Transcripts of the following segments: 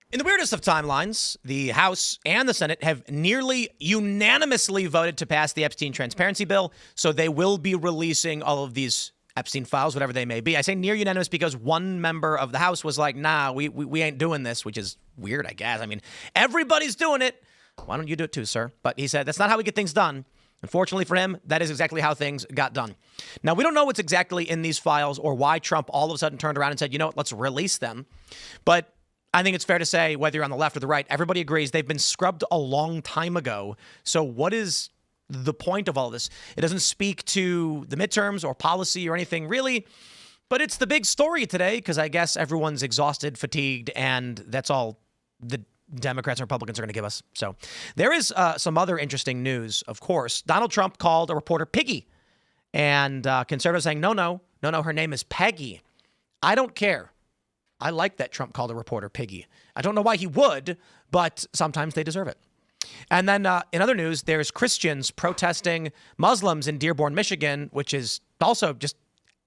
In the weirdest of timelines, the House and the Senate have nearly unanimously voted to pass the Epstein transparency bill, so they will be releasing all of these Epstein files, whatever they may be. I say near unanimous because one member of the House was like, nah, we ain't doing this, which is weird, I guess. I mean, everybody's doing it. Why don't you do it too, sir? But he said that's not how we get things done. Unfortunately for him, that is exactly how things got done. Now, we don't know what's exactly in these files or why Trump all of a sudden turned around and said, you know what, let's release them. But I think it's fair to say, whether you're on the left or the right, everybody agrees they've been scrubbed a long time ago. So what is the point of all this? It doesn't speak to the midterms or policy or anything really, but it's the big story today because I guess everyone's exhausted, fatigued, and that's all the Democrats and Republicans are going to give us. So there is some other interesting news, of course. Donald Trump called a reporter Piggy, and conservatives saying, no, her name is Peggy. I don't care. I like that Trump called a reporter Piggy. I don't know why he would, but sometimes they deserve it. And then in other news, there's Christians protesting Muslims in Dearborn, Michigan, which is also just,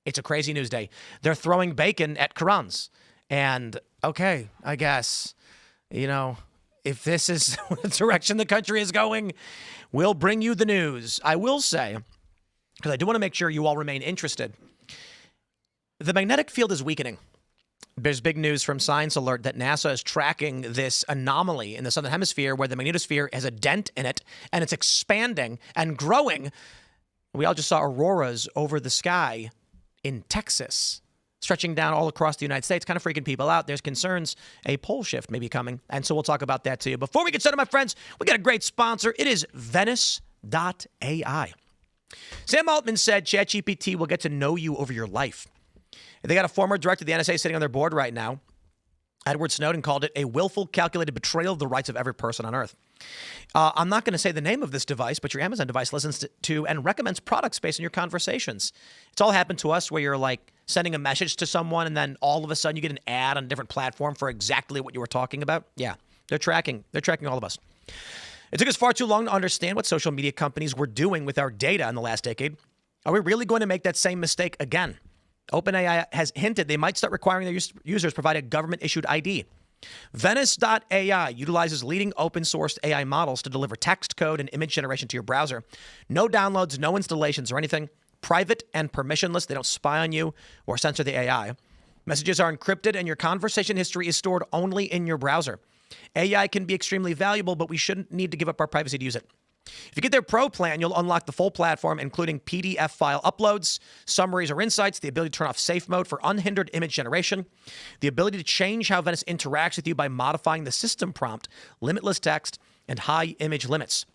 it's a crazy news day. They're throwing bacon at Qurans. And okay, I guess, you know, if this is the direction the country is going, we'll bring you the news. I will say, because I do want to make sure you all remain interested, the magnetic field is weakening. There's big news from Science Alert that NASA is tracking this anomaly in the southern hemisphere where the magnetosphere has a dent in it and it's expanding and growing. We all just saw auroras over the sky in Texas, stretching down all across the United States, kind of freaking people out. There's concerns a pole shift may be coming, and so we'll talk about that too. Before we get started, my friends, we got a great sponsor. It is Venice.ai. Sam Altman said ChatGPT will get to know you over your life. They got a former director of the NSA sitting on their board right now. Edward Snowden called it a willful, calculated betrayal of the rights of every person on Earth. I'm not going to say the name of this device, but your Amazon device listens to and recommends products based on your conversations. It's all happened to us where you're like sending a message to someone and then all of a sudden you get an ad on a different platform for exactly what you were talking about. Yeah, they're tracking all of us. It took us far too long to understand what social media companies were doing with our data in the last decade. Are we really going to make that same mistake again? OpenAI has hinted they might start requiring their users provide a government-issued ID. Venice.ai utilizes leading open-sourced AI models to deliver text, code, and image generation to your browser. No downloads, no installations or anything. Private and permissionless. They don't spy on you or censor the AI. Messages are encrypted, and your conversation history is stored only in your browser. AI can be extremely valuable, but we shouldn't need to give up our privacy to use it. If you get their Pro plan, you'll unlock the full platform, including PDF file uploads, summaries or insights, the ability to turn off safe mode for unhindered image generation, the ability to change how Venice interacts with you by modifying the system prompt, limitless text, and high image limits.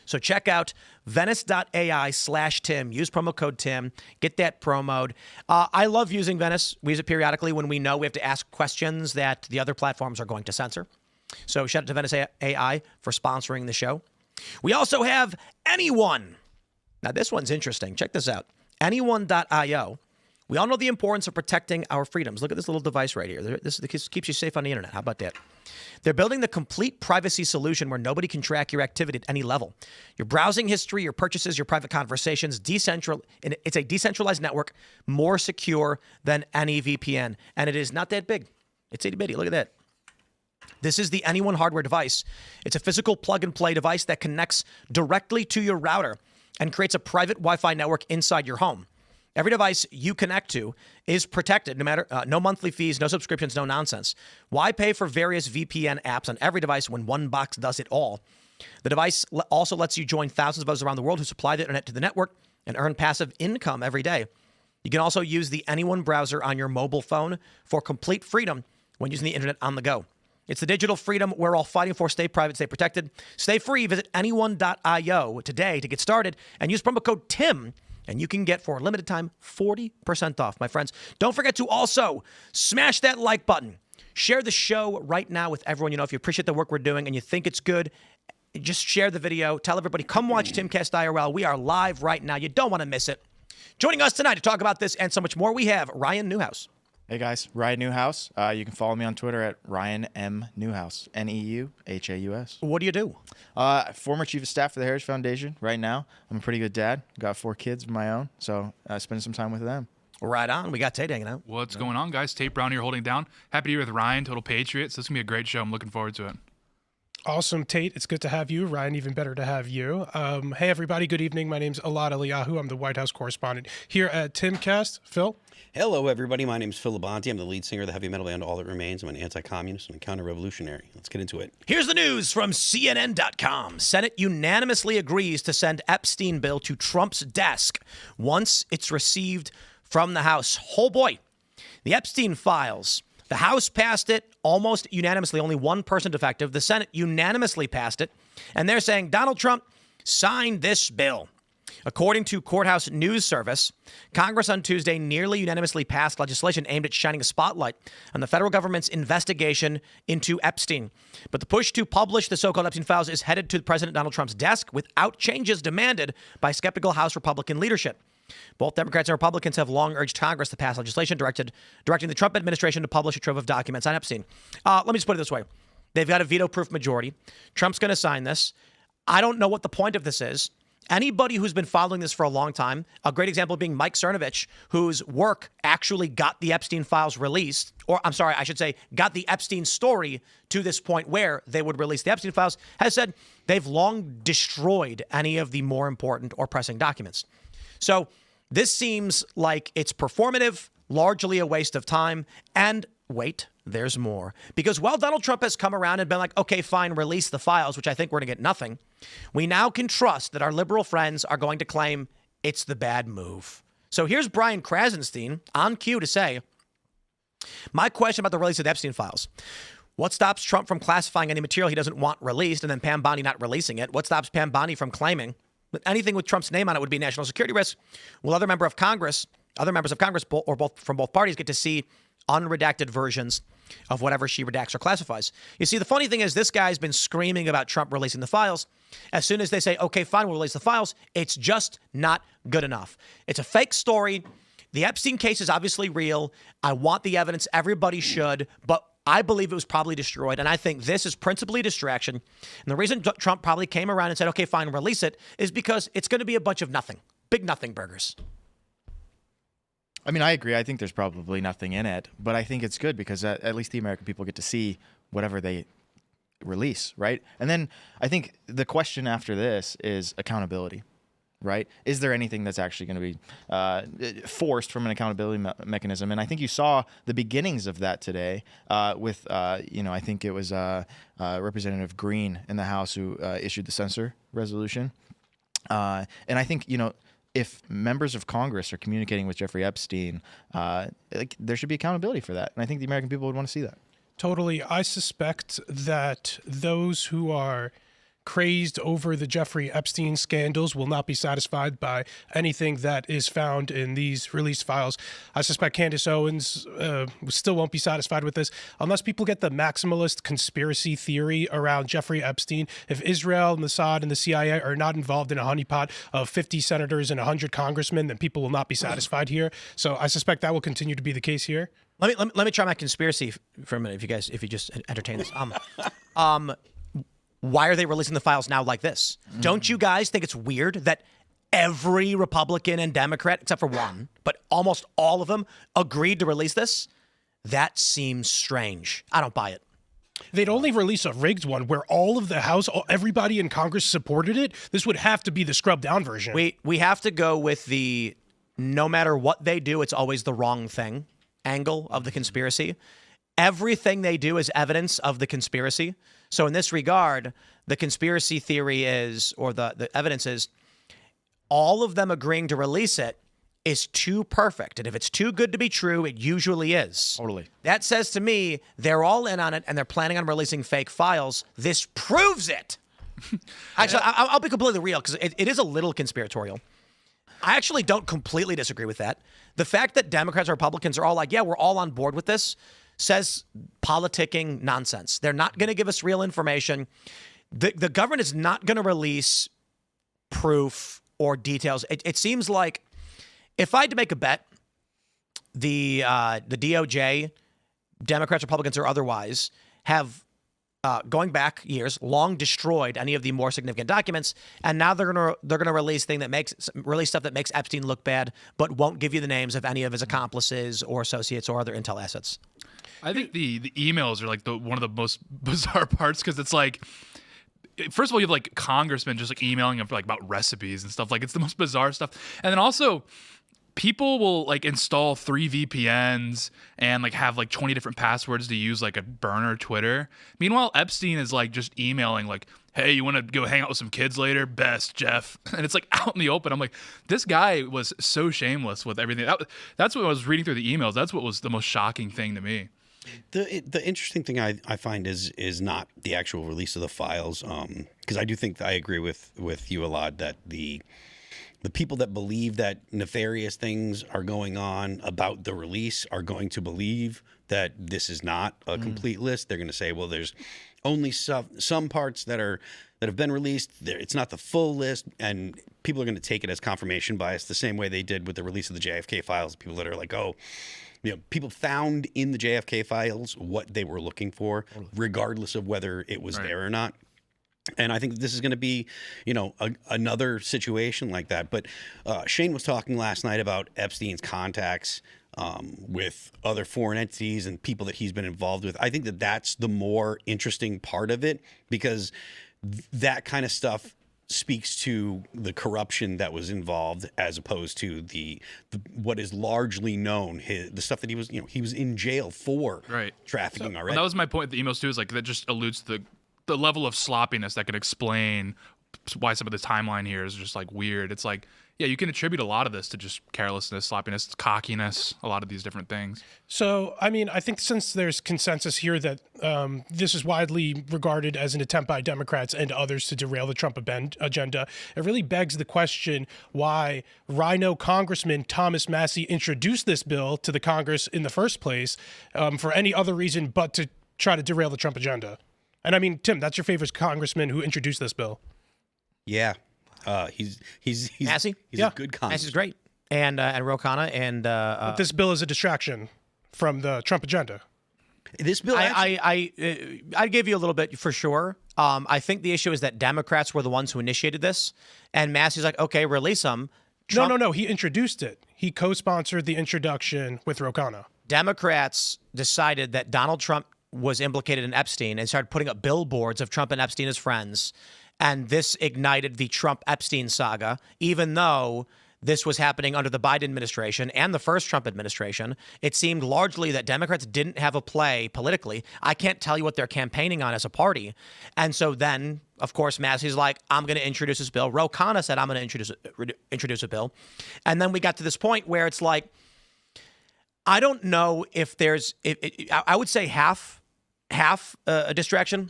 So check out Venice.ai/Tim. Use promo code Tim. Get that pro mode. I love using Venice. We use it periodically when we know we have to ask questions that the other platforms are going to censor. So shout out to Venice AI for sponsoring the show. We also have Anyone. Now, this one's interesting. Check this out. Anyone.io. We all know the importance of protecting our freedoms. Look at this little device right here. This keeps you safe on the internet. How about that? They're building the complete privacy solution where nobody can track your activity at any level. Your browsing history, your purchases, your private conversations, it's a decentralized network, more secure than any VPN. And it is not that big. It's itty bitty. Look at that. This is the Anyone hardware device. It's a physical plug-and-play device that connects directly to your router and creates a private Wi-Fi network inside your home. Every device you connect to is protected, no monthly fees, no subscriptions, no nonsense. Why pay for various VPN apps on every device when one box does it all? The device also lets you join thousands of others around the world who supply the internet to the network and earn passive income every day. You can also use the Anyone browser on your mobile phone for complete freedom when using the internet on the go. It's the digital freedom we're all fighting for. Stay private, stay protected, stay free. Visit anyone.io today to get started and use promo code TIM, and you can get, for a limited time, 40% off, my friends. Don't forget to also smash that like button. Share the show right now with everyone you know. If you appreciate the work we're doing and you think it's good, just share the video. Tell everybody, come watch Timcast IRL. We are live right now. You don't want to miss it. Joining us tonight to talk about this and so much more, we have Ryan Neuhaus. Hey guys, Ryan Neuhaus. You can follow me on Twitter at Ryan M. Neuhaus, Neuhaus. What do you do? Former chief of staff for the Heritage Foundation. Right now, I'm a pretty good dad. Got 4 kids of my own, so I spend some time with them. Right on. We got Tate hanging out. What's going on, guys? Tate Brown here holding down. Happy to be here with Ryan, Total Patriot. So this is going to be a great show. I'm looking forward to it. Awesome, Tate. It's good to have you. Ryan, even better to have you. Hey, everybody. Good evening. My name's Elaad. I'm the White House correspondent here at Timcast. Phil? Hello, everybody. My name's Phil Labonte. I'm the lead singer of the heavy metal band All That Remains. I'm an anti-communist and a counter-revolutionary. Let's get into it. Here's the news from CNN.com. Senate unanimously agrees to send Epstein bill to Trump's desk once it's received from the House. Oh boy. The Epstein files. The House passed it almost unanimously, only one person defective. The Senate unanimously passed it. And they're saying Donald Trump signed this bill. According to Courthouse News Service, Congress on Tuesday nearly unanimously passed legislation aimed at shining a spotlight on the federal government's investigation into Epstein. But the push to publish the so-called Epstein files is headed to President Donald Trump's desk without changes demanded by skeptical House Republican leadership. Both Democrats and Republicans have long urged Congress to pass legislation directing the Trump administration to publish a trove of documents on Epstein. Let me just put it this way. They've got a veto-proof majority. Trump's going to sign this. I don't know what the point of this is. Anybody who's been following this for a long time, a great example being Mike Cernovich, whose work actually got the Epstein files released, or I'm sorry, I should say got the Epstein story to this point where they would release the Epstein files, has said they've long destroyed any of the more important or pressing documents. So this seems like it's performative, largely a waste of time, and wait, there's more. Because while Donald Trump has come around and been like, okay, fine, release the files, which I think we're going to get nothing, we now can trust that our liberal friends are going to claim it's the bad move. So here's Brian Krasenstein on cue to say, my question about the release of the Epstein files. What stops Trump from classifying any material he doesn't want released and then Pam Bondi not releasing it? What stops Pam Bondi from claiming that anything with Trump's name on it would be a national security risk? Will other members of Congress, or both from both parties, get to see unredacted versions of whatever she redacts or classifies? You see, the funny thing is this guy's been screaming about Trump releasing the files. As soon as they say, okay, fine, we'll release the files, it's just not good enough. It's a fake story. The Epstein case is obviously real. I want the evidence. Everybody should. But I believe it was probably destroyed. And I think this is principally distraction. And the reason Trump probably came around and said, okay, fine, release it, is because it's going to be a bunch of nothing. Big nothing burgers. I mean, I agree. I think there's probably nothing in it, but I think it's good because at least the American people get to see whatever they release, right? And then I think the question after this is accountability, right? Is there anything that's actually going to be forced from an accountability mechanism? And I think you saw the beginnings of that today with, I think it was Representative Green in the House who issued the censure resolution. And I think, if members of Congress are communicating with Jeffrey Epstein, there should be accountability for that. And I think the American people would want to see that. Totally. I suspect that those who are crazed over the Jeffrey Epstein scandals will not be satisfied by anything that is found in these released files. I suspect Candace Owens still won't be satisfied with this unless people get the maximalist conspiracy theory around Jeffrey Epstein. If Israel, Mossad, and the CIA are not involved in a honeypot of 50 senators and 100 congressmen, then people will not be satisfied here. So I suspect that will continue to be the case here. Let me try my conspiracy for a minute, if you just entertain this. Why are they releasing the files now like this? Don't you guys think it's weird that every Republican and Democrat, except for one, but almost all of them, agreed to release this? That seems strange. I don't buy it. They'd only release a rigged one where all of the House, everybody in Congress supported it. This would have to be the scrubbed down version. We have to go with the no matter what they do, it's always the wrong thing angle of the conspiracy. Everything they do is evidence of the conspiracy. So in this regard, the conspiracy theory is, or the evidence is, all of them agreeing to release it is too perfect. And if it's too good to be true, it usually is. Totally. That says to me, they're all in on it and they're planning on releasing fake files. This proves it. Actually, I'll be completely real because it is a little conspiratorial. I actually don't completely disagree with that. The fact that Democrats or Republicans are all like, yeah, we're all on board with this, says politicking nonsense. They're not going to give us real information. The government is not going to release proof or details. It seems like if I had to make a bet, the DOJ, Democrats, Republicans, or otherwise, have going back years, long destroyed any of the more significant documents, and now they're gonna release stuff that makes Epstein look bad, but won't give you the names of any of his accomplices or associates or other intel assets. I think the emails are like one of the most bizarre parts, because it's like, first of all, you have like congressmen just like emailing him for like about recipes and stuff. Like, it's the most bizarre stuff. And then also, people will like install 3 VPNs and like have like 20 different passwords to use like a burner Twitter. Meanwhile, Epstein is like just emailing like, hey, you want to go hang out with some kids later? Best, Jeff. And it's like out in the open. I'm like, this guy was so shameless with everything. That's what I was reading through the emails. That's what was the most shocking thing to me. The interesting thing I find is not the actual release of the files, because I do think I agree with you, Elaad, that the people that believe that nefarious things are going on about the release are going to believe that this is not a complete list. They're going to say, well, there's only some parts that have been released. It's not the full list, and people are going to take it as confirmation bias, the same way they did with the release of the JFK files. People that are like, oh, people found in the JFK files what they were looking for, regardless of whether it was there or not. And I think this is going to be, another situation like that. But Shane was talking last night about Epstein's contacts with other foreign entities and people that he's been involved with. I think that that's the more interesting part of it, because that kind of stuff speaks to the corruption that was involved, as opposed to the what is largely known, the stuff that he was in jail for trafficking already. That was my point. The emails too is like that just alludes to the level of sloppiness that could explain why some of the timeline here is just like weird. It's like, yeah, you can attribute a lot of this to just carelessness, sloppiness, cockiness, a lot of these different things. So, I mean, I think since there's consensus here that this is widely regarded as an attempt by Democrats and others to derail the Trump agenda, it really begs the question why Rhino Congressman Thomas Massie introduced this bill to the Congress in the first place for any other reason but to try to derail the Trump agenda. And I mean, Tim, that's your favorite congressman who introduced this bill. Yeah. He's Massie? He's a good congressman. Massie's great. And Ro Khanna, and but this bill is a distraction from the Trump agenda. This bill I give you a little bit for sure. I think the issue is that Democrats were the ones who initiated this, and Massie's like, okay, release them. No. He introduced it. He co-sponsored the introduction with Ro Khanna. Democrats decided that Donald Trump was implicated in Epstein and started putting up billboards of Trump and Epstein as friends. And this ignited the Trump-Epstein saga, even though this was happening under the Biden administration and the first Trump administration. It seemed largely that Democrats didn't have a play politically. I can't tell you what they're campaigning on as a party. And so then, of course, Massie's like, I'm going to introduce this bill. Ro Khanna said, I'm going to introduce a bill. And then we got to this point where it's like, I don't know if there's, I would say half a distraction,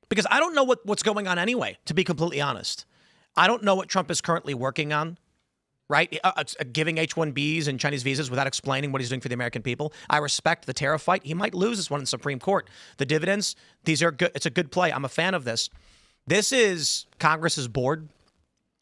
because I don't know what's going on anyway, to be completely honest. I don't know what Trump is currently working on, right? Giving H-1Bs and Chinese visas without explaining what he's doing for the American people. I respect the tariff fight. He might lose this one in the Supreme Court. The dividends, these are good. It's a good play. I'm a fan of this. This is Congress's board.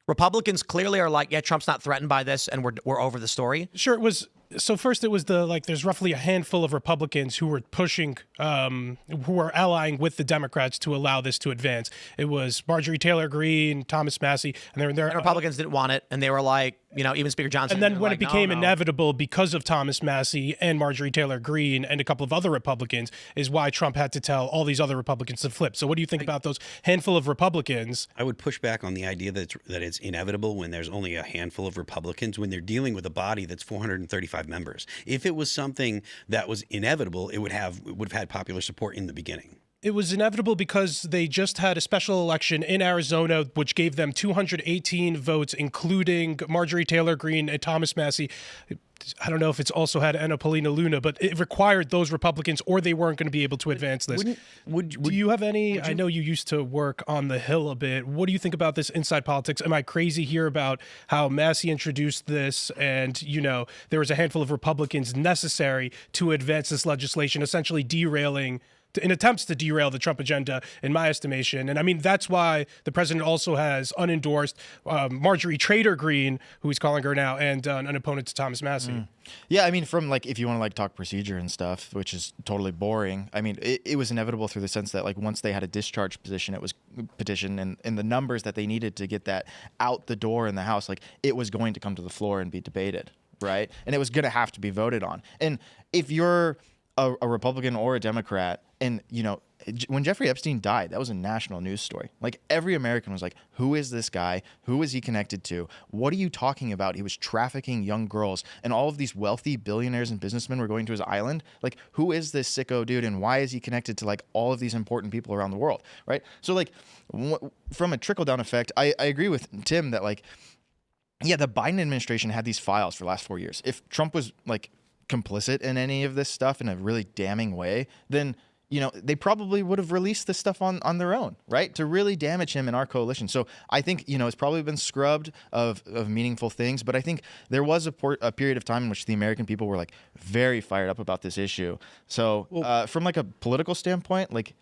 Republicans clearly are like, yeah, Trump's not threatened by this, and we're over the story. Sure, it was. So first, it was there's roughly a handful of Republicans who were pushing, who were allying with the Democrats to allow this to advance. It was Marjorie Taylor Greene, Thomas Massie, and And Republicans didn't want it, and they were like, even Speaker Johnson. And then when it became inevitable because of Thomas Massie and Marjorie Taylor Greene and a couple of other Republicans, is why Trump had to tell all these other Republicans to flip. So what do you think about those handful of Republicans? I would push back on the idea that it's inevitable when there's only a handful of Republicans, when they're dealing with a body that's 435 members. If it was something that was inevitable, it would have had popular support in the beginning. It was inevitable because they just had a special election in Arizona, which gave them 218 votes, including Marjorie Taylor Greene and Thomas Massie. I don't know if it's also had Anna Paulina Luna, but it required those Republicans, or they weren't going to be able to advance this. Do you have any? I know you used to work on the Hill a bit. What do you think about this inside politics? Am I crazy here about how Massie introduced this, and there was a handful of Republicans necessary to advance this legislation, essentially derailing in attempts to derail the Trump agenda, in my estimation. And I mean, that's why the president also has unendorsed Marjorie Trader Greene, who he's calling her now, and an opponent to Thomas Massie. Yeah, I mean, from like, if you want to like talk procedure and stuff, which is totally boring. I mean, it was inevitable through the sense that like once they had a discharge petition, and the numbers that they needed to get that out the door in the House, like it was going to come to the floor and be debated, right? And it was going to have to be voted on. And if you're a Republican or a Democrat, and you know, when Jeffrey Epstein died, that was a national news story. Like every American was like, who is this guy? Who is he connected to? What are you talking about? He was trafficking young girls, and all of these wealthy billionaires and businessmen were going to his island. Like, who is this sicko dude, and why is he connected to like all of these important people around the world, right? So like from a trickle-down effect, I agree with Tim that like, yeah, the Biden administration had these files for the last 4 years. If Trump was like complicit in any of this stuff in a really damning way, then you know, they probably would have released this stuff on their own, right? To really damage him in our coalition. So I think, you know, it's probably been scrubbed of meaningful things, but I think there was a period of time in which the American people were like very fired up about this issue. So from like a political standpoint, like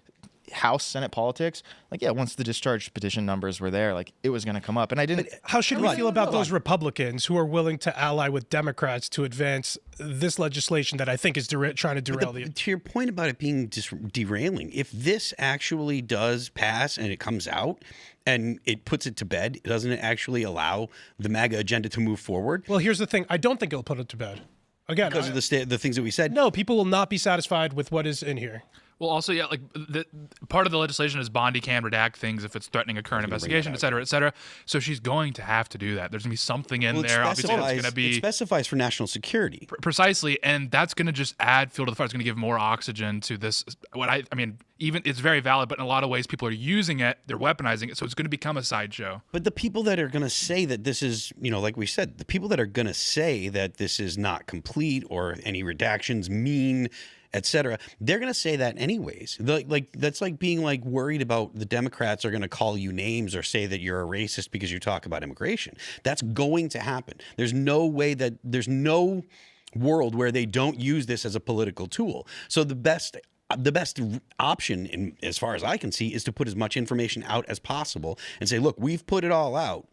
House, Senate politics, like, yeah, once the discharge petition numbers were there, like it was going to come up. And I didn't. How should we feel about those Republicans who are willing to ally with Democrats to advance this legislation that I think is trying to derail to your point about it being derailing, if this actually does pass and it comes out and it puts it to bed, doesn't it actually allow the MAGA agenda to move forward? Well, here's the thing. I don't think it'll put it to bed. Again, Because of the things that we said? No, people will not be satisfied with what is in here. Well, also, yeah, like part of the legislation is Bondi can redact things if it's threatening a current investigation, et cetera, et cetera. So she's going to have to do that. There's going to be something in there. Obviously, it's going to be. It specifies for national security. Precisely, and that's going to just add fuel to the fire. It's going to give more oxygen to this. I mean, even it's very valid, but in a lot of ways, people are using it. They're weaponizing it, so it's going to become a sideshow. But the people that are going to say that this is, you know, like we said, the people that are going to say that this is not complete or any redactions mean, etc., they're going to say that anyways. Like that's like being like worried about the Democrats are going to call you names or say that you're a racist because you talk about immigration. That's going to happen. There's no world where they don't use this as a political tool. So the best option, as far as I can see, is to put as much information out as possible and say, look, we've put it all out.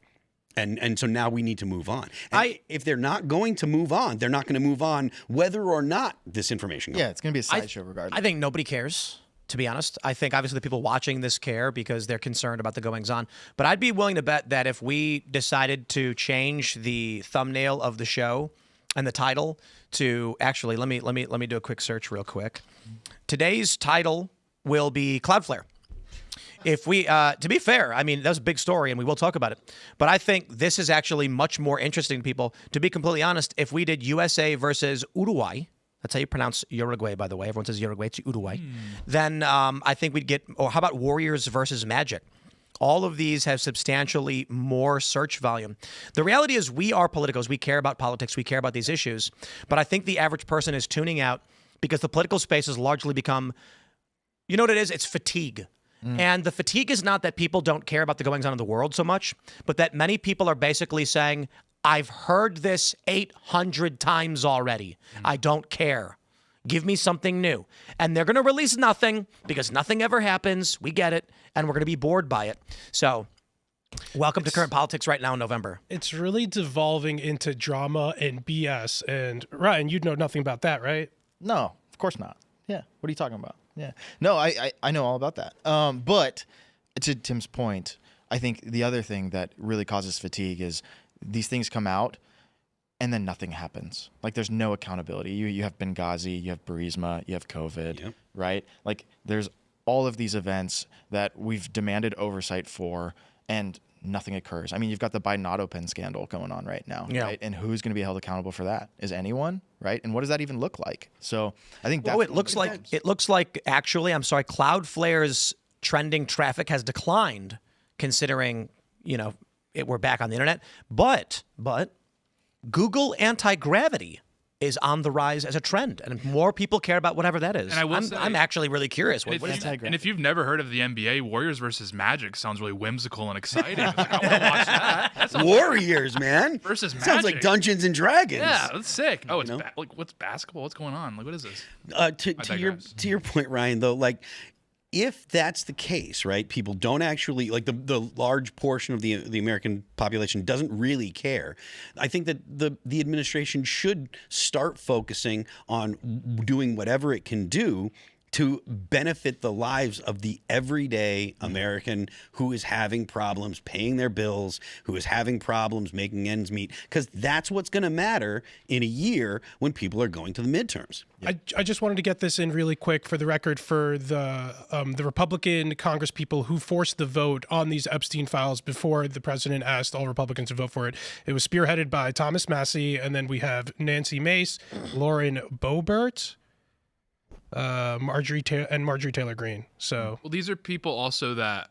And so now we need to move on. And if they're not going to move on, they're not going to move on whether or not this information goes. Yeah, it's going to be a sideshow regardless. I think nobody cares, to be honest. I think obviously the people watching this care because they're concerned about the goings on. But I'd be willing to bet that if we decided to change the thumbnail of the show and the title to actually let me do a quick search real quick. Today's title will be Cloudflare. If we, to be fair, I mean, that was a big story and we will talk about it. But I think this is actually much more interesting to people. To be completely honest, if we did USA versus Uruguay, that's how you pronounce Uruguay, by the way. Everyone says Uruguay, it's Uruguay. Then I think we'd get, or how about Warriors versus Magic? All of these have substantially more search volume. The reality is we are politicos. We care about politics. We care about these issues. But I think the average person is tuning out because the political space has largely become, you know what it is? It's fatigue. And the fatigue is not that people don't care about the goings on in the world so much, but that many people are basically saying, I've heard this 800 times already. I don't care. Give me something new. And they're going to release nothing because nothing ever happens. We get it. And we're going to be bored by it. So welcome to current politics right now in November. It's really devolving into drama and BS. And Ryan, you'd know nothing about that, right? No, of course not. Yeah. What are you talking about? Yeah. No, I know all about that. But to Tim's point, I think the other thing that really causes fatigue is these things come out and then nothing happens. Like there's no accountability. You have Benghazi, you have Burisma, you have COVID, right? Like there's all of these events that we've demanded oversight for and nothing occurs. I mean, you've got the Biden auto pen scandal going on right now, right? And who's going to be held accountable for that? Is anyone, right? And what does that even look like? So I think that's it looks like actually, I'm sorry, Cloudflare's trending traffic has declined, considering we're back on the internet. But Google anti-gravity is on the rise as a trend, and more people care about whatever that is. And I will say- I'm actually really curious. What is that? And if you've never heard of the NBA, Warriors versus Magic sounds really whimsical and exciting. It's like, I want to watch that. That sounds Warriors, man. versus Magic. Sounds like Dungeons and Dragons. Yeah, that's sick. Oh, it's know? like what's basketball? What's going on? Like, what is this? To your point, Ryan, though, like, if that's the case, right? People don't actually like the large portion of the American population doesn't really care. I think that the administration should start focusing on doing whatever it can do to benefit the lives of the everyday American who is having problems paying their bills, who is having problems making ends meet, because that's what's going to matter in a year when people are going to the midterms. I just wanted to get this in really quick for the record for the Republican Congress people who forced the vote on these Epstein files before the president asked all Republicans to vote for it. It was spearheaded by Thomas Massie, and then we have Nancy Mace, Lauren Boebert, Marjorie Taylor Greene. So Well, these are people also that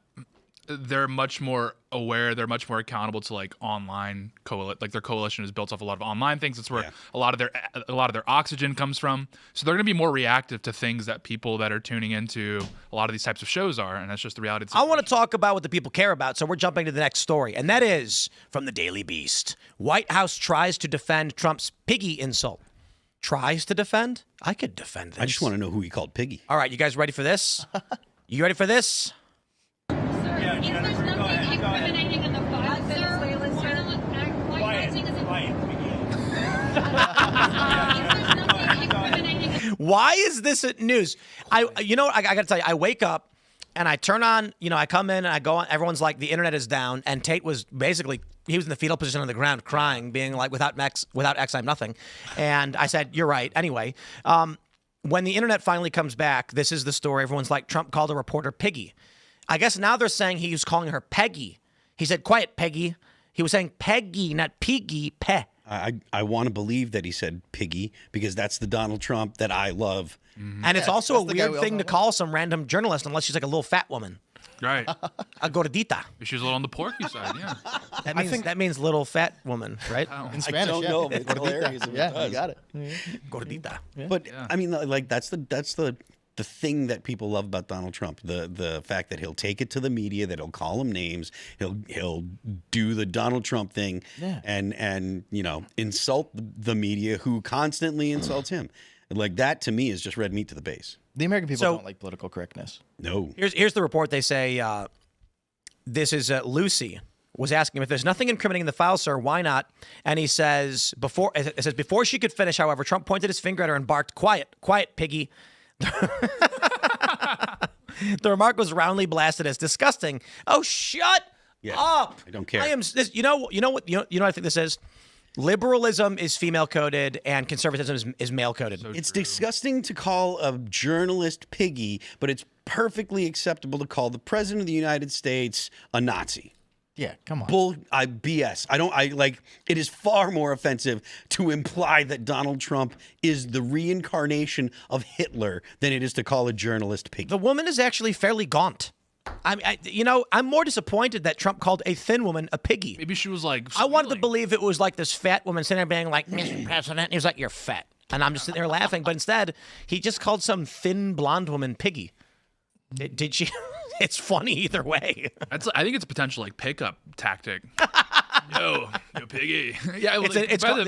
they're much more aware. They're much more accountable to like online like their coalition is built off a lot of online things. That's where a lot of their oxygen comes from. So they're going to be more reactive to things that people that are tuning into a lot of these types of shows are, and that's just the reality. I want to talk about what the people care about, so we're jumping to the next story, and that is from the Daily Beast. White House tries to defend Trump's piggy insult. Tries to defend? I could defend this. I just want to know who he called Piggy. All right, you guys ready for this? You ready for this? Sir, if there's nothing incriminating in the file, sir, why are you acting as if... Why is this news? I got to tell you, I wake up and I turn on, I come in and I go on. Everyone's like, the internet is down. And Tate was basically, he was in the fetal position on the ground crying, being like, without X, I'm nothing. And I said, you're right. Anyway, when the internet finally comes back, this is the story. Everyone's like, Trump called a reporter Piggy. I guess now they're saying he was calling her Peggy. He said, quiet, Peggy. He was saying Peggy, not Piggy, Pe. I want to believe that he said Piggy because that's the Donald Trump that I love. And it's also a that's the guy weird we thing all to know. call some random journalist unless she's like a little fat woman. Right. A gordita. She was a little on the porky side, yeah. That means little fat woman, right? In Spanish, don't yeah. know, but it's hilarious if it Yeah, does. you got it. Gordita. But I mean, like that's the thing that people love about Donald Trump. The fact that he'll take it to the media, that he'll call them names, he'll do the Donald Trump thing, and insult the media who constantly insults him. Like that to me is just red meat to the base. The American people So- don't like political correctness. No. Here's the report. They say this is Lucy was asking him if there's nothing incriminating in the file, sir, why not? And he says before she could finish, however, Trump pointed his finger at her and barked, "Quiet, quiet, Piggy." The remark was roundly blasted as disgusting. Oh, shut up! I don't care. I am. This, you know what I think this is. Liberalism is female coded and conservatism is male coded. It's disgusting to call a journalist Piggy, but it's perfectly acceptable to call the president of the United States a Nazi. Yeah, come on. BS. It is far more offensive to imply that Donald Trump is the reincarnation of Hitler than it is to call a journalist Piggy. The woman is actually fairly gaunt. I'm more disappointed that Trump called a thin woman a piggy. Maybe she was like, I wanted to squealing. believe it was like this fat woman sitting there being like, Mr. President. And he was like, you're fat. And I'm just sitting there laughing. But instead, he just called some thin blonde woman piggy. Did she? It's funny either way. I think it's a potential like pickup tactic. Yo, piggy. Yeah, It's called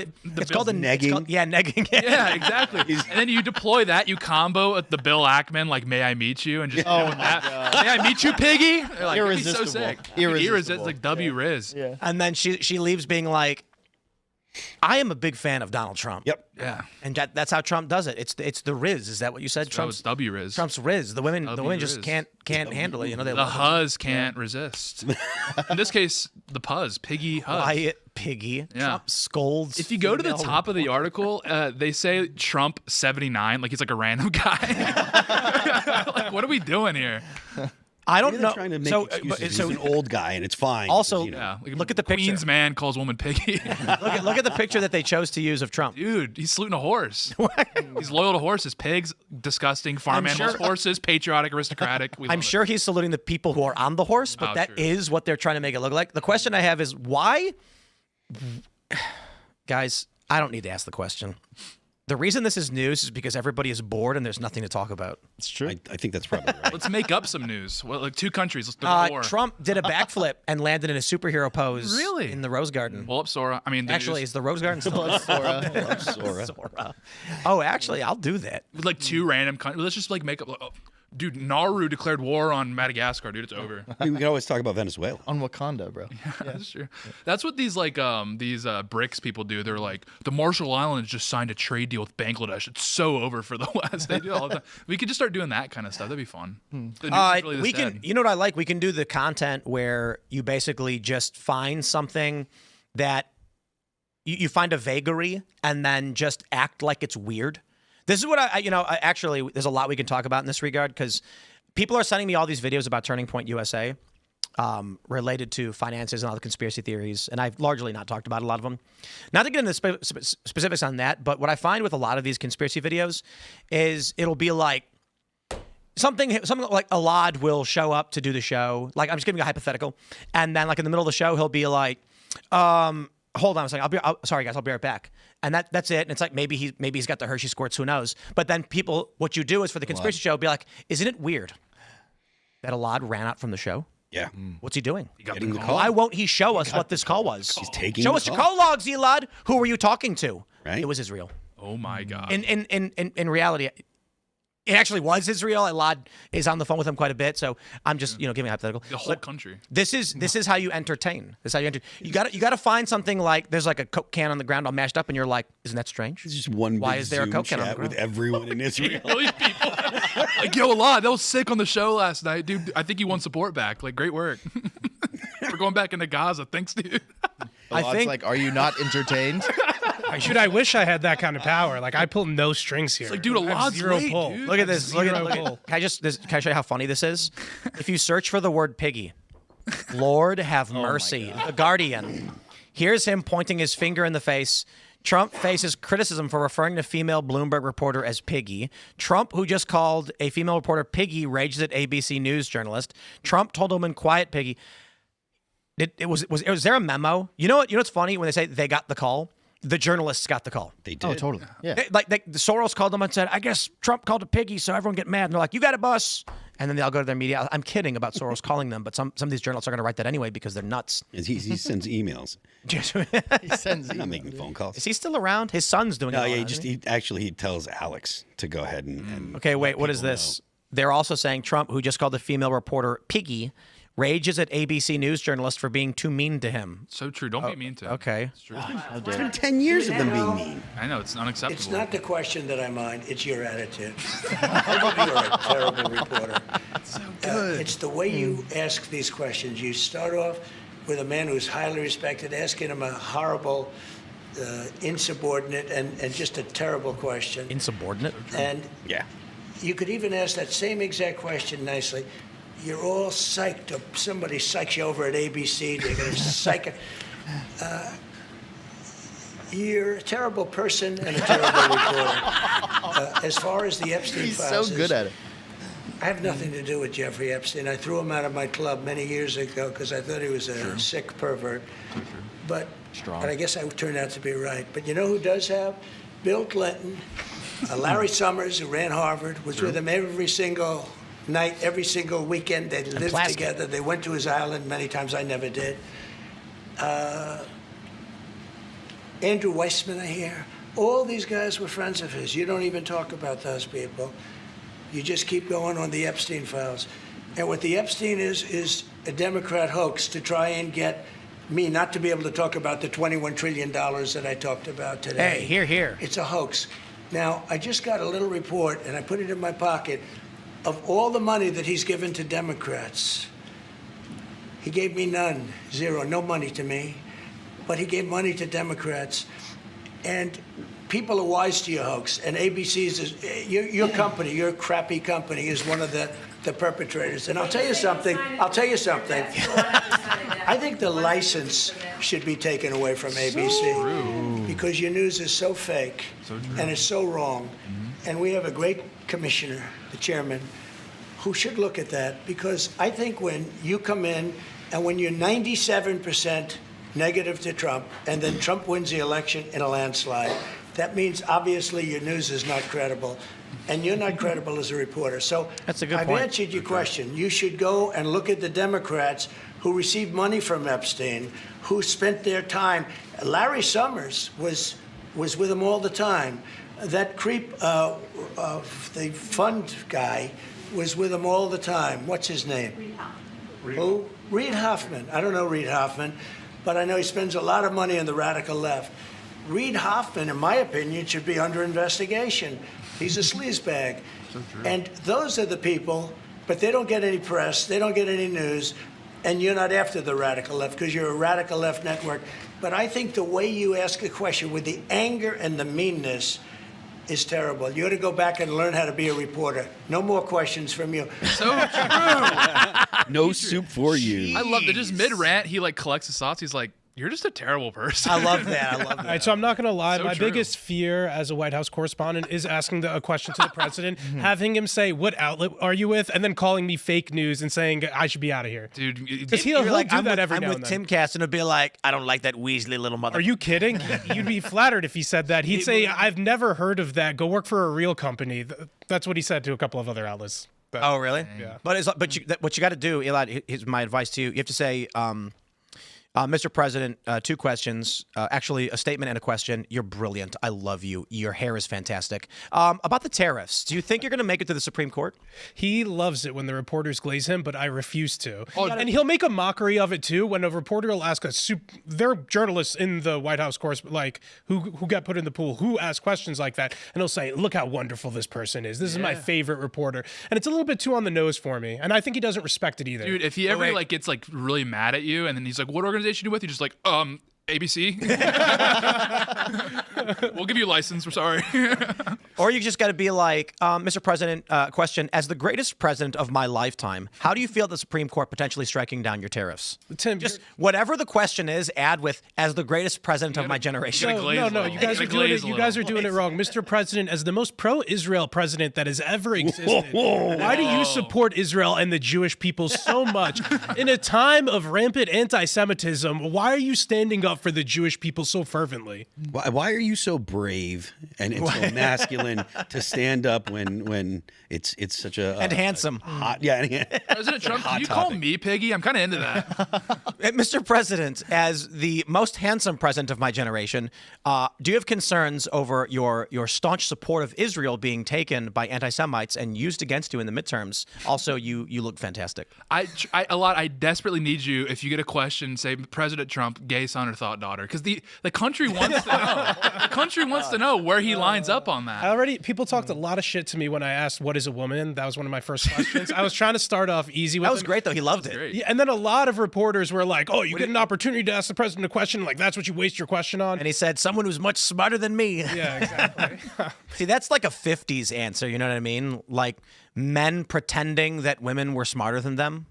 a negging. Negging. Yeah, exactly. And then you deploy that, you combo at the Bill Ackman, like, may I meet you? And just, that. May I meet you, piggy? They're like, that'd be so Irresistible. sick. Irresistible. Like W-Riz. Yeah. And then she leaves being like, I am a big fan of Donald Trump. Yep. Yeah. And that's how Trump does it. It's the Riz. Is that what you said? That was W-Riz. Trump's Riz. The women just W-Riz. can't handle it. You know, they The love it. Huz can't resist. In this case, the Puz, Piggy Huz. Quiet piggy. Yeah. Trump scolds. If you go to the female top of the article, they say Trump 79, like he's like a random guy. Like, what are we doing here? I don't Maybe know. they're trying to make so, excuses. but- He's so an old guy, and it's fine. Also- because, Yeah, like, Look at the picture. Queen's man calls woman Piggy. look at the picture that they chose to use of Trump. Dude, he's saluting a horse. He's loyal to horses. Pigs, disgusting. Farm I'm animals, sure- horses, patriotic, aristocratic. We I'm love sure he's saluting the people who are on the horse, but Oh, that true. is what they're trying to make it look like. The question I have is why? Guys, I don't need to ask the question. The reason this is news is because everybody is bored and there's nothing to talk about. It's true. I think that's probably right. Let's make up some news. Well, like 2 countries. Let's do a war. Trump did a backflip and landed in a superhero pose. Really? In the Rose Garden. Pull up Sora. I mean, the Actually, news. is the Rose Garden still Sora. Oh, actually, I'll do that. With like 2 random countries. Let's just like make up. Oh, dude, Nauru declared war on Madagascar. Dude, it's over. We can always talk about Venezuela. On Wakanda, bro. That's true. That's what these like these BRICS people do. They're like, the Marshall Islands just signed a trade deal with Bangladesh. It's so over for the West. They do it all the time. We could just start doing that kind of stuff. That'd be fun. The news is really this we can. dead. You know what I like? We can do the content where you basically just find something that you find a vagary and then just act like it's weird. This is what actually, there's a lot we can talk about in this regard because people are sending me all these videos about Turning Point USA related to finances and all the conspiracy theories, and I've largely not talked about a lot of them. Not to get into specifics on that, but what I find with a lot of these conspiracy videos is it'll be like something like Elaad will show up to do the show. Like, I'm just giving you a hypothetical, and then like in the middle of the show, he'll be like, hold on a second. Sorry guys, I'll be right back. And that's it. And it's like maybe he's got the Hershey squirts. Who knows? But then what you do is for the conspiracy show, be like, isn't it weird that Elaad ran out from the show? Yeah. What's he doing? Getting the call. Why won't he show us what this call was? He's taking Show the us your call. call logs, Elaad. Who were you talking to? Right. It was Israel. Oh my God. In reality, it actually was Israel. Elaad is on the phone with him quite a bit, so I'm just giving a hypothetical. The whole country. This is how you entertain. This is how you entertain. You got to find something like there's like a Coke can on the ground all mashed up, and you're like, isn't that strange? It's just one Why big is there a Zoom Coke can on the chat with ground? everyone in Israel. Million people. Like, yo, Elaad, that was sick on the show last night, dude. I think you won support back. Like, great work. We're going back into Gaza. Thanks, dude. I think like, are you not entertained? I wish I had that kind of power. Like I pull no strings here. It's like, dude, I have Elaad's zero late, pull. dude. Look at this. Look Zero at pull. Can I show you how funny this is? If you search for the word piggy, Lord have mercy. The Guardian. Here's him pointing his finger in the face. Trump faces criticism for referring to female Bloomberg reporter as Piggy. Trump, who just called a female reporter Piggy, rages at ABC News journalist. Trump told a woman, "Quiet, Piggy." Was there a memo? You know what's funny when they say they got the call? The journalists got the call. They did. Oh, totally. Yeah. Soros called them and said, "I guess Trump called a Piggy, so everyone get mad." And they're like, "You got a bus." And then they all go to their media. I'm kidding about Soros calling them, but some of these journalists are going to write that anyway because they're nuts. He sends emails. He sends He's not making phone calls. Is he still around? His son's doing it. No, a lot, yeah, isn't he? he tells Alex to go ahead and Okay, wait, let what is people this? They're also saying Trump, who just called the female reporter Piggy, rages at ABC News journalist for being too mean to him. So true. Don't be mean to him. Okay. It's true. It's been 10 years of them being mean. I know, it's unacceptable. It's not the question that I mind, it's your attitude. I think you're a terrible reporter. It's the way you ask these questions. You start off with a man who's highly respected, asking him a horrible, insubordinate, and just a terrible question. Insubordinate? And Yeah. you could even ask that same exact question nicely. You're all psyched up. Somebody psychs you over at ABC. They're going to psych it. You're a terrible person and a terrible reporter. As far as the Epstein He's so files, good at it. I have nothing to do with Jeffrey Epstein. I threw him out of my club many years ago because I thought he was a sick pervert. But I guess I turned out to be right. But you know who does have? Bill Clinton, Larry Summers, who ran Harvard, was with him every single night, every single weekend. They lived plastic. together. They went to his island many times. I never did. Andrew Weissman, I hear. All these guys were friends of his. You don't even talk about those people. You just keep going on the Epstein files. And what the Epstein is a Democrat hoax to try and get me not to be able to talk about the $21 trillion that I talked about today. Hey, here. It's a hoax. Now, I just got a little report, and I put it in my pocket, of all the money that he's given to Democrats. He gave me none, zero, no money to me. But he gave money to Democrats. And people are wise to your hoax. And ABC's, your company, your crappy company, is one of the perpetrators. And I'll tell you something. I think the license should be taken away from ABC because your news is so fake and it's so wrong. And we have a great commissioner, the chairman, who should look at that because I think when you come in and when you're 97% negative to Trump and then Trump wins the election in a landslide, that means obviously your news is not credible, and you're not credible as a reporter. So That's a good I've point. answered your question. You should go and look at the Democrats who received money from Epstein, who spent their time. Larry Summers was with him all the time. That creep, the fund guy, was with him all the time. What's his name? Who? Reid Hoffman. I don't know Reid Hoffman, but I know he spends a lot of money on the radical left. Reid Hoffman, in my opinion, should be under investigation. He's a sleazebag. And those are the people, but they don't get any press, they don't get any news, and you're not after the radical left because you're a radical left network. But I think the way you ask a question with the anger and the meanness is terrible. You ought to go back and learn how to be a reporter. No more questions from you. So true. No soup for you. I love that. Just mid rant, he like collects his thoughts. He's like, "You're just a terrible person." I love that. I love that. All right, so I'm not going to lie. So My true. biggest fear as a White House correspondent is asking a question to the president, having him say, "What outlet are you with?" and then calling me fake news and saying I should be out of here. Dude, Because he'll You're like, do I'm that with, every I'm now with and then. Timcast, and it'll be like, I don't like that Weasley little mother. Are you kidding? You'd be flattered if he said that. He'd say, "I've never heard of that. Go work for a real company." That's what he said to a couple of other outlets. But- Oh, really? Yeah. But what you got to do, Elaad, here's my advice to you. You have to say, Mr. President, two questions. Actually, a statement and a question. You're brilliant. I love you. Your hair is fantastic. About the tariffs, do you think you're going to make it to the Supreme Court? He loves it when the reporters glaze him, but I refuse to. Oh, and he'll make a mockery of it too. When a reporter will ask they're journalists in the White House course, like who got put in the pool, who ask questions like that, and he'll say, "Look how wonderful this person is. This is my favorite reporter," and it's a little bit too on the nose for me. And I think he doesn't respect it either. dude, if he ever wait. like gets like really mad at you, and then he's like, "What organization you with?" You're just like, ABC. We'll give you a license. We're sorry. Or you just got to be like, Mr. President, question, as the greatest president of my lifetime, how do you feel the Supreme Court potentially striking down your tariffs? Tim, Just whatever the question is, add with, as the greatest president of my generation. gotta glaze a no, little. you guys You are gotta doing glaze it. a You little. guys are doing it wrong, Mr. President. As the most pro-Israel president that has ever existed, why do you support Israel and the Jewish people so much in a time of rampant anti-Semitism? Why are you standing up for the Jewish people so fervently? Why are you so brave and so masculine to stand up when it's such a And handsome. hot yeah President Trump, can you call me Piggy? I'm kind of into that. Mr. President, as the most handsome president of my generation, do you have concerns over your staunch support of Israel being taken by anti-Semites and used against you in the midterms? Also, you look fantastic. I desperately need you, if you get a question, say President Trump, gay son or thought daughter, because the country wants to know. The country wants to know where he lines up on that. People talked a lot of shit to me when I asked, "What is a woman?" That was one of my first questions. I was trying to start off easy with That was him. great, though. He loved it. Great. Yeah, and then a lot of reporters were like, "Oh, you get an opportunity to ask the president a question, like that's what you waste your question on." And he said, someone who's much smarter than me. Yeah, exactly. See, that's like a 50s answer, you know what I mean? Like men pretending that women were smarter than them.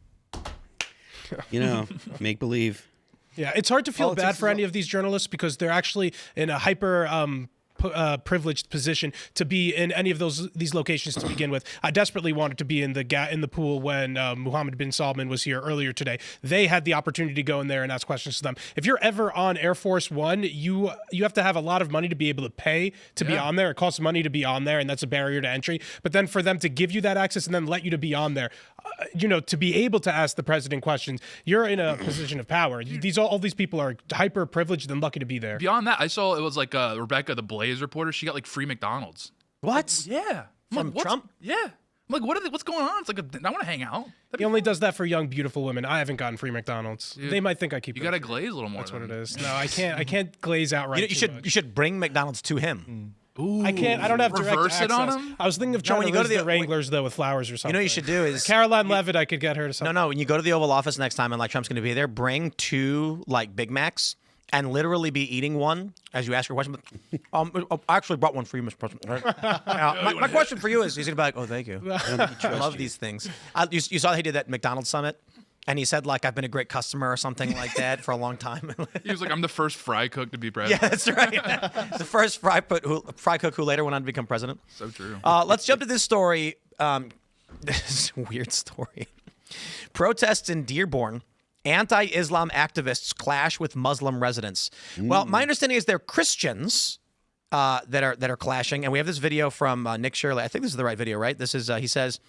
make believe. Yeah, it's hard to feel bad for any of these journalists because they're actually in a hyper privileged position to be in any of these locations to begin with. I desperately wanted to be in the pool when Mohammed bin Salman was here earlier today. They had the opportunity to go in there and ask questions to them. If you're ever on Air Force One, you have to have a lot of money to be able to pay to be on there. It costs money to be on there, and that's a barrier to entry. But then for them to give you that access and then let you to be on there, to be able to ask the president questions, you're in a position of power. All these people are hyper privileged and lucky to be there. Beyond that, I saw it was like Rebecca, the Blaze reporter. She got like free McDonald's. What? Yeah. From Trump? Yeah. I'm like, what's going on? It's like, I want to hang out. He only does that for young, beautiful women. I haven't gotten free McDonald's. They might think I keep. You got to glaze a little more. That's what it is. No, I can't. I can't glaze outright. You should bring McDonald's to him. Ooh, I can't. I don't have direct reverse it access. on him. I was thinking of trying when to you go go to the the- Wranglers though with flowers or something. You know what you should do is Caroline Levitt. I could get her to something. No, when you go to the Oval Office next time and like Trump's going to be there, bring 2 like Big Macs and literally be eating one as you ask your question. I actually brought one for you, Mr. President. My question for you is, he's going to be like, oh, thank you. I love these things. You saw he did that McDonald's summit, and he said like, I've been a great customer or something like that for a long time. He was like, I'm the first fry cook to be president. Yeah, that's right. The first fry cook who later went on to become president. So true. Let's jump to this story. This is a weird story. Protests in Dearborn. Anti-Islam activists clash with Muslim residents. Well, my understanding is they're Christians, that are clashing, and we have this video from Nick Shirley. I think this is the right video, right? This is he says,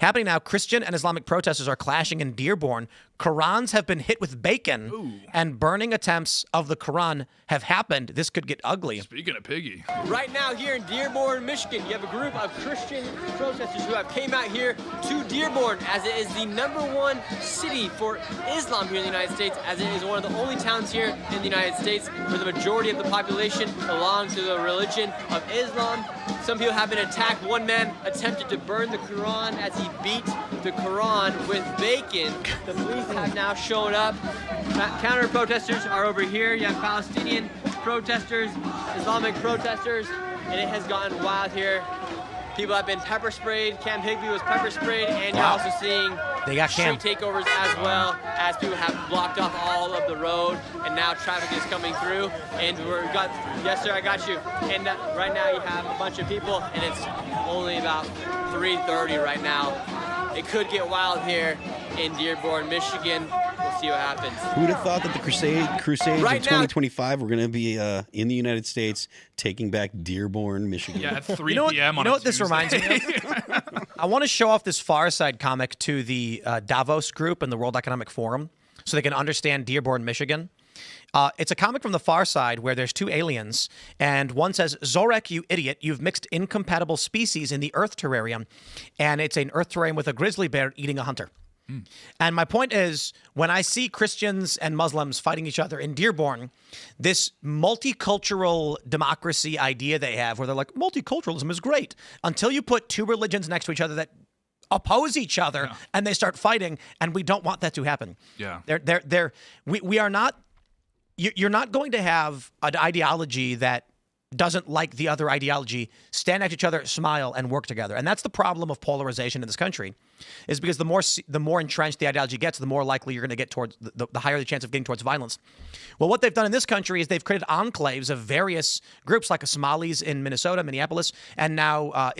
happening now. Christian and Islamic protesters are clashing in Dearborn. Qurans have been hit with bacon, and burning attempts of the Quran have happened. This could get ugly. Speaking of piggy. Right now here in Dearborn, Michigan, you have a group of Christian protesters who have came out here to Dearborn, as it is the #1 city for Islam here in the United States, as it is one of the only towns here in the United States where the majority of the population belong to the religion of Islam. Some people have been attacked. One man attempted to burn the Quran as he beat the Quran with bacon. The police have now shown up. Counter protesters are over here. You have Palestinian protesters, Islamic protesters, and it has gotten wild here. People have been pepper sprayed. Camp Higbee was pepper sprayed, and you're also seeing They got street takeovers as well, as people have blocked off all of the road, and now traffic is coming through. And yes sir, I got you. And right now you have a bunch of people, and it's only about 3:30 right now. It could get wild here in Dearborn, Michigan. We'll see what happens. Who would have thought that the Crusades Right of now- 2025 were going to be in the United States, taking back Dearborn, Michigan? Yeah, at 3 You know what, p.m. on you know a what this reminds me of? I want to show off this Far Side comic to the Davos group and the World Economic Forum so they can understand Dearborn, Michigan. It's a comic from the Far Side where there's two aliens, and one says, "Zorek, you idiot, you've mixed incompatible species in the Earth terrarium," and it's an Earth terrarium with a grizzly bear eating a hunter. And my point is, when I see Christians and Muslims fighting each other in Dearborn, this multicultural democracy idea they have, where they're like, multiculturalism is great, until you put two religions next to each other that oppose each other and they start fighting, and we don't want that to happen. Yeah. We are not. You're not going to have an ideology that doesn't like the other ideology stand next to each other, smile, and work together. And that's the problem of polarization in this country, is because the more entrenched the ideology gets, the more likely you're going to get towards the higher the chance of getting towards violence. Well, what they've done in this country is they've created enclaves of various groups, like Somalis in Minnesota, Minneapolis, and now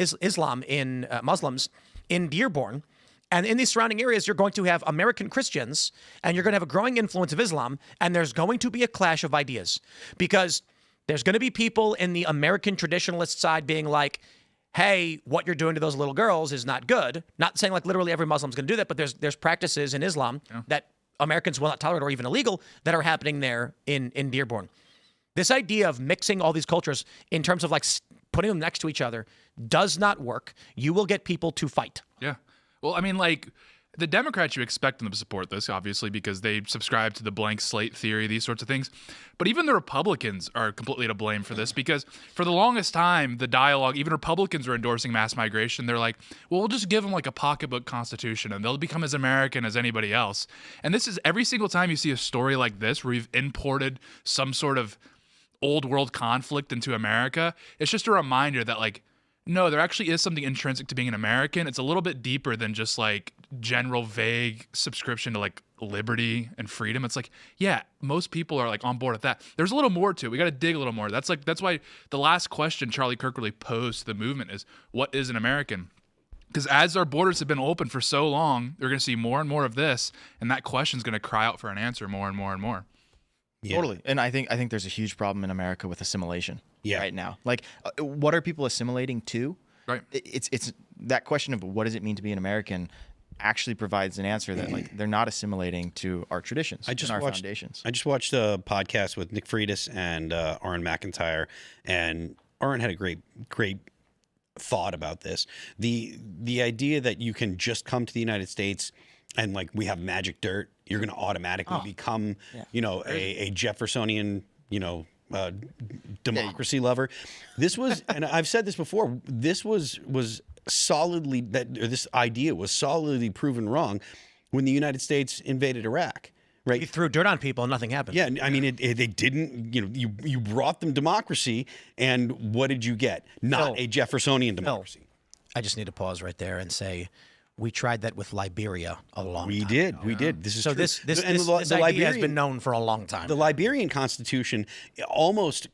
Muslims in Dearborn. And in these surrounding areas, you're going to have American Christians, and you're going to have a growing influence of Islam, and there's going to be a clash of ideas, because there's going to be people in the American traditionalist side being like, hey, what you're doing to those little girls is not good. Not saying like literally every Muslim's going to do that, but there's practices in Islam that Americans will not tolerate or even illegal that are happening there in Dearborn. This idea of mixing all these cultures in terms of like putting them next to each other does not work. You will get people to fight. Yeah. Well, I mean, like, the Democrats, you expect them to support this, obviously, because they subscribe to the blank slate theory, these sorts of things. But even the Republicans are completely to blame for this, because for the longest time, the dialogue, even Republicans were endorsing mass migration. They're like, well, we'll just give them like a pocketbook constitution and they'll become as American as anybody else. And this is every single time you see a story like this where you've imported some sort of old world conflict into America, it's just a reminder that, like, no, there actually is something intrinsic to being an American. It's a little bit deeper than just like general vague subscription to like liberty and freedom. It's like, yeah, most people are like on board with that. There's a little more to it. We got to dig a little more. That's why the last question Charlie Kirk really posed to the movement is, what is an American? Because as our borders have been open for so long, they're going to see more and more of this, and that question is going to cry out for an answer more and more and more. Yeah. Totally. And I think there's a huge problem in America with assimilation right now. Like, what are people assimilating to? Right. It's that question of what does it mean to be an American actually provides an answer that, like, they're not assimilating to our traditions and our foundations. I just watched a podcast with Nick Freitas and Aaron McIntyre, and Aaron had a great thought about this. The idea that you can just come to the United States and, like, we have magic dirt, you're going to automatically become, a Jeffersonian, democracy lover. This was, and I've said this before, this was solidly, this idea was solidly proven wrong when the United States invaded Iraq. Right? You threw dirt on people and nothing happened. Yeah, I mean, they didn't. You brought them democracy, and what did you get? Not a Jeffersonian democracy. I just need to pause right there and say, we tried that with Liberia a long time ago. We did. This is so true. This idea has been known for a long time. The Liberian Constitution almost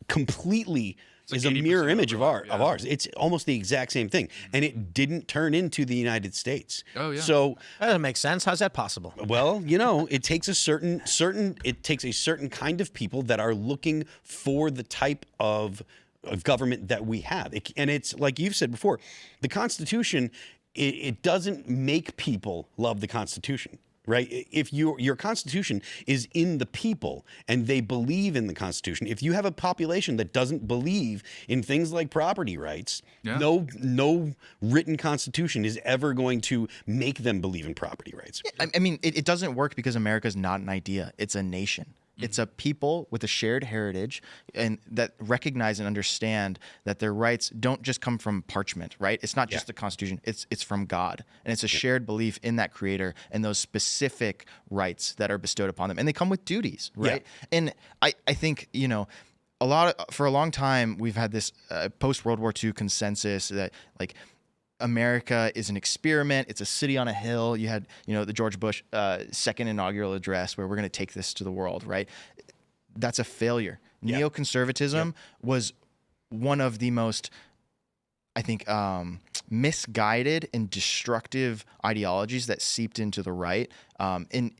completely is a mirror image of ours. It's almost the exact same thing, and it didn't turn into the United States. Oh yeah. So that doesn't make sense. How's that possible? Well, it takes a certain kind of people that are looking for the type of of government that we have. And it's like you've said before, the Constitution, it doesn't make people love the Constitution. Right? If your Constitution is in the people and they believe in the Constitution, if you have a population that doesn't believe in things like property rights, no written Constitution is ever going to make them believe in property rights. I mean, it doesn't work because America is not an idea. It's a nation. It's a people with a shared heritage and that recognize and understand that their rights don't just come from parchment, right? It's not just the Constitution. It's from God. And it's a shared belief in that creator and those specific rights that are bestowed upon them. And they come with duties, right? Yeah. And I think, for a long time, we've had this post-World War II consensus that like America is an experiment. It's a city on a hill. You had, the George Bush second inaugural address where we're going to take this to the world, right? That's a failure. Yeah. Neoconservatism was one of the most, I think, misguided and destructive ideologies that seeped into the right in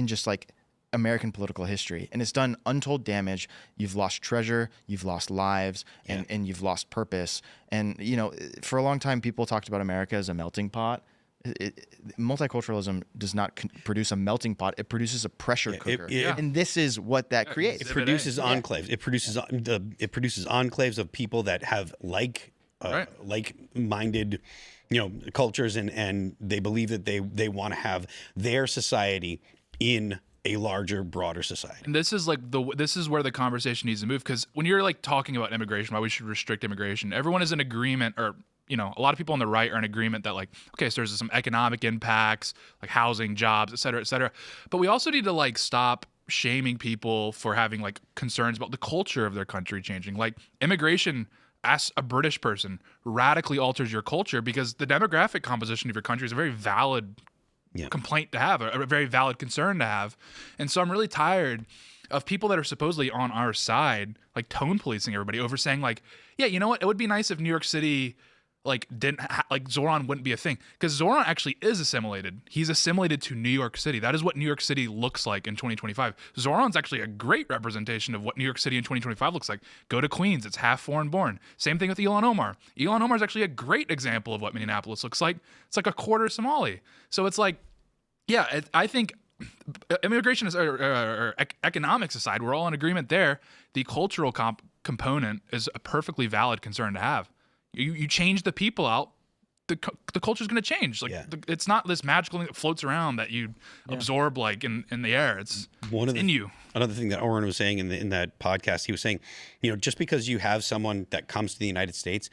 just like American political history, and it's done untold damage. You've lost treasure, you've lost lives, and you've lost purpose. And for a long time, people talked about America as a melting pot. Multiculturalism does not produce a melting pot; it produces a pressure cooker, and this is what that creates. It produces enclaves. It produces enclaves of people that have like-minded, cultures, and they believe that they want to have their society in a larger, broader society. And this is like this is where the conversation needs to move, because when you're like talking about immigration, why we should restrict immigration, everyone is in agreement, or a lot of people on the right are in agreement that like, okay, so there's some economic impacts, like housing, jobs, et cetera, et cetera. But we also need to like stop shaming people for having like concerns about the culture of their country changing. Like immigration, as a British person, radically alters your culture because the demographic composition of your country is a very valid complaint to have, a very valid concern to have. And so I'm really tired of people that are supposedly on our side, like tone policing everybody over saying like, yeah, you know what? It would be nice if New York City like like Zoran wouldn't be a thing, because Zoran actually is assimilated. He's assimilated to New York City. That is what New York City looks like in 2025. Zoran's actually a great representation of what New York City in 2025 looks like. Go to Queens, it's half foreign born. Same thing with Ilhan Omar. Ilhan Omar is actually a great example of what Minneapolis looks like. It's like a quarter Somali. So it's like, yeah, I think immigration is, or economics aside, we're all in agreement there. The cultural component is a perfectly valid concern to have. You change the people out, the culture is going to change. Like it's not this magical thing that floats around that you absorb like in the air. It's in you. Another thing that Oren was saying in that podcast, he was saying, just because you have someone that comes to the United States,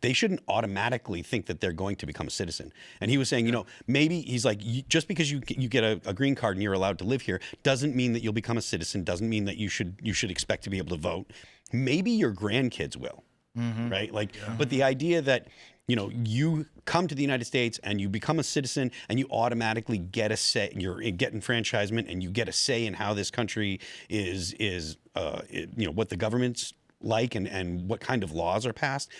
they shouldn't automatically think that they're going to become a citizen. And he was saying, maybe he's like, just because you get a green card and you're allowed to live here doesn't mean that you'll become a citizen. Doesn't mean that you should expect to be able to vote. Maybe your grandkids will. Mm-hmm. Right? Like, but the idea that, you come to the United States and you become a citizen and you automatically get a say, you get enfranchisement and you get a say in how this country is what the government's like and what kind of laws are passed.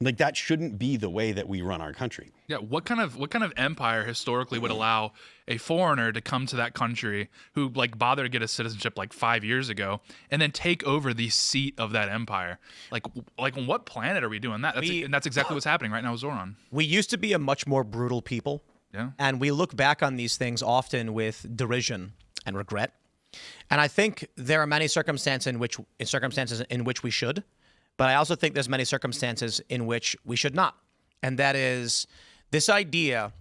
Like that shouldn't be the way that we run our country. Yeah, what kind of empire historically would allow a foreigner to come to that country who like bothered to get a citizenship like 5 years ago and then take over the seat of that empire? Like on what planet are we doing that? And that's exactly what's happening right now with Zoran. We used to be a much more brutal people. Yeah. And we look back on these things often with derision and regret. And I think there are many circumstances in which we should. But I also think there's many circumstances in which we should not. And that is this idea.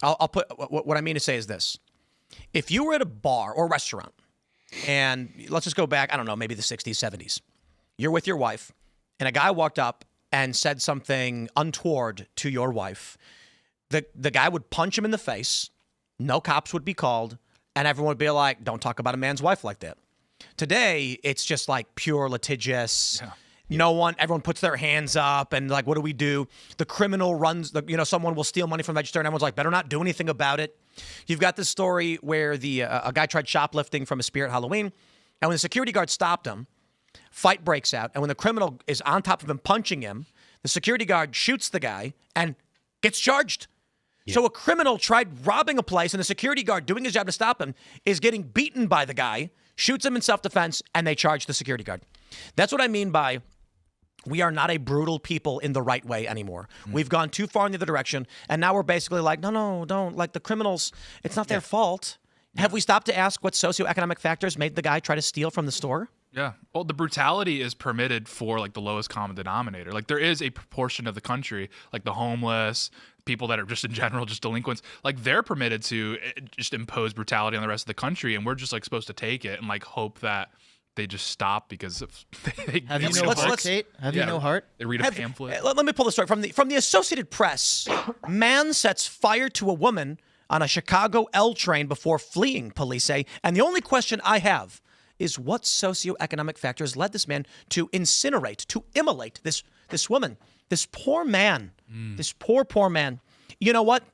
I'll put what I mean to say is this. If you were at a bar or restaurant, and let's just go back, I don't know, maybe the 60s, 70s. You're with your wife, and a guy walked up and said something untoward to your wife. The guy would punch him in the face. No cops would be called. And everyone would be like, don't talk about a man's wife like that. Today, it's just like pure litigious. Yeah. Everyone puts their hands up and like, what do we do? The criminal runs, someone will steal money from the register and everyone's like, better not do anything about it. You've got this story where a guy tried shoplifting from a Spirit Halloween, and when the security guard stopped him, fight breaks out. And when the criminal is on top of him punching him, the security guard shoots the guy and gets charged. Yeah. So a criminal tried robbing a place and the security guard doing his job to stop him is getting beaten by the guy, shoots him in self-defense, and they charge the security guard. That's what I mean by we are not a brutal people in the right way anymore. We've gone too far in the other direction, and now we're basically like, no, don't. Like the criminals, it's not their fault. Have we stopped to ask what socioeconomic factors made the guy try to steal from the store? Yeah. Well, the brutality is permitted for like the lowest common denominator. Like there is a proportion of the country, like the homeless, people that are just in general just delinquents, like they're permitted to just impose brutality on the rest of the country, and we're just like supposed to take it and like hope that they just stop because of Have you read no a heart, book. Tate? Have you no heart? They read a pamphlet. Let me pull the story from the Associated Press. Man sets fire to a woman on a Chicago L train before fleeing, police say. And the only question I have is what socioeconomic factors led this man to incinerate, to immolate this woman, this poor man, this poor man. You know what?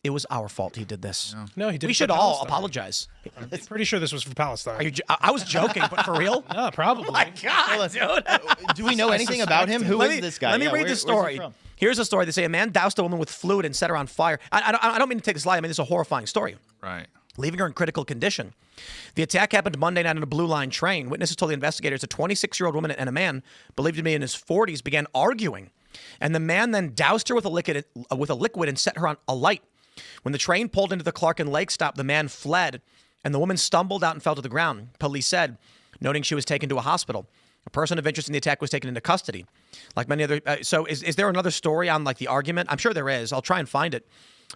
It was our fault he did this. No, he did. We it should for all Palestine. apologize. I'm pretty sure this was for Palestine. I was joking, but for real? No, probably. Oh my God, dude. Do we know anything about him? Who is this guy? Let me Yeah, read the where's he story. from? Here's a story. They say a man doused a woman with fluid and set her on fire. I don't mean to take this light. I mean, this is a horrifying story. Right. Leaving her in critical condition. The attack happened Monday night on a Blue Line train. Witnesses told the investigators a 26-year-old woman and a man, believed to be in his 40s, began arguing. And the man then doused her with a liquid and set her on a light. When the train pulled into the Clark and Lake stop, the man fled, and the woman stumbled out and fell to the ground, police said, noting she was taken to a hospital. A person of interest in the attack was taken into custody. Like many other, so is there another story on like the argument? I'm sure there is. I'll try and find it.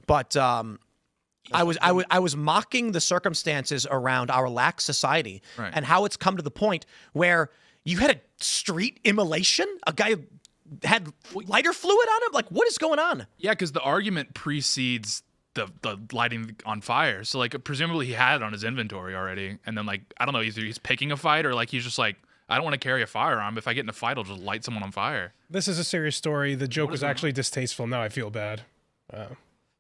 But I was mocking the circumstances around our lax society and how it's come to the point where you had a street immolation. A guy had lighter fluid on him. Like, what is going on? Yeah, because the argument precedes the lighting on fire. So like presumably he had it on his inventory already, and then like I don't know, either he's picking a fight or like he's just like, I don't want to carry a firearm. If I get in a fight, I'll just light someone on fire. This is a serious story. The joke was actually distasteful. Now I feel bad.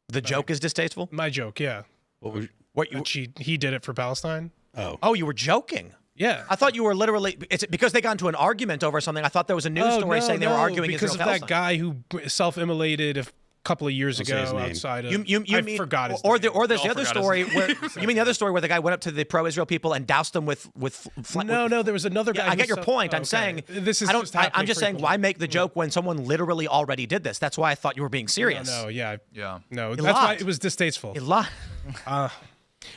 The joke is distasteful. My joke, yeah. What you? He did it for Palestine. Oh, you were joking. Yeah. I thought you were literally. It's because they got into an argument over something. I thought there was a news story saying they were arguing because of Israel-Palestine. that guy who self-immolated a couple of years ago outside of. You I mean, forgot his or name. there's the other story where you mean the other story where the guy went up to the pro-Israel people and doused them with No, there was another guy. I who get your point. I'm okay. saying This is. I don't. Just I'm just saying frequently. why make the joke when someone literally already did this? That's why I thought you were being serious. No, yeah, Yeah. no. Elaad. That's why it was distasteful. Elaad.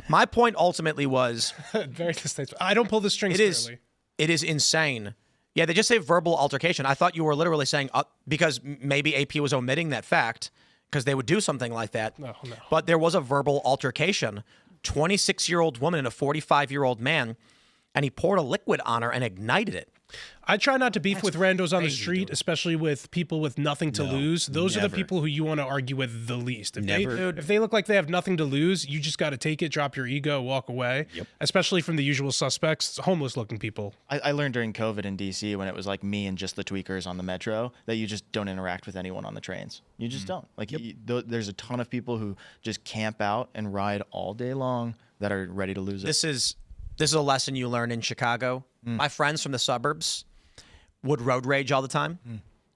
My point ultimately was Very distasteful. I don't pull the strings clearly. it is insane. Yeah, they just say verbal altercation. I thought you were literally saying because maybe AP was omitting that fact because they would do something like that. No. But there was a verbal altercation. 26-year-old woman and a 45-year-old man, and he poured a liquid on her and ignited it. I try not to beef with randos on the street, especially with people with nothing to lose. Those are the people who you want to argue with the least. If they look like they have nothing to lose, you just got to take it, drop your ego, walk away. Yep. Especially from the usual suspects, homeless-looking people. I learned during COVID in D.C. when it was like me and just the tweakers on the metro that you just don't interact with anyone on the trains. You just don't. Like there's a ton of people who just camp out and ride all day long that are ready to lose it. This is a lesson you learn in Chicago. My friends from the suburbs would road rage all the time.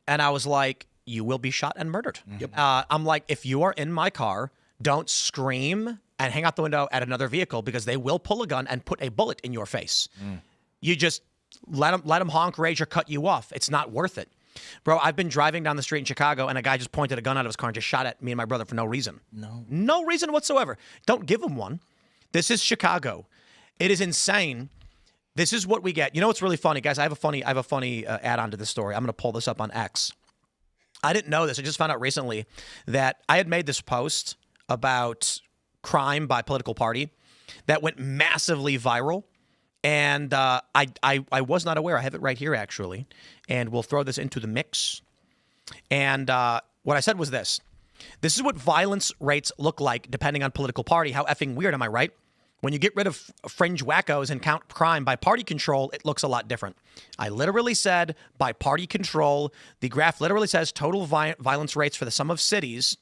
And I was like, you will be shot and murdered. I'm like, if you are in my car, don't scream and hang out the window at another vehicle because they will pull a gun and put a bullet in your face. You just let them honk, rage, or cut you off. It's not worth it. Bro, I've been driving down the street in Chicago and a guy just pointed a gun out of his car and just shot at me and my brother for no reason. No reason whatsoever. Don't give him one. This is Chicago. It is insane. This is what we get. You know what's really funny, guys? I have a funny add-on to this story. I'm going to pull this up on X. I didn't know this. I just found out recently that I had made this post about crime by political party that went massively viral. And I was not aware. I have it right here, actually. And we'll throw this into the mix. And what I said was this. This is what violence rates look like depending on political party. How effing weird, am I right? When you get rid of fringe wackos and count crime by party control, it looks a lot different. I literally said by party control. The graph literally says total violence rates for the sum of cities.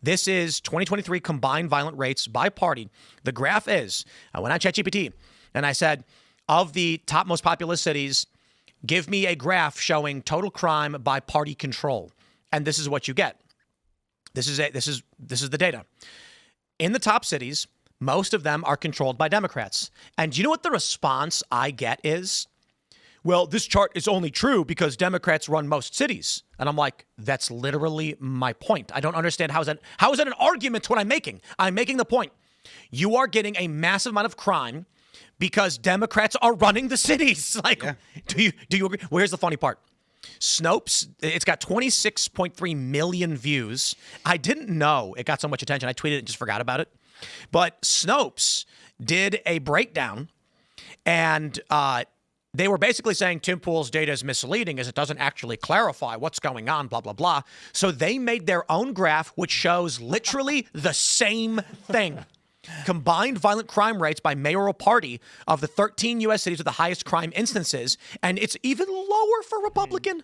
This is 2023 combined violent rates by party. The graph is, I went on ChatGPT and I said, of the top most populous cities, give me a graph showing total crime by party control. And this is what you get. This is the data. In the top cities, most of them are controlled by Democrats. And do you know what the response I get is? well, this chart is only true because Democrats run most cities. And I'm like, that's literally my point. I don't understand how is that an argument to what I'm making? I'm making the point. You are getting a massive amount of crime because Democrats are running the cities. Like, do you agree? Well, here's the funny part. Snopes, it's got 26.3 million views. I didn't know it got so much attention. I tweeted it and just forgot about it. But Snopes did a breakdown, and they were basically saying Tim Pool's data is misleading as it doesn't actually clarify what's going on, blah, blah, blah. So they made their own graph, which shows literally the same thing. Combined violent crime rates by mayoral party of the 13 U.S. cities with the highest crime instances, and it's even lower for Republican.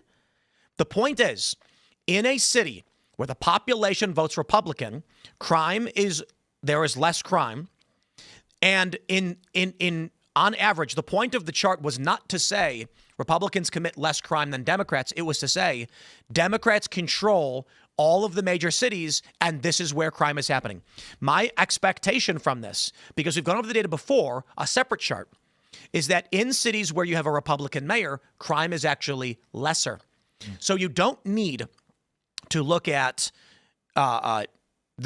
The point is, in a city where the population votes Republican, there is less crime, and on average, the point of the chart was not to say Republicans commit less crime than Democrats. It was to say Democrats control all of the major cities, and this is where crime is happening. My expectation from this, because we've gone over the data before, a separate chart, is that in cities where you have a Republican mayor, crime is actually lesser. So you don't need to look at the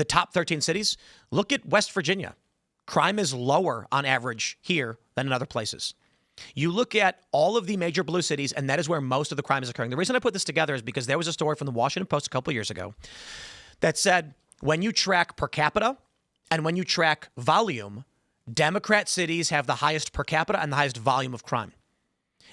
top 13 cities. Look at West Virginia. Crime is lower on average here than in other places. You look at all of the major blue cities, and that is where most of the crime is occurring. The reason I put this together is because there was a story from the Washington Post a couple years ago that said when you track per capita and when you track volume, Democrat cities have the highest per capita and the highest volume of crime.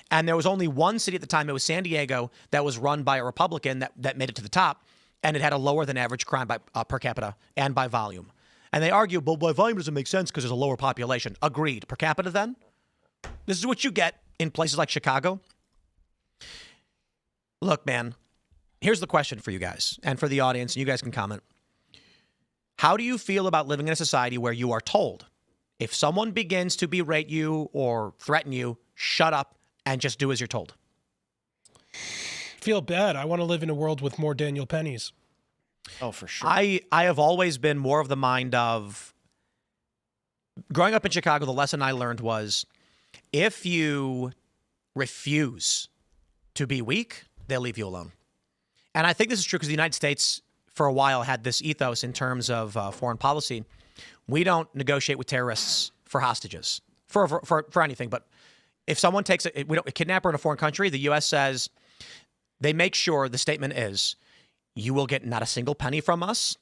And there was only one city at the time, it was San Diego, that was run by a Republican that made it to the top, and it had a lower than average crime by per capita and by volume. And they argue, well, by volume doesn't make sense because there's a lower population. Agreed. Per capita then? This is what you get in places like Chicago. Look, man, here's the question for you guys and for the audience, and you guys can comment. How do you feel about living in a society where you are told if someone begins to berate you or threaten you, shut up and just do as you're told? Feel bad. I want to live in a world with more Daniel Pennies. Oh, for sure. I have always been more of the mind of, growing up in Chicago, the lesson I learned was, if you refuse to be weak, they'll leave you alone. And I think this is true because the United States, for a while, had this ethos in terms of foreign policy. We don't negotiate with terrorists for hostages, for anything. But if someone takes a kidnapper in a foreign country, the U.S. says, they make sure the statement is, you will get not a single penny from us,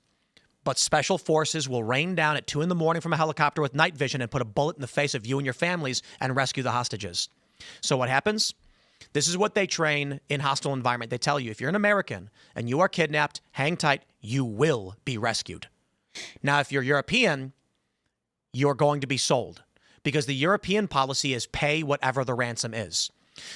but special forces will rain down at 2 a.m. from a helicopter with night vision and put a bullet in the face of you and your families and rescue the hostages. So what happens? This is what they train in hostile environment. They tell you, if you're an American and you are kidnapped, hang tight, you will be rescued. Now, if you're European, you're going to be sold because the European policy is pay whatever the ransom is.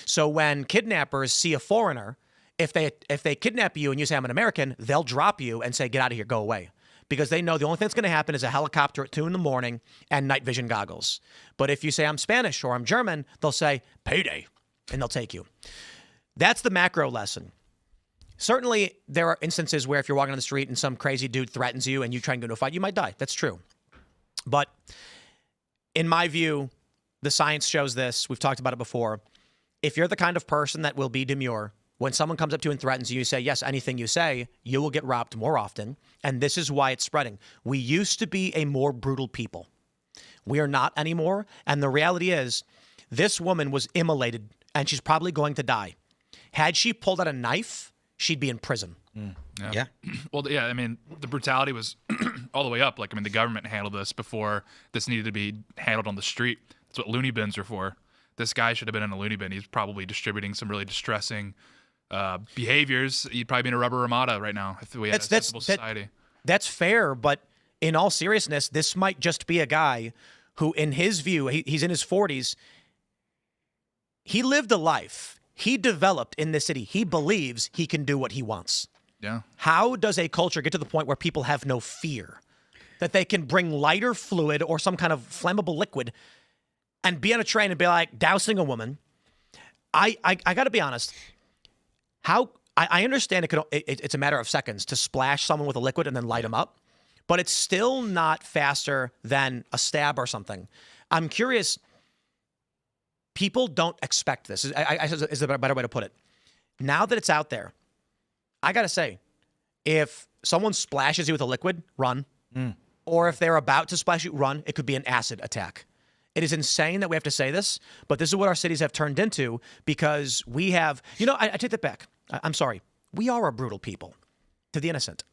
So when kidnappers see a foreigner, if they kidnap you and you say, I'm an American, they'll drop you and say, get out of here, go away. Because they know the only thing that's going to happen is a helicopter at 2 a.m. and night vision goggles. But if you say I'm Spanish or I'm German, they'll say payday, and they'll take you. That's the macro lesson. Certainly, there are instances where if you're walking on the street and some crazy dude threatens you and you try and go into a fight, you might die. That's true. But in my view, the science shows this. We've talked about it before. If you're the kind of person that will be demure, when someone comes up to you and threatens you, you say, yes, anything you say, you will get robbed more often. And this is why it's spreading. We used to be a more brutal people. We are not anymore. And the reality is, this woman was immolated and she's probably going to die. Had she pulled out a knife, she'd be in prison. Yeah. Well, yeah, I mean, the brutality was all the way up. Like, I mean, the government handled this before this needed to be handled on the street. That's what loony bins are for. This guy should have been in a loony bin. He's probably distributing some really distressing behaviors. You'd probably be in a rubber Ramada right now if we had a sensible society. That's fair, but in all seriousness, this might just be a guy who, in his view, he's in his 40s. He lived a life. He developed in this city. He believes he can do what he wants. Yeah. How does a culture get to the point where people have no fear? That they can bring lighter fluid or some kind of flammable liquid and be on a train and be like dousing a woman? I got to be honest. I understand it's a matter of seconds to splash someone with a liquid and then light them up, but it's still not faster than a stab or something. I'm curious. people don't expect this. Is a better way to put it. Now that it's out there, I got to say, if someone splashes you with a liquid, run. Or if they're about to splash you, run. It could be an acid attack. It is insane that we have to say this, but this is what our cities have turned into because we have, I take that back. I'm sorry. We are a brutal people to the innocent.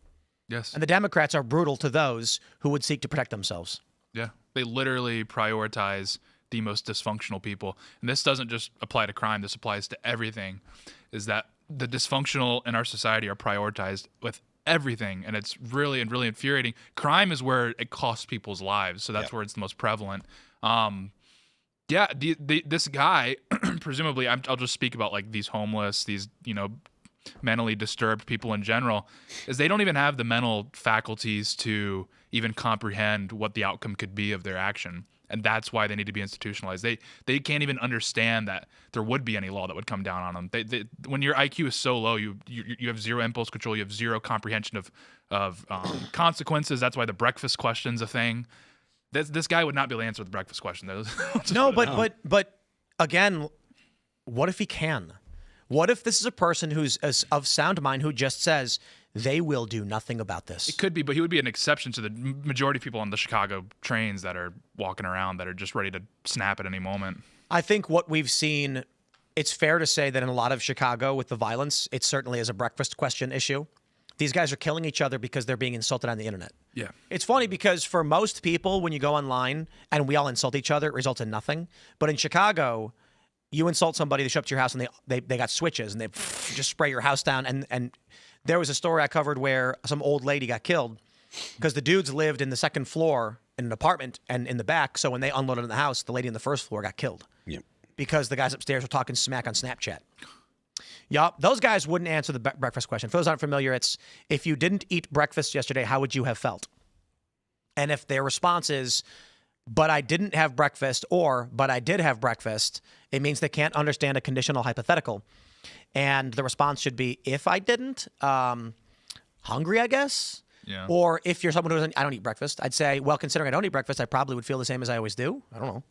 Yes. And the Democrats are brutal to those who would seek to protect themselves. Yeah. They literally prioritize the most dysfunctional people. And this doesn't just apply to crime. This applies to everything, is that the dysfunctional in our society are prioritized with everything. And it's really infuriating. Crime is where it costs people's lives. So that's where it's the most prevalent. This guy, presumably, I'll just speak about like these homeless, these, mentally disturbed people in general, is they don't even have the mental faculties to even comprehend what the outcome could be of their action. And that's why they need to be institutionalized. They can't even understand that there would be any law that would come down on them. When your IQ is so low, you have zero impulse control, you have zero comprehension of consequences. That's why the breakfast question's a thing. This guy would not be able to answer the breakfast question. No, but again, what if he can? What if this is a person who's of sound mind who just says they will do nothing about this? It could be, but he would be an exception to the majority of people on the Chicago trains that are walking around that are just ready to snap at any moment. I think what we've seen, it's fair to say that in a lot of Chicago with the violence, it certainly is a breakfast question issue. These guys are killing each other because they're being insulted on the internet. Yeah. It's funny because for most people, when you go online and we all insult each other, it results in nothing. But in Chicago, you insult somebody, they show up to your house and they got switches and they just spray your house down. And there was a story I covered where some old lady got killed because the dudes lived in the second floor in an apartment and in the back. So when they unloaded in the house, the lady in the first floor got killed. Yep. Because the guys upstairs were talking smack on Snapchat. Yup, those guys wouldn't answer the breakfast question. For those who aren't familiar, it's if you didn't eat breakfast yesterday, how would you have felt? And if their response is, but I didn't have breakfast, or but I did have breakfast, it means they can't understand a conditional hypothetical. And the response should be, if I didn't, hungry, I guess. Yeah. Or if you're someone who doesn't, I don't eat breakfast, I'd say, well, considering I don't eat breakfast, I probably would feel the same as I always do. I don't know.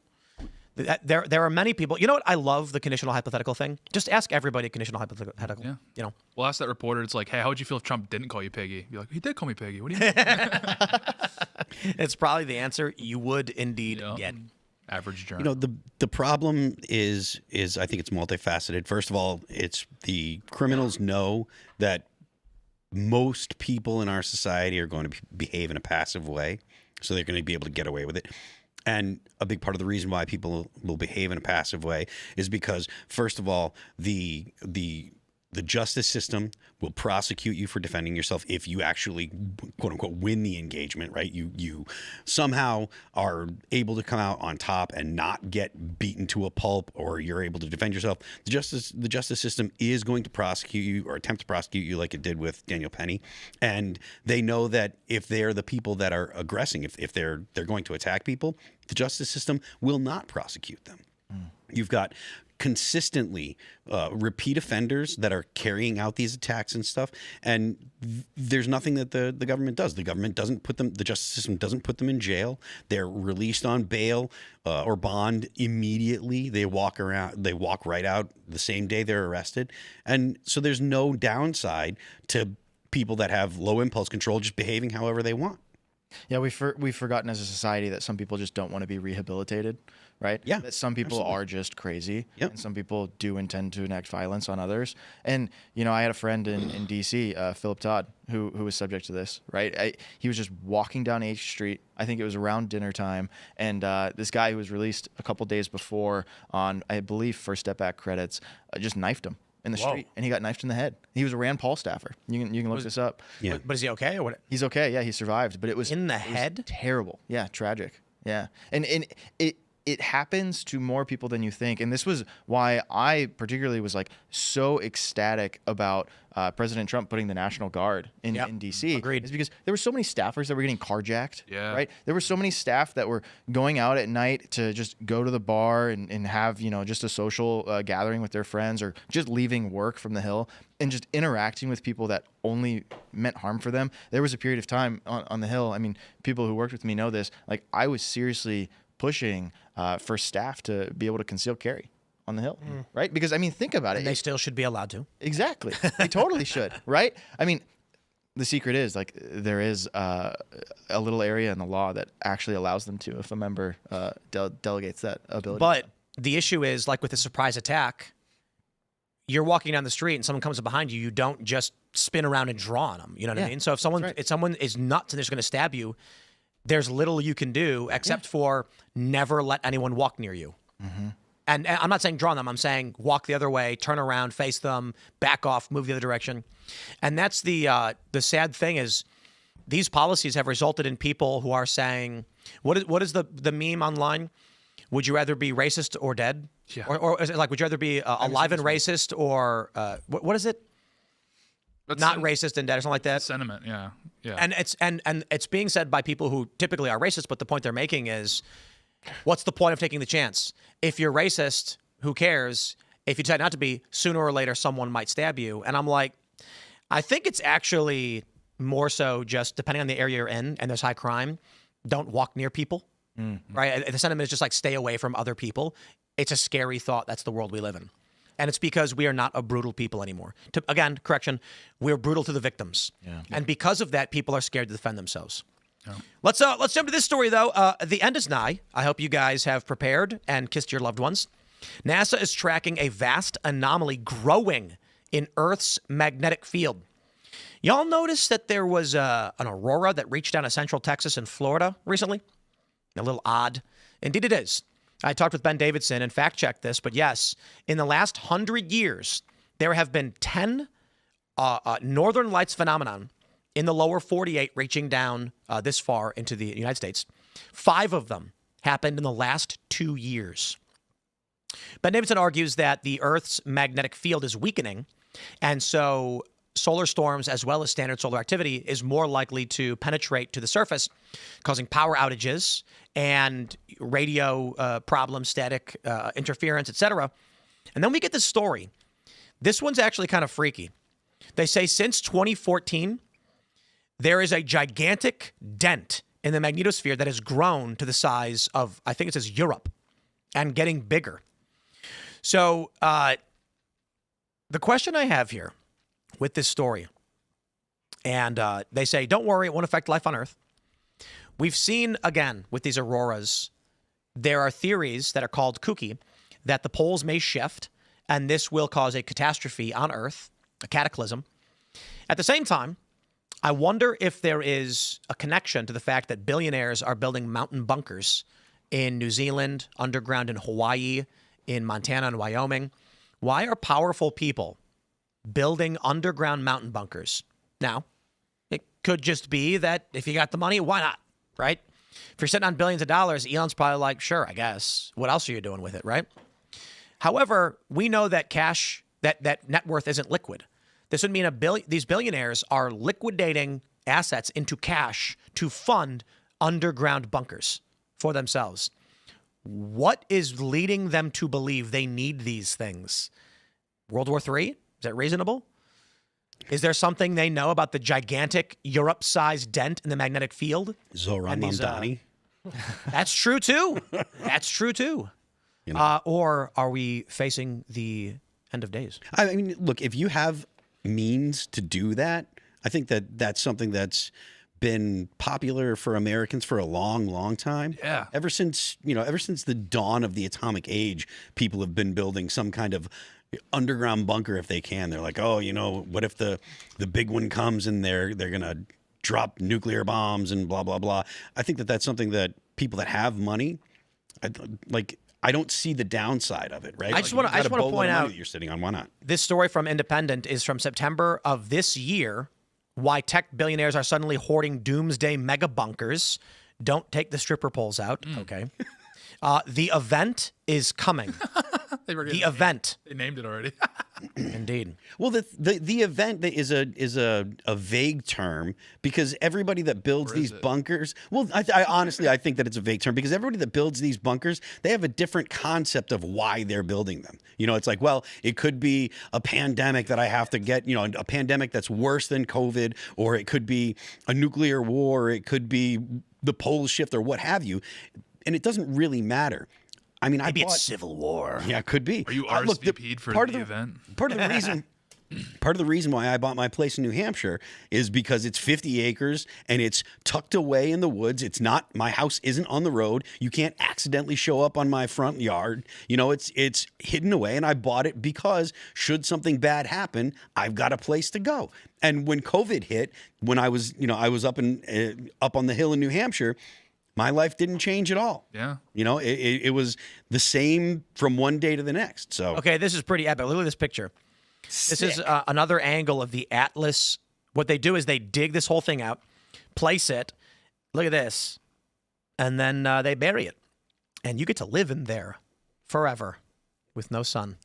There are many people. You know what? I love the conditional hypothetical thing. Just ask everybody a conditional hypothetical. Yeah. We'll ask that reporter. It's like, hey, how would you feel if Trump didn't call you piggy? You're like, he did call me piggy. What do you mean? It's probably the answer you would indeed get. Average journal. The problem is I think it's multifaceted. First of all, it's the criminals know that most people in our society are going to behave in a passive way, so they're going to be able to get away with it. And a big part of the reason why people will behave in a passive way is because, first of all, the justice system will prosecute you for defending yourself if you actually, quote unquote, win the engagement, right? You somehow are able to come out on top and not get beaten to a pulp, or you're able to defend yourself. The justice system is going to prosecute you or attempt to prosecute you like it did with Daniel Penny. And they know that if they're the people that are aggressing, if they're going to attack people, the justice system will not prosecute them. You've got consistently repeat offenders that are carrying out these attacks and stuff, and there's nothing that the government does. The government doesn't put them, the justice system doesn't put them in jail. They're released on bail or bond immediately. They walk right out the same day they're arrested. And so there's no downside to people that have low impulse control just behaving however they want. Yeah, we've forgotten as a society that some people just don't want to be rehabilitated, right? Yeah, that some people absolutely. are just crazy, Yep. and some people do intend to enact violence on others. And I had a friend in D.C., Philip Todd, who was subject to this, right? He was just walking down H Street. I think it was around dinner time, and this guy who was released a couple days before on, I believe, First Step Back credits, just knifed him in the street, and he got knifed in the head. He was a Rand Paul staffer. You can look this up. Yeah. But is he okay or what? He's okay. Yeah, he survived, but it was In the it was head? terrible. Yeah, tragic. Yeah, and it happens to more people than you think, and this was why I particularly was like so ecstatic about President Trump putting the National Guard in D.C. Agreed. Is because there were so many staffers that were getting carjacked. Yeah. Right. There were so many staff that were going out at night to just go to the bar and have just a social gathering with their friends, or just leaving work from the Hill and just interacting with people that only meant harm for them. There was a period of time on the Hill. I mean, people who worked with me know this. Like, I was seriously pushing for staff to be able to conceal carry. on the Hill, right? Because I mean, think about it. They still should be allowed to. Exactly. They totally should, right? I mean, the secret is like there is a little area in the law that actually allows them to if a member delegates that ability. But the issue is, like with a surprise attack, you're walking down the street and someone comes up behind you. You don't just spin around and draw on them. You know what I mean? So if someone is nuts and they're just going to stab you, there's little you can do except for never let anyone walk near you. And I'm not saying draw on them. I'm saying walk the other way, turn around, face them, back off, move the other direction. And that's the sad thing is these policies have resulted in people who are saying, what is the meme online? Would you rather be racist or dead? Yeah. Or is it like, would you rather be alive and racist or what is it? That's Not racist and dead or something like that. Sentiment, yeah. And it's being said by people who typically are racist, but the point they're making is, what's the point of taking the chance? If you're racist, who cares? If you decide not to be, sooner or later someone might stab you. And I'm like, I think it's actually more so just depending on the area you're in and there's high crime, don't walk near people. Right? The sentiment is just like stay away from other people. It's a scary thought. That's the world we live in. And it's because we are not a brutal people anymore. Again, correction, we're brutal to the victims. And because of that, people are scared to defend themselves. Let's jump to this story, though. The end is nigh. I hope you guys have prepared and kissed your loved ones. NASA is tracking a vast anomaly growing in Earth's magnetic field. Y'all notice that there was an aurora that reached down to central Texas and Florida recently? A little odd. Indeed it is. I talked with Ben Davidson and fact-checked this, but yes, in the last 100 years, there have been 10 northern lights phenomenon in the lower 48 reaching down this far into the United States. 5 of them happened in the last 2 years. Ben Davidson argues that the Earth's magnetic field is weakening, and so solar storms as well as standard solar activity is more likely to penetrate to the surface, causing power outages and radio problems, static interference, etc. And then we get this story. This one's actually kind of freaky. They say since 2014, there is a gigantic dent in the magnetosphere that has grown to the size of, I think it says Europe, and getting bigger. So the question I have here with this story, and they say, don't worry, it won't affect life on Earth. We've seen, again, with these auroras, there are theories that are called kooky, that the poles may shift, and this will cause a catastrophe on Earth, a cataclysm. At the same time, I wonder if there is a connection to the fact that billionaires are building mountain bunkers in New Zealand, underground in Hawaii, in Montana and Wyoming. Why are powerful people building underground mountain bunkers? Now, it could just be that if you got the money, why not, right? If you're sitting on billions of dollars, Elon's probably like, sure, I guess. What else are you doing with it, right? However, we know that cash, that net worth isn't liquid. This would mean these billionaires are liquidating assets into cash to fund underground bunkers for themselves. What is leading them to believe they need these things? World War III? Is that reasonable? Is there something they know about the gigantic Europe-sized dent in the magnetic field? Zohran Mamdani. That's true, too. That's true, too. You know. Or are we facing the end of days? I mean, look, if you have means to do that, I think that that's something that's been popular for Americans for a long, long time. Yeah. Ever since the dawn of the atomic age, people have been building some kind of underground bunker if they can. They're like, oh, what if the big one comes and they're gonna drop nuclear bombs and blah blah blah. I think that that's something that people that have money, I don't see the downside of it, right? I just want to point out that you're sitting on. Why not? This story from Independent is from September of this year. Why tech billionaires are suddenly hoarding doomsday mega bunkers. Don't take the stripper poles out. Okay. The event is coming. The event. They named it already. Indeed. Well, the event is a vague term because everybody that builds these bunkers. Well, I honestly think that it's a vague term because everybody that builds these bunkers, they have a different concept of why they're building them. It's like, well, it could be a pandemic that I have to get. A pandemic that's worse than COVID, or it could be a nuclear war, or it could be the poles shift, or what have you. And it doesn't really matter. I mean, Maybe I it's bought. Civil War. Yeah, it could be. Are you Look, RSVP'd for part the of event? Part of the reason. Part of the reason why I bought my place in New Hampshire is because it's 50 acres and it's tucked away in the woods. It's not, my house isn't on the road. You can't accidentally show up on my front yard. You know, it's hidden away, and I bought it because should something bad happen, I've got a place to go. And when COVID hit, when I was up on the hill in New Hampshire, my life didn't change at all. Yeah. You know, it was the same from one day to the next. So Okay, this is pretty epic. Look at this picture. This is another angle of the Atlas. What they do is they dig this whole thing out, place it. Look at this. And then they bury it. And you get to live in there forever with no sun.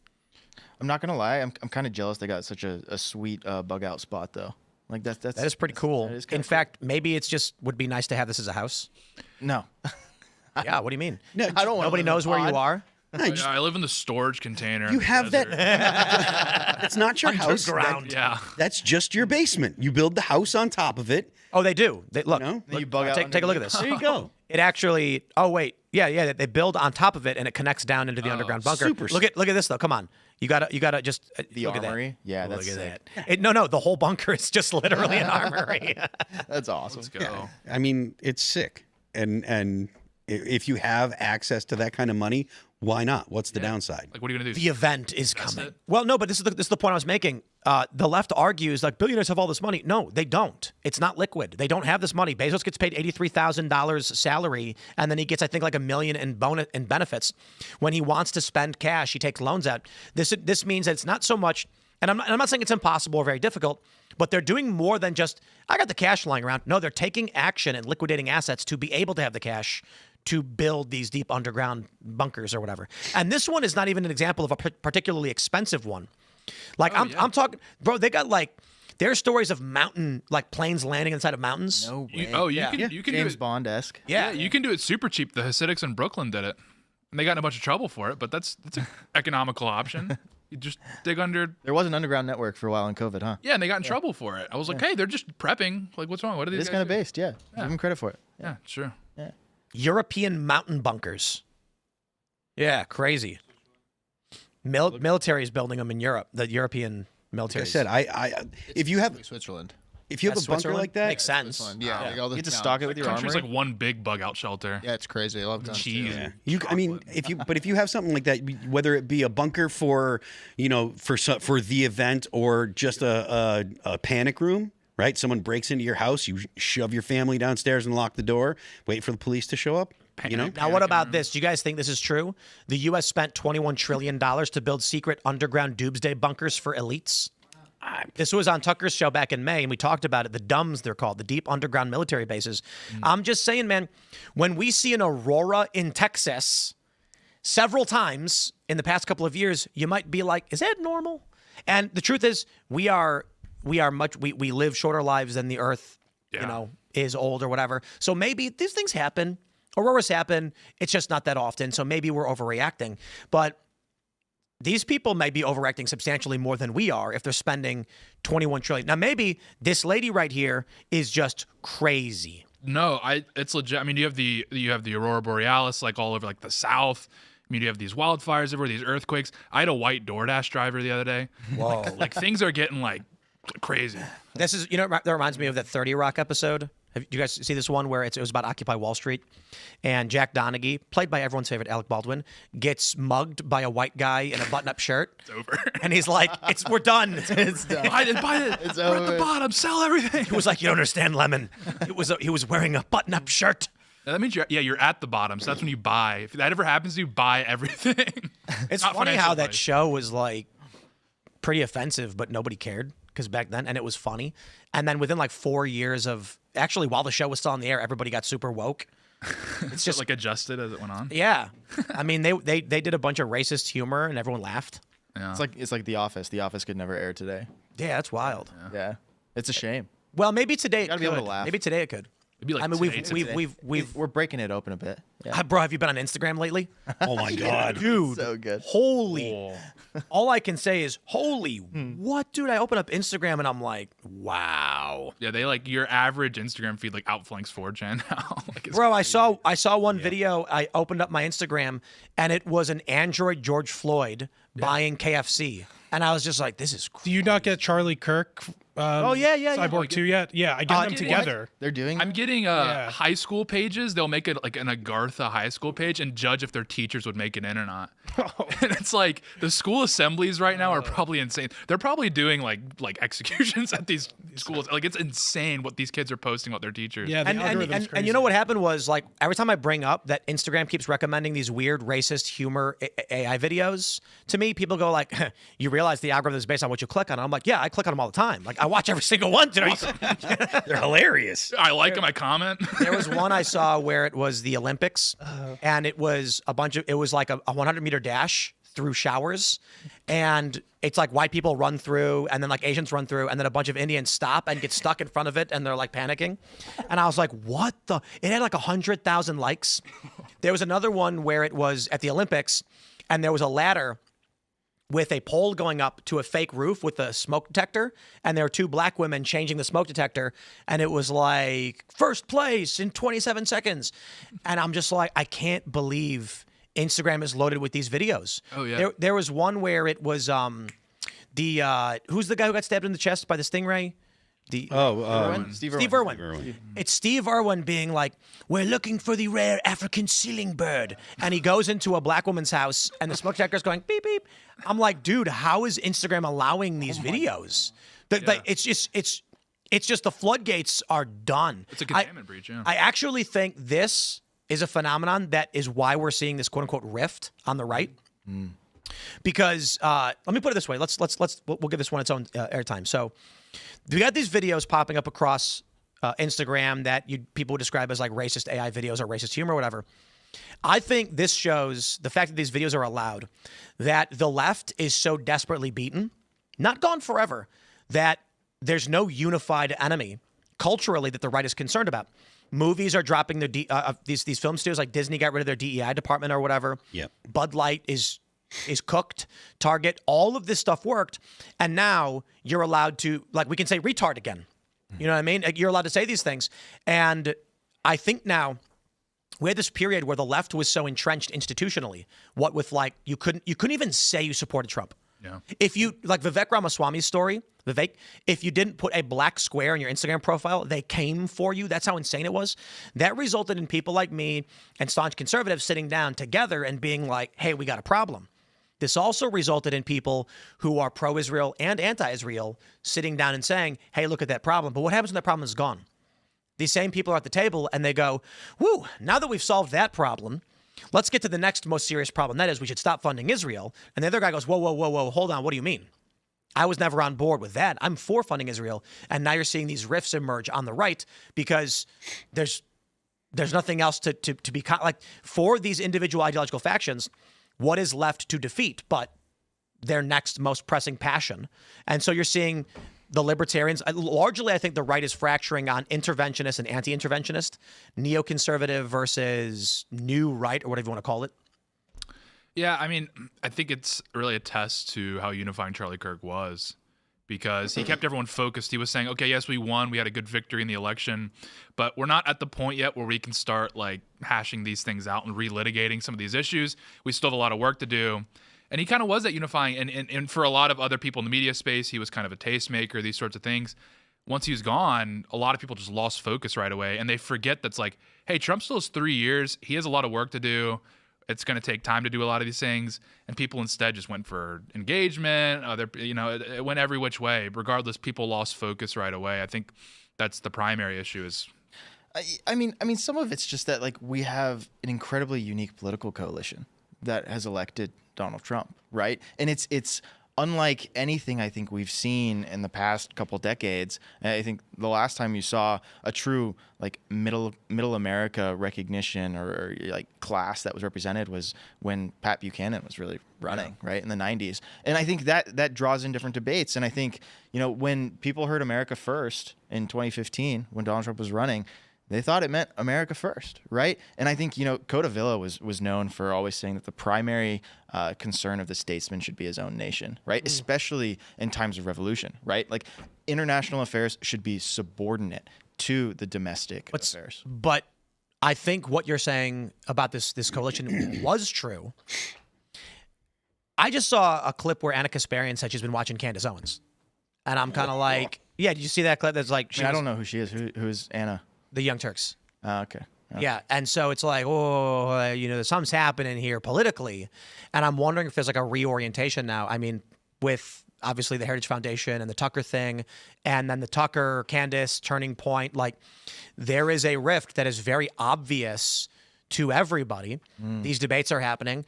I'm not gonna lie. I'm kind of jealous they got such a sweet bug out spot though. Like that is pretty cool. that is In kinda fact, maybe it's just would be nice to have this as a house. No. Yeah, what do you mean? no, I don't want. Nobody knows where you are? I live in the storage container. you have that. Desert. It's not your house. Underground. Yeah. That's just your basement. You build the house on top of it. Oh, they do. They, look, know? Then you bug out. take a look at this. There you go. It actually. Oh wait, yeah. They build on top of it, and it connects down into the underground bunker. super Look at this though. Come on, you gotta just The look armory. At that. Yeah, Look that's at sick. that. No, the whole bunker is just literally an armory. That's awesome. Let's go. I mean, it's sick. And if you have access to that kind of money, why not? What's the downside? Like, what are you gonna do? The event is coming. it? Well, no, but this is the point I was making. The left argues like billionaires have all this money. No, they don't. It's not liquid. They don't have this money. Bezos gets paid $83,000 salary, and then he gets, I think, like $1 million in benefits. When he wants to spend cash, he takes loans out. This means that it's not so much. And I'm not saying it's impossible or very difficult, but they're doing more than just I got the cash lying around. No, they're taking action and liquidating assets to be able to have the cash to build these deep underground bunkers or whatever. And this one is not even an example of a particularly expensive one. Like I'm talking, bro. They got like there are stories of mountain like planes landing inside of mountains. No way. You can James do it. Bond-esque. Yeah, you can do it super cheap. The Hasidics in Brooklyn did it. And they got in a bunch of trouble for it, but that's an economical option. You just dig under. There was an underground network for a while in COVID, huh? Yeah, and they got in trouble for it. I was like, hey, they're just prepping. Like, what's wrong? What are these It is guys kind of doing? based, yeah. Give them credit for it. Yeah, sure. European mountain bunkers. Yeah, crazy. Military is building them in Europe. The European military. Like I said, if you have Switzerland. a bunker Switzerland? like that, Makes sense. Switzerland. Yeah, like all You this get to down. stock it with your Country's armory. like one big bug out shelter. Yeah, it's crazy. I love guns. Cheese. Too. Yeah. I mean, if you have something like that, whether it be a bunker for for the event or just a panic room, right? Someone breaks into your house, you shove your family downstairs and lock the door, wait for the police to show up. You know, Now, what about this? Do you guys think this is true? The U.S. spent $21 trillion to build secret underground doomsday bunkers for elites. This was on Tucker's show back in May, and we talked about it. The DUMBs, they're called, the deep underground military bases. I'm just saying, man, when we see an Aurora in Texas several times in the past couple of years, you might be like, is that normal? And the truth is, we live shorter lives than the Earth, is old or whatever. So maybe these things happen. Auroras happen. It's just not that often. So maybe we're overreacting. But these people may be overreacting substantially more than we are if they're spending $21 trillion. Now, maybe this lady right here is just crazy. No, it's legit. I mean, you have the Aurora Borealis like all over like the South. I mean, you have these wildfires everywhere, these earthquakes. I had a white DoorDash driver the other day. Whoa. Like things are getting like crazy. This is, that reminds me of that 30 Rock episode. Do you guys see this one where it was about Occupy Wall Street? And Jack Donaghy, played by everyone's favorite Alec Baldwin, gets mugged by a white guy in a button-up shirt. It's over. And he's like, we're done. It's done. Buy it. It's We're at the over. bottom. Sell everything. He was like, you don't understand, Lemon. He was wearing a button-up shirt. That means you're at the bottom. So that's when you buy. If that ever happens to you, buy everything. It's Not funny financial how that advice. show was like pretty offensive, but nobody cared because back then, and it was funny. And then within like 4 years of actually, while the show was still on the air, everybody got super woke. It's just like adjusted as it went on. yeah. I mean, they did a bunch of racist humor and everyone laughed. Yeah. It's like The Office. The Office could never air today. Yeah, that's wild. Yeah. It's a shame. Well, maybe today it gotta could. be able to laugh. Maybe today it could. It'd be like I mean, today. We're breaking it open a bit. Yeah. Bro, have you been on Instagram lately? Oh my God. Dude, So good. holy. All I can say is, holy, what, dude? I open up Instagram and I'm like, wow. Yeah, they like your average Instagram feed like outflanks 4chan now. Like, it's Bro, I saw one video. I opened up my Instagram and it was an Android George Floyd buying KFC. And I was just like, this is Do you not get Charlie Kirk? Oh, yeah. Cyborg 2 yet? Yeah, I get them together. They're doing. I'm getting high school pages. They'll make it like an Agartha high school page and judge if their teachers would make it in or not. And it's like the school assemblies right now are probably insane. They're probably doing like executions at these schools. Like it's insane what these kids are posting about their teachers. Yeah, the algorithm's and crazy. you know what happened was, like, every time I bring up that Instagram keeps recommending these weird racist humor AI videos to me, people go like, you realize the algorithm is based on what you click on. And I'm like, yeah, I click on them all the time. Like, I watch every single one. Today. They're hilarious. I like them. I comment. There was one I saw where it was the Olympics, and it was it was like a 100-meter dash through showers, and it's like white people run through, and then like Asians run through, and then a bunch of Indians stop and get stuck in front of it, and they're like panicking. And I was like, what the? It had like 100,000 likes. There was another one where it was at the Olympics, and there was a ladder with a pole going up to a fake roof with a smoke detector, and there were two black women changing the smoke detector, and it was like first place in 27 seconds. And I'm just like, I can't believe Instagram is loaded with these videos. Oh, yeah. There was one where it was who's the guy who got stabbed in the chest by the stingray? Steve Irwin. It's Steve Irwin being like, we're looking for the rare African ceiling bird. And he goes into a black woman's house and the smoke detector's going beep, beep. I'm like, dude, how is Instagram allowing these videos? It's just the floodgates are done. It's a containment breach, yeah. I actually think this is a phenomenon that is why we're seeing this quote unquote rift on the right. Because let me put it this way. We'll give this one its own airtime. So we got these videos popping up across Instagram that people would describe as like racist AI videos or racist humor or whatever. I think this shows the fact that these videos are allowed, that the left is so desperately beaten, not gone forever, that there's no unified enemy culturally that the right is concerned about. Movies are dropping their these film studios, like Disney got rid of their DEI department or whatever. Yep. Bud Light is cooked. Target, all of this stuff worked, and now you're allowed to, like, we can say retard again. You know what I mean? You're allowed to say these things, and I think now we had this period where the left was so entrenched institutionally. What with like you couldn't even say you supported Trump. Yeah. If you like Vivek Ramaswamy's story, if you didn't put a black square in your Instagram profile, they came for you. That's how insane it was. That resulted in people like me and staunch conservatives sitting down together and being like, hey, we got a problem. This also resulted in people who are pro-Israel and anti-Israel sitting down and saying, hey, look at that problem. But what happens when that problem is gone? These same people are at the table and they go, whoo, now that we've solved that problem, let's get to the next most serious problem. That is, we should stop funding Israel. And the other guy goes, whoa, hold on. What do you mean? I was never on board with that. I'm for funding Israel. And now you're seeing these rifts emerge on the right because there's nothing else to be like for these individual ideological factions. What is left to defeat but their next most pressing passion? And so you're seeing the libertarians, largely I think the right is fracturing on interventionist and anti-interventionist, neoconservative versus new right, or whatever you want to call it. Yeah, I mean, I think it's really a test to how unifying Charlie Kirk was, because he kept everyone focused. He was saying, okay, yes, we won. We had a good victory in the election, but we're not at the point yet where we can start like hashing these things out and relitigating some of these issues. We still have a lot of work to do. And he kind of was that unifying. And for a lot of other people in the media space, he was kind of a tastemaker, these sorts of things. Once he was gone, a lot of people just lost focus right away. And they forget that's like, hey, Trump still has 3 years. He has a lot of work to do. It's going to take time to do a lot of these things. And people instead just went for engagement. It went every which way. Regardless, people lost focus right away. I think that's the primary issue is. I mean, some of it's just that like we have an incredibly unique political coalition that has elected Donald Trump, right? And it's unlike anything I think we've seen in the past couple decades. And I think the last time you saw a true like middle America recognition or like class that was represented was when Pat Buchanan was really running, right, in the 90s. And I think that draws in different debates. And I think, when people heard America First in 2015, when Donald Trump was running, They thought it meant America first, right? And I think, Coda Villa was known for always saying that the primary concern of the statesman should be his own nation, right? Especially in times of revolution, right? Like international affairs should be subordinate to the domestic affairs. But I think what you're saying about this coalition was true. I just saw a clip where Anna Kasparian said she's been watching Candace Owens. And I'm kind of like, yeah, did you see that clip? That's like, I don't know who she is. Who's Anna? The Young Turks. Okay. Yeah, and so it's like, something's happening here politically, and I'm wondering if there's like a reorientation now. I mean, with obviously the Heritage Foundation and the Tucker thing, and then the Tucker Candace turning point, like there is a rift that is very obvious to everybody. These debates are happening.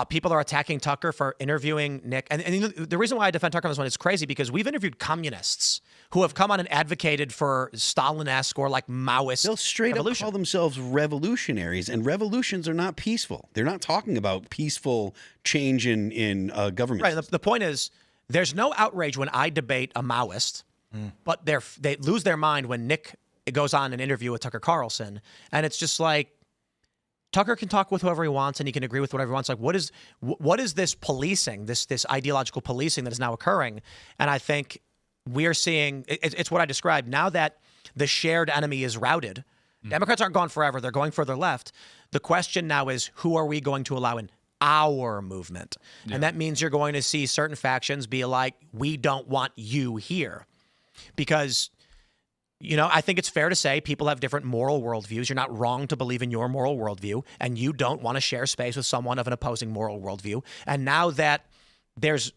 People are attacking Tucker for interviewing Nick. And the reason why I defend Tucker on this one is crazy because we've interviewed communists who have come on and advocated for Stalin-esque or like Maoist They'll straight up call themselves revolutionaries, and revolutions are not peaceful. They're not talking about peaceful change in government. Right. The point is, there's no outrage when I debate a Maoist, but they lose their mind when Nick goes on an interview with Tucker Carlson. And it's just like, Tucker can talk with whoever he wants and he can agree with whatever he wants. Like, what is this policing, this ideological policing that is now occurring? And I think we're seeing, it's what I described. Now that the shared enemy is routed, Democrats aren't gone forever. They're going further left. The question now is, who are we going to allow in our movement? Yeah. And that means you're going to see certain factions be like, we don't want you here. Because I think it's fair to say people have different moral worldviews. You're not wrong to believe in your moral worldview, and you don't want to share space with someone of an opposing moral worldview. And now that there's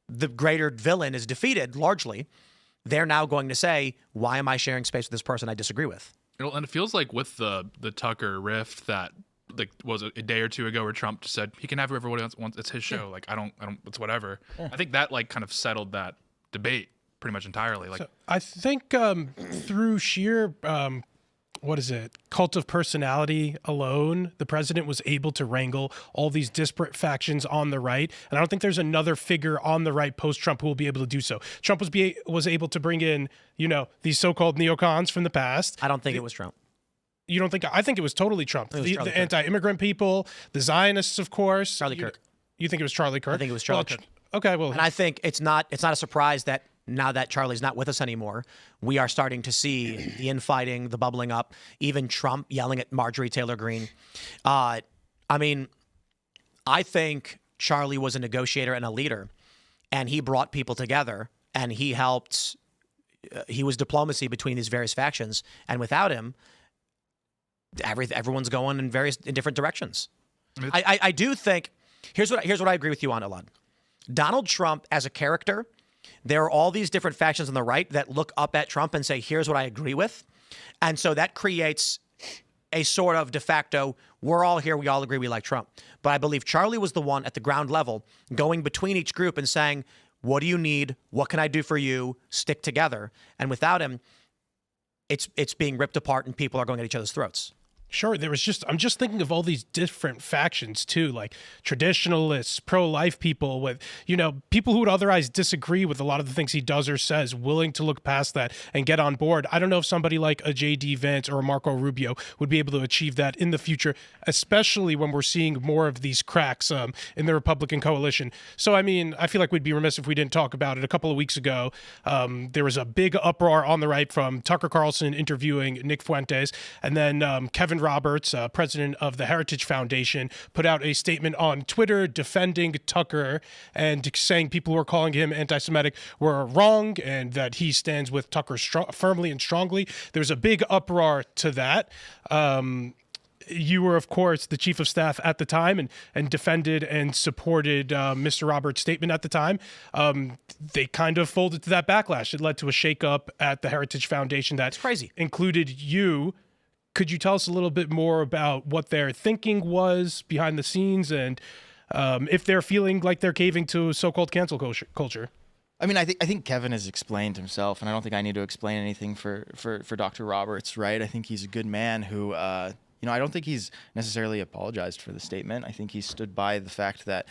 the greater villain is defeated largely, they're now going to say, why am I sharing space with this person I disagree with? And it feels like with the Tucker rift that was a day or two ago where Trump said he can have whoever he wants. It's his show. Yeah. Like I don't. It's whatever. Yeah. I think that kind of settled that debate pretty much entirely. Like, so I think through sheer cult of personality alone, the president was able to wrangle all these disparate factions on the right, and I don't think there's another figure on the right post-Trump who will be able to do so. Trump was able to bring in these so-called neocons from the past. I don't think it was Trump. You don't think? I think it was totally Trump. The anti-immigrant people, the Zionists, of course. Charlie Kirk. You think it was Charlie Kirk? I think it was Charlie Kirk. Okay, well, and I think it's not a surprise that now that Charlie's not with us anymore, we are starting to see the infighting, the bubbling up, even Trump yelling at Marjorie Taylor Greene. I think Charlie was a negotiator and a leader, and he brought people together, and he helped. He was diplomacy between these various factions, and without him, everyone's going in different directions. I do think here's what I agree with you on, Elaad. Donald Trump as a character. There are all these different factions on the right that look up at Trump and say, here's what I agree with. And so that creates a sort of de facto, we're all here, we all agree we like Trump. But I believe Charlie was the one at the ground level going between each group and saying, what do you need? What can I do for you? Stick together. And without him, it's being ripped apart and people are going at each other's throats. Sure, I'm just thinking of all these different factions too, like traditionalists, pro-life people with, people who would otherwise disagree with a lot of the things he does or says, willing to look past that and get on board. I don't know if somebody like a J.D. Vance or a Marco Rubio would be able to achieve that in the future, especially when we're seeing more of these cracks in the Republican coalition. So, I feel like we'd be remiss if we didn't talk about it. A couple of weeks ago, there was a big uproar on the right from Tucker Carlson interviewing Nick Fuentes, and then Kevin Roberts, president of the Heritage Foundation, put out a statement on Twitter defending Tucker and saying people who are calling him anti-Semitic were wrong and that he stands with Tucker firmly and strongly. There was a big uproar to that. You were, of course, the chief of staff at the time and defended and supported Mr. Roberts' statement at the time. They kind of folded to that backlash. It led to a shakeup at the Heritage Foundation that included you. Could you tell us a little bit more about what their thinking was behind the scenes and if they're feeling like they're caving to so-called cancel culture? I think Kevin has explained himself, and I don't think I need to explain anything for Dr. Roberts, right? I think he's a good man who, I don't think he's necessarily apologized for the statement. I think he stood by the fact that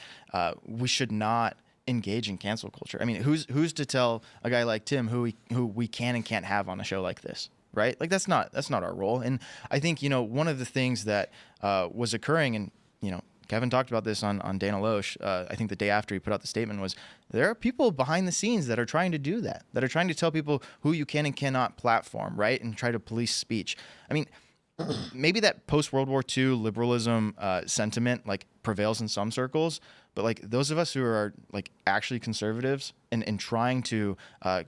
we should not engage in cancel culture. Who's to tell a guy like Tim who we can and can't have on a show like this? right? Like that's not our role. And I think, one of the things that was occurring, and, Kevin talked about this on Dana Loesch, I think the day after he put out the statement, was there are people behind the scenes that are trying to do that are trying to tell people who you can and cannot platform, right? And try to police speech. I mean, maybe that post-World War II liberalism sentiment like prevails in some circles, but like those of us who are like actually conservatives and trying to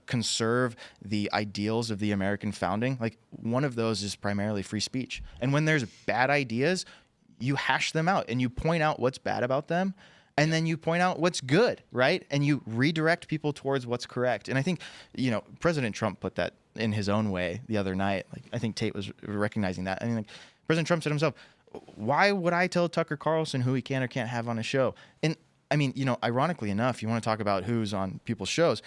conserve the ideals of the American founding, like one of those is primarily free speech. And when there's bad ideas, you hash them out and you point out what's bad about them, and then you point out what's good, right? And you redirect people towards what's correct. And I think, President Trump put that in his own way the other night. Like I think Tate was recognizing that. I mean, like President Trump said himself, why would I tell Tucker Carlson who he can or can't have on a show? And I mean, ironically enough, you want to talk about who's on people's shows.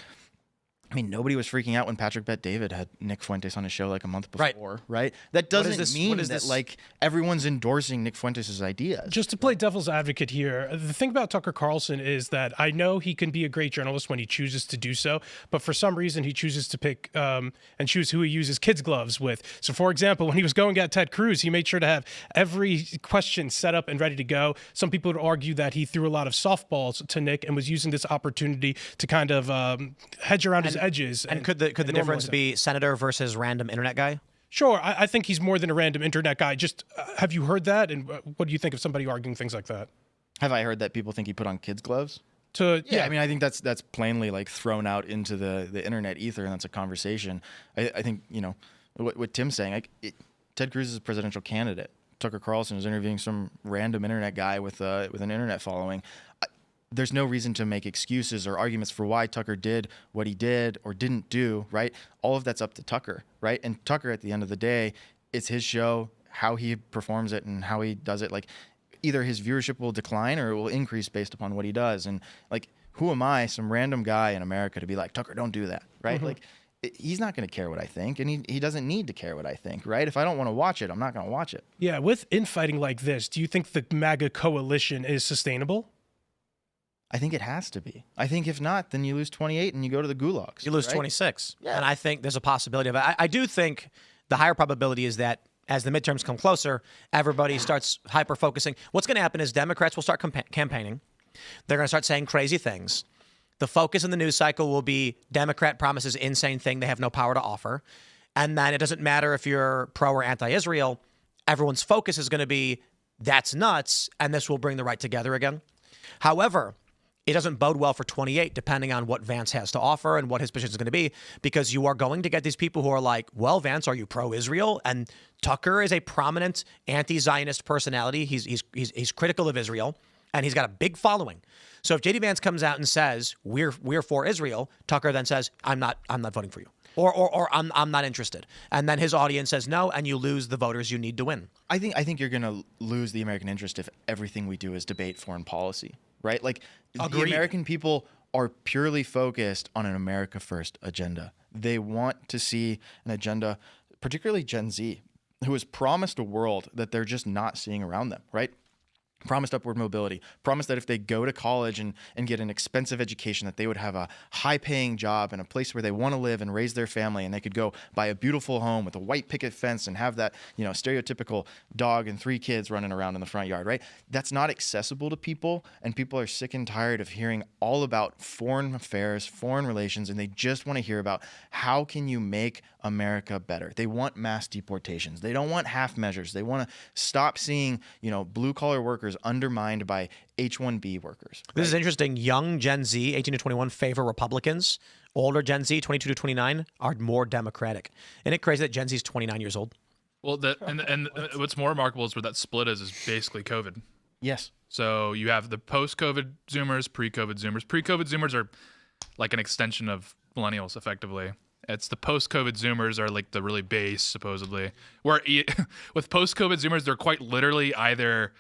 I mean, nobody was freaking out when Patrick Bet-David had Nick Fuentes on his show like a month before, right? That doesn't mean that like everyone's endorsing Nick Fuentes' ideas. Just to play devil's advocate here, the thing about Tucker Carlson is that I know he can be a great journalist when he chooses to do so, but for some reason he chooses to pick and choose who he uses kids' gloves with. So, for example, when he was going at Ted Cruz, he made sure to have every question set up and ready to go. Some people would argue that he threw a lot of softballs to Nick and was using this opportunity to kind of hedge around his edges. And could the difference be senator versus random internet guy? Sure. I think he's more than a random internet guy. Just have you heard that? And what do you think of somebody arguing things like that? Have I heard that people think he put on kids' gloves? Yeah, I mean, I think that's plainly like thrown out into the internet ether, and that's a conversation. I think, what Tim's saying, like Ted Cruz is a presidential candidate. Tucker Carlson is interviewing some random internet guy with an internet following. There's no reason to make excuses or arguments for why Tucker did what he did or didn't do, right? All of that's up to Tucker, right? And Tucker, at the end of the day, it's his show, how he performs it and how he does it. Like, either his viewership will decline or it will increase based upon what he does. And, like, who am I, some random guy in America, to be like, Tucker, don't do that, right? Mm-hmm. Like, he's not going to care what I think, and he doesn't need to care what I think, right? If I don't want to watch it, I'm not going to watch it. Yeah, with infighting like this, do you think the MAGA coalition is sustainable? I think it has to be. I think if not, then you lose 28 and you go to the gulags. You lose right? 26. Yeah. And I think there's a possibility of it. I do think the higher probability is that as the midterms come closer, everybody starts hyper-focusing. What's going to happen is Democrats will start campaigning. They're going to start saying crazy things. The focus in the news cycle will be Democrat promises insane thing they have no power to offer. And then it doesn't matter if you're pro or anti-Israel. Everyone's focus is going to be that's nuts, and this will bring the right together again. However, it doesn't bode well for 28, depending on what Vance has to offer and what his position is going to be, because you are going to get these people who are like, well, Vance, are you pro-Israel? And Tucker is a prominent anti-Zionist personality. He's critical of Israel, and he's got a big following. So if J.D. Vance comes out and says, we're for Israel, Tucker then says, I'm not voting for you. Or I'm not interested. And then his audience says no, and you lose the voters you need to win. I think you're going to lose the American interest if everything we do is debate foreign policy, right? Like, Agreed. The American people are purely focused on an America First agenda. They want to see an agenda, particularly Gen Z, who is promised a world that they're just not seeing around them, right? Promised upward mobility, promised that if they go to college and get an expensive education, that they would have a high-paying job in a place where they want to live and raise their family, and they could go buy a beautiful home with a white picket fence and have that, stereotypical dog and 3 kids running around in the front yard, right? That's not accessible to people, and people are sick and tired of hearing all about foreign affairs, foreign relations, and they just want to hear about how can you make America better. They want mass deportations. They don't want half measures. They want to stop seeing, blue-collar workers undermined by H-1B workers. This is interesting. Young Gen Z, 18 to 21, favor Republicans. Older Gen Z, 22 to 29, are more Democratic. Isn't it crazy that Gen Z is 29 years old? Well, and what's more remarkable is where that split is basically COVID. Yes. So you have the post-COVID Zoomers, pre-COVID Zoomers. Pre-COVID Zoomers are like an extension of millennials, effectively. It's the post-COVID Zoomers are like the really base, supposedly. Where with post-COVID Zoomers, they're quite literally either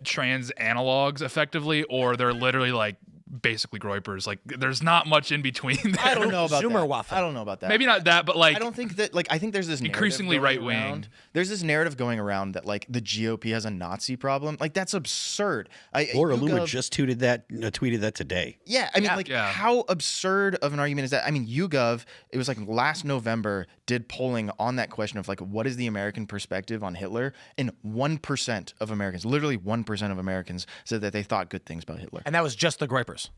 trans analogs, effectively, or they're literally like basically groypers. Like there's not much in between there. I don't know about Zoomer that. waffle. I don't know about that. Maybe not that, but like I don't think that. Like I think there's this increasingly narrative going right-wing. around. There's this narrative going around that like the GOP has a Nazi problem. Like that's absurd. Laura Loomer YouGov just tweeted that today. Yeah, I mean, Yeah. how absurd of an argument is that? I mean, YouGov, it was like last November, did polling on that question of like, what is the American perspective on Hitler? And 1% of Americans, literally 1% of Americans, said that they thought good things about Hitler. And that was just the groypers.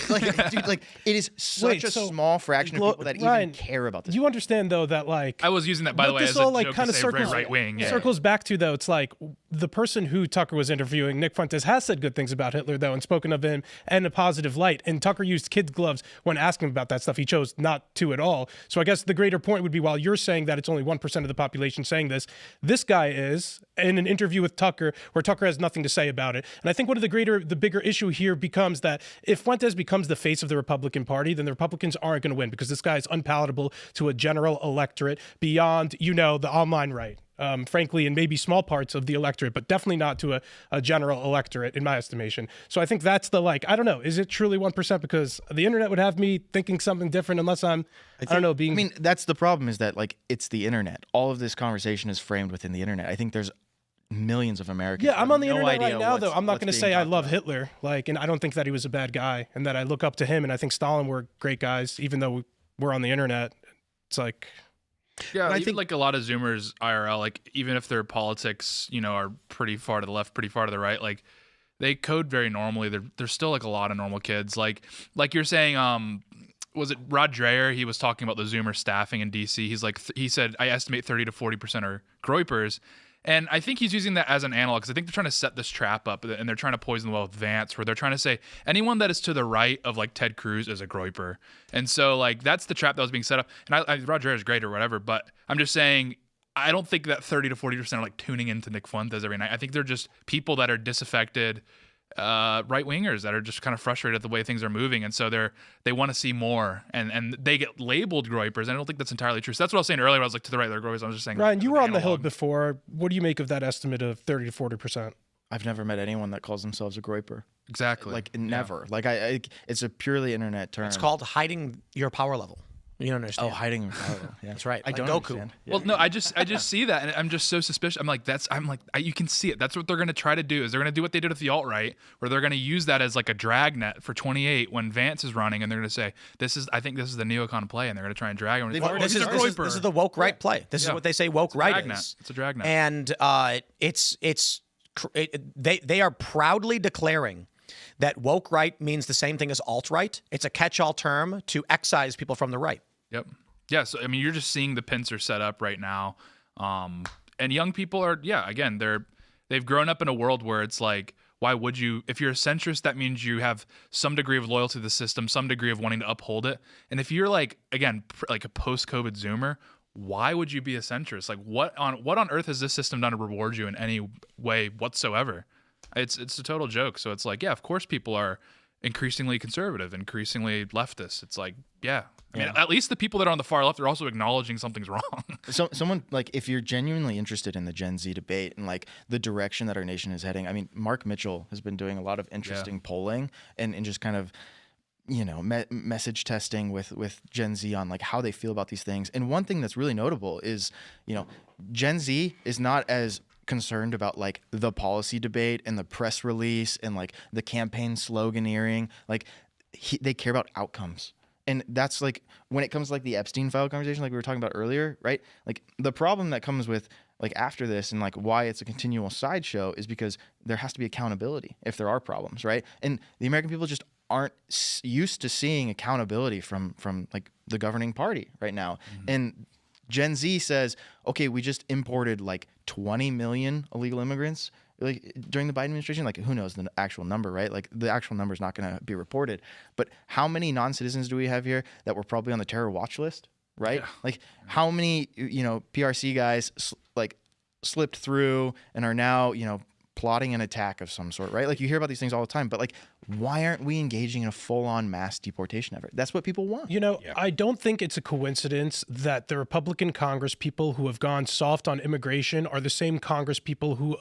Like, dude, like it is such a small fraction of people that Ryan, even care about this. You understand though that like I was using that by the what way this as a all, like, joke kinda to say very circles- right wing. Yeah. circles back to though, it's like the person who Tucker was interviewing, Nick Fuentes, has said good things about Hitler though and spoken of him in a positive light. And Tucker used kid gloves when asking about that stuff. He chose not to at all. So I guess the greater point would be, while you're saying that it's only 1% of the population saying this guy is in an interview with Tucker where Tucker has nothing to say about it. And I think one of the bigger issue here becomes that if Fuentes becomes the face of the Republican Party, then the Republicans aren't going to win because this guy is unpalatable to a general electorate beyond, the online right. Frankly, and maybe small parts of the electorate, but definitely not to a general electorate, in my estimation. So I think that's I don't know, is it truly 1%? Because the internet would have me thinking something different unless I mean, that's the problem, is that like it's the internet. All of this conversation is framed within the internet. I think there's millions of Americans. yeah, I'm who on the have no internet idea right now, though. what's- I'm not what's going to being say I talked love about. Hitler, and I don't think that he was a bad guy, and that I look up to him, and I think Stalin were great guys, even though we're on the internet. It's like, Yeah, I even think- like a lot of Zoomers IRL, like even if their politics, are pretty far to the left, pretty far to the right, like they code very normally. They're still like a lot of normal kids. Like you're saying, was it Rod Dreher? He was talking about the Zoomer staffing in DC. He's like, he said, I estimate 30 to 40% are groypers. And I think he's using that as an analog because I think they're trying to set this trap up and they're trying to poison the well with Vance, where they're trying to say anyone that is to the right of like Ted Cruz is a groyper. And so like that's the trap that was being set up. And Roger is great or whatever, but I'm just saying I don't think that 30 to 40% are like tuning into Nick Fuentes every night. I think they're just people that are disaffected right wingers that are just kind of frustrated at the way things are moving, and so they want to see more, and they get labeled groypers. And I don't think that's entirely true. So that's what I was saying earlier. I was like, to the right, they're groypers. I was just saying. Ryan, you were on the Hill analog. before. What do you make of that estimate of 30 to 40%? I've never met anyone that calls themselves a groyper. Exactly. Like never. Like it's a purely internet term. It's called hiding your power level. You don't understand. Oh, hiding your power. Yeah. That's right. I Like don't Goku. understand. Well, no, I just see that, and I'm just so suspicious. You can see it. That's what they're going to try to do. Is they're going to do what they did with the alt right, where they're going to use that as like a dragnet for 28 when Vance is running, and they're going to say, I think this is the neocon play, and they're going to try and drag him. This is the woke right play. This is what they say woke right dragnet. is. It's a dragnet. And they are proudly declaring that woke right means the same thing as alt right. It's a catch-all term to excise people from the right. Yep. Yeah. So I mean, you're just seeing the pincer set up right now, and young people are again they've grown up in a world where it's like, why would you? If you're a centrist, that means you have some degree of loyalty to the system, some degree of wanting to uphold it. And if you're like like a post-COVID Zoomer, why would you be a centrist? Like what on earth has this system done to reward you in any way whatsoever? It's a total joke. So it's like, yeah, of course people are increasingly conservative, increasingly leftist. It's like, yeah. I mean, at least the people that are on the far left are also acknowledging something's wrong. So someone like, if you're genuinely interested in the Gen Z debate and like the direction that our nation is heading, I mean, Mark Mitchell has been doing a lot of interesting polling and just kind of, message testing with Gen Z on like how they feel about these things. And one thing that's really notable is, Gen Z is not as concerned about like the policy debate and the press release and like the campaign sloganeering. Like they care about outcomes. And that's like when it comes to like the Epstein file conversation, like we were talking about earlier, right? Like the problem that comes with like after this and like why it's a continual sideshow is because there has to be accountability if there are problems, right? And the American people just aren't used to seeing accountability from like the governing party right now. Mm-hmm. And Gen Z says, okay, we just imported like 20 million illegal immigrants like during the Biden administration. Like who knows the actual number, right? Like the actual number is not going to be reported. But how many non-citizens do we have here that were probably on the terror watch list, right? Yeah. Like how many, PRC guys slipped through and are now, plotting an attack of some sort, right? Like you hear about these things all the time, but like Why aren't we engaging in a full-on mass deportation effort? That's what people want. You know, I don't think it's a coincidence that the Republican Congress people who have gone soft on immigration are the same Congress people who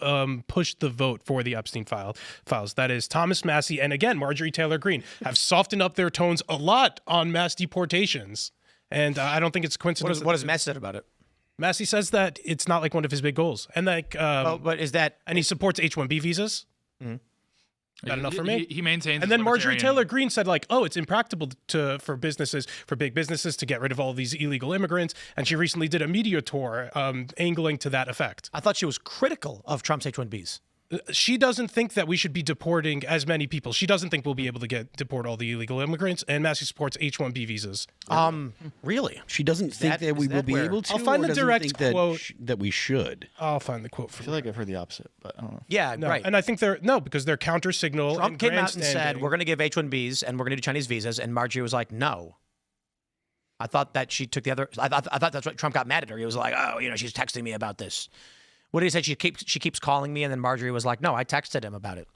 pushed the vote for the Epstein files. That is Thomas Massie and, again, Marjorie Taylor Greene have softened up their tones a lot on mass deportations. And I don't think it's a coincidence. What has Massie said about it? Massie says that it's not like one of his big goals. And like, but is that... And he supports H-1B visas. Mm-hmm. Not enough for me. He maintains. And then Marjorie Taylor Greene said, like, oh, it's impractical for big businesses to get rid of all these illegal immigrants. And she recently did a media tour angling to that effect. I thought she was critical of Trump's H-1Bs. She doesn't think that we should be deporting as many people. She doesn't think we'll be able to deport all the illegal immigrants. And Massie supports H-1B visas. Really? She doesn't think that we will be able to. I'll find the direct quote that we should. I'll find the quote. I feel like I've heard the opposite, but I don't know. Yeah, no, right. And I think because they're counter signal. Trump came out and said we're going to give H-1Bs and we're going to do Chinese visas, and Marjorie was like, no. I thought that she took the other. I thought that's what Trump got mad at her. He was like, oh, she's texting me about this. What did he say? She keeps calling me, and then Marjorie was like, no, I texted him about it.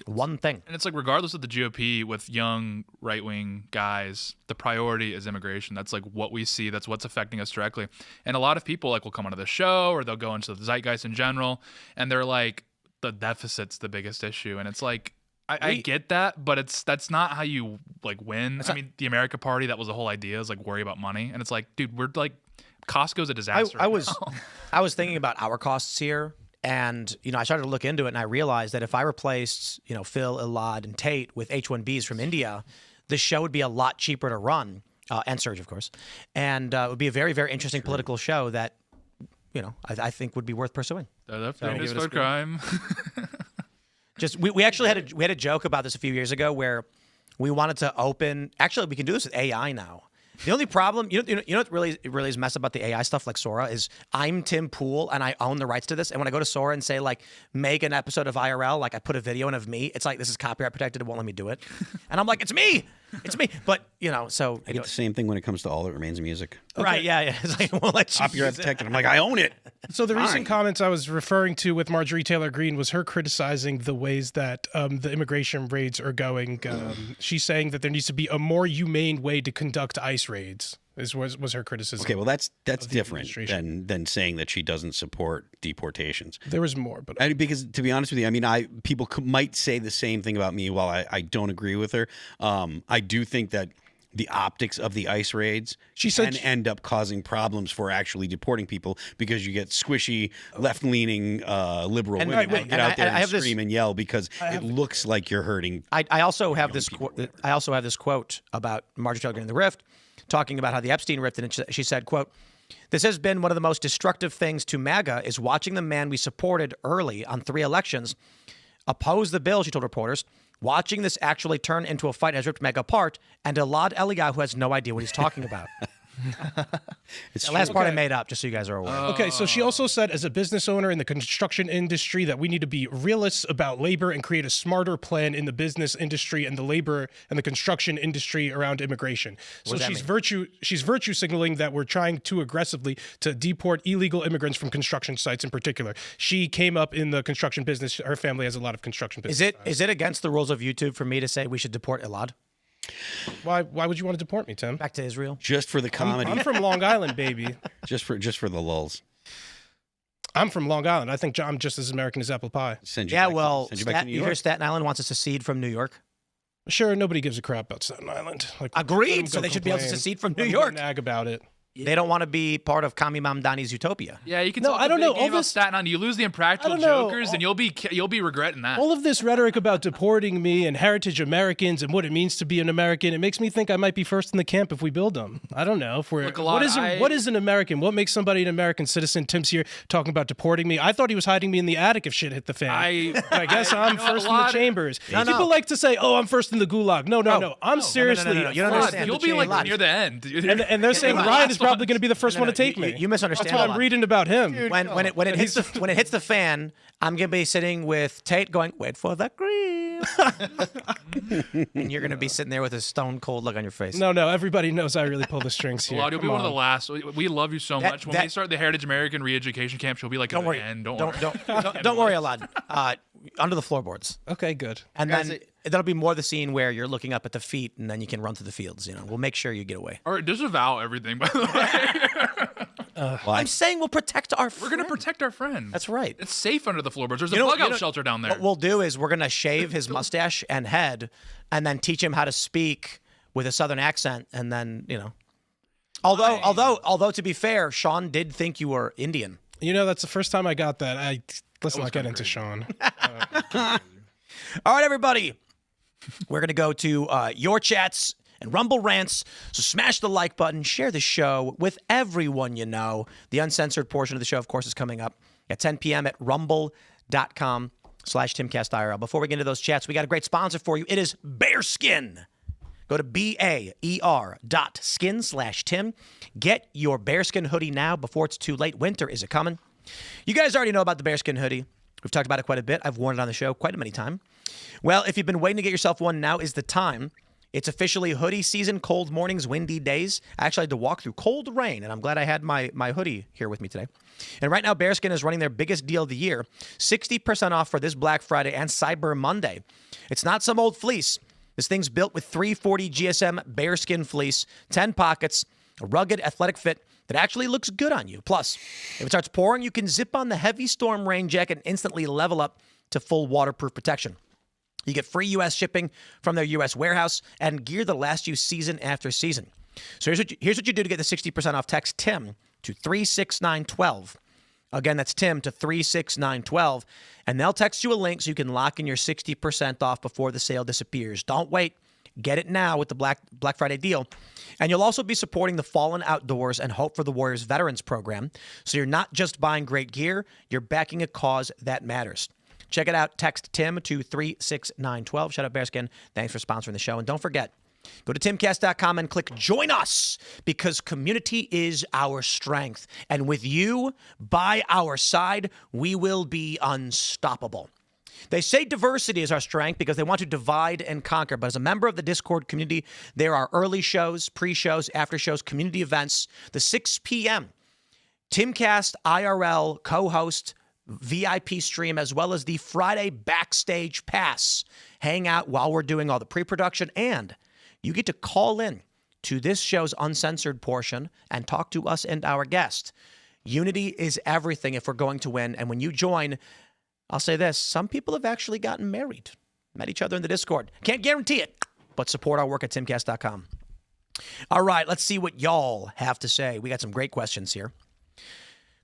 One thing. And it's like, regardless of the GOP, with young right-wing guys, the priority is immigration. That's like what we see. That's what's affecting us directly. And a lot of people will come onto the show, or they'll go into the zeitgeist in general, and they're like, the deficit's the biggest issue. And it's like, I get that, but that's not how you win. I mean, the America Party, that was the whole idea, is worry about money. And it's like, dude, we're Costco's a disaster. I was thinking about our costs here, and I started to look into it, and I realized that if I replaced Phil, Elaad, and Tate with H-1Bs from India, the show would be a lot cheaper to run, and Serge, of course, and it would be a very, very interesting political show that I think would be worth pursuing. For crime. Just we actually had a joke about this a few years ago where we wanted to open. Actually, we can do this with AI now. The only problem, what really is messed about the AI stuff like Sora is I'm Tim Pool and I own the rights to this. And when I go to Sora and say make an episode of IRL, I put a video in of me, it's like this is copyright protected. It won't let me do it. And I'm like, it's me. But so I get the same thing when it comes to All That Remains of Music. Okay. Right? Yeah. It's like, it won't let you copyright protected. I'm like, I own it. So the recent comments I was referring to with Marjorie Taylor Greene was her criticizing the ways that the immigration raids are going. She's saying that there needs to be a more humane way to conduct ICE raids. Was her criticism? Okay, well that's different than saying that she doesn't support deportations. There was more, but because to be honest with you, people might say the same thing about me. While I don't agree with her, I do think that the optics of the ICE raids can end up causing problems for actually deporting people because you get squishy left-leaning liberal women that get out there and scream and yell because it looks like you're hurting. I also have this quote about Marjorie Taylor Greene in the Rift, talking about how the Epstein rift, and she said, quote, "This has been one of the most destructive things to MAGA is watching the man we supported early on 3 elections oppose the bill," she told reporters. "Watching this actually turn into a fight has ripped MAGA apart, and Elaad Eliyahu has no idea what he's talking about." The last part I made up, just so you guys are aware. Okay, so she also said, as a business owner in the construction industry, that we need to be realists about labor and create a smarter plan in the business industry and the labor and the construction industry around immigration. So she's virtue signaling that we're trying too aggressively to deport illegal immigrants from construction sites in particular. She came up in the construction business. Her family has a lot of construction business. Is it against the rules of YouTube for me to say we should deport Elaad? Why would you want to deport me, Tim? Back to Israel. Just for the comedy. I'm from Long Island, baby. Just for the lulz. I'm from Long Island. I think I'm just as American as apple pie. Send you back to New you York. hear Staten Island wants to secede from New York? Sure, nobody gives a crap about Staten Island. Agreed. So they should be able to secede from New York. Nag about it. They don't want to be part of Kami Mamdani's utopia. Yeah, you can. No, I don't know. All this Staten Island, you lose the impractical jokers, and you'll be regretting that. All of this rhetoric about deporting me and heritage Americans and what it means to be an American, it makes me think I might be first in the camp if we build them. I don't know. What is an American? What makes somebody an American citizen? Tim's here talking about deporting me. I thought he was hiding me in the attic if shit hit the fan. I guess I'm first in the chambers. People like to say, "Oh, I'm first in the gulag." No. I'm seriously. You don't understand. You'll be near the end, and they're saying Ryan is probably going to be the first one to take me. You misunderstand. That's what I'm reading about him. Dude, when it hits the fan, I'm gonna be sitting with Tate going, "Wait for the cream," and you're gonna be sitting there with a stone cold look on your face. No, everybody knows I really pull the strings here. Elaad, you'll be one of the last. We love you so much. When we start the Heritage American re-education camp, she'll be like, "Don't worry, end. Don't worry, Elaad. Under the floorboards." Okay, good. And then That'll be more the scene where you're looking up at the feet and then you can run through the fields. We'll make sure you get away. Or disavow everything, by the way. I'm saying we'll protect our friend. We're going to protect our friend. That's right. It's safe under the floorboards. There's a bug-out shelter down there. What we'll do is we're going to shave his mustache and head and then teach him how to speak with a Southern accent. And then, Although to be fair, Sean did think you were Indian. That's the first time I got that. Let's not get into Sean. All right, everybody. We're going to go to your chats and Rumble rants. So smash the like button, share the show with everyone you know. The uncensored portion of the show, of course, is coming up at 10 p.m. at rumble.com/Timcast IRL. Before we get into those chats, we got a great sponsor for you. It is Bearskin. Go to BAER.skin/Tim. Get your Bearskin hoodie now before it's too late. Winter is a-coming. You guys already know about the Bearskin hoodie. We've talked about it quite a bit. I've worn it on the show quite a many times. Well, if you've been waiting to get yourself one, now is the time. It's officially hoodie season, cold mornings, windy days. I actually had to walk through cold rain, and I'm glad I had my hoodie here with me today. And right now, Bearskin is running their biggest deal of the year, 60% off for this Black Friday and Cyber Monday. It's not some old fleece. This thing's built with 340 GSM Bearskin fleece, 10 pockets, a rugged athletic fit that actually looks good on you. Plus, if it starts pouring, you can zip on the heavy storm rain jacket and instantly level up to full waterproof protection. You get free U.S. shipping from their U.S. warehouse and gear that lasts you season after season. So here's what you do to get the 60% off. Text Tim to 36912. Again, that's Tim to 36912. And they'll text you a link so you can lock in your 60% off before the sale disappears. Don't wait. Get it now with the Black Friday deal. And you'll also be supporting the Fallen Outdoors and Hope for the Warriors Veterans Program. So you're not just buying great gear, you're backing a cause that matters. Check it out. Text Tim to 36912. Shout out Bearskin. Thanks for sponsoring the show. And don't forget, go to timcast.com and click Join Us, because community is our strength. And with you by our side, we will be unstoppable. They say diversity is our strength because they want to divide and conquer. But as a member of the Discord community, there are early shows, pre-shows, after-shows, community events. The 6 p.m. Timcast IRL co-host VIP stream, as well as the Friday backstage pass. Hang out while we're doing all the pre-production, and you get to call in to this show's uncensored portion and talk to us and our guest. Unity is everything if we're going to win. And when you join, I'll say this, some people have actually gotten married, met each other in the Discord. Can't guarantee it, but support our work at timcast.com. All right, let's see what y'all have to say. We got some great questions here.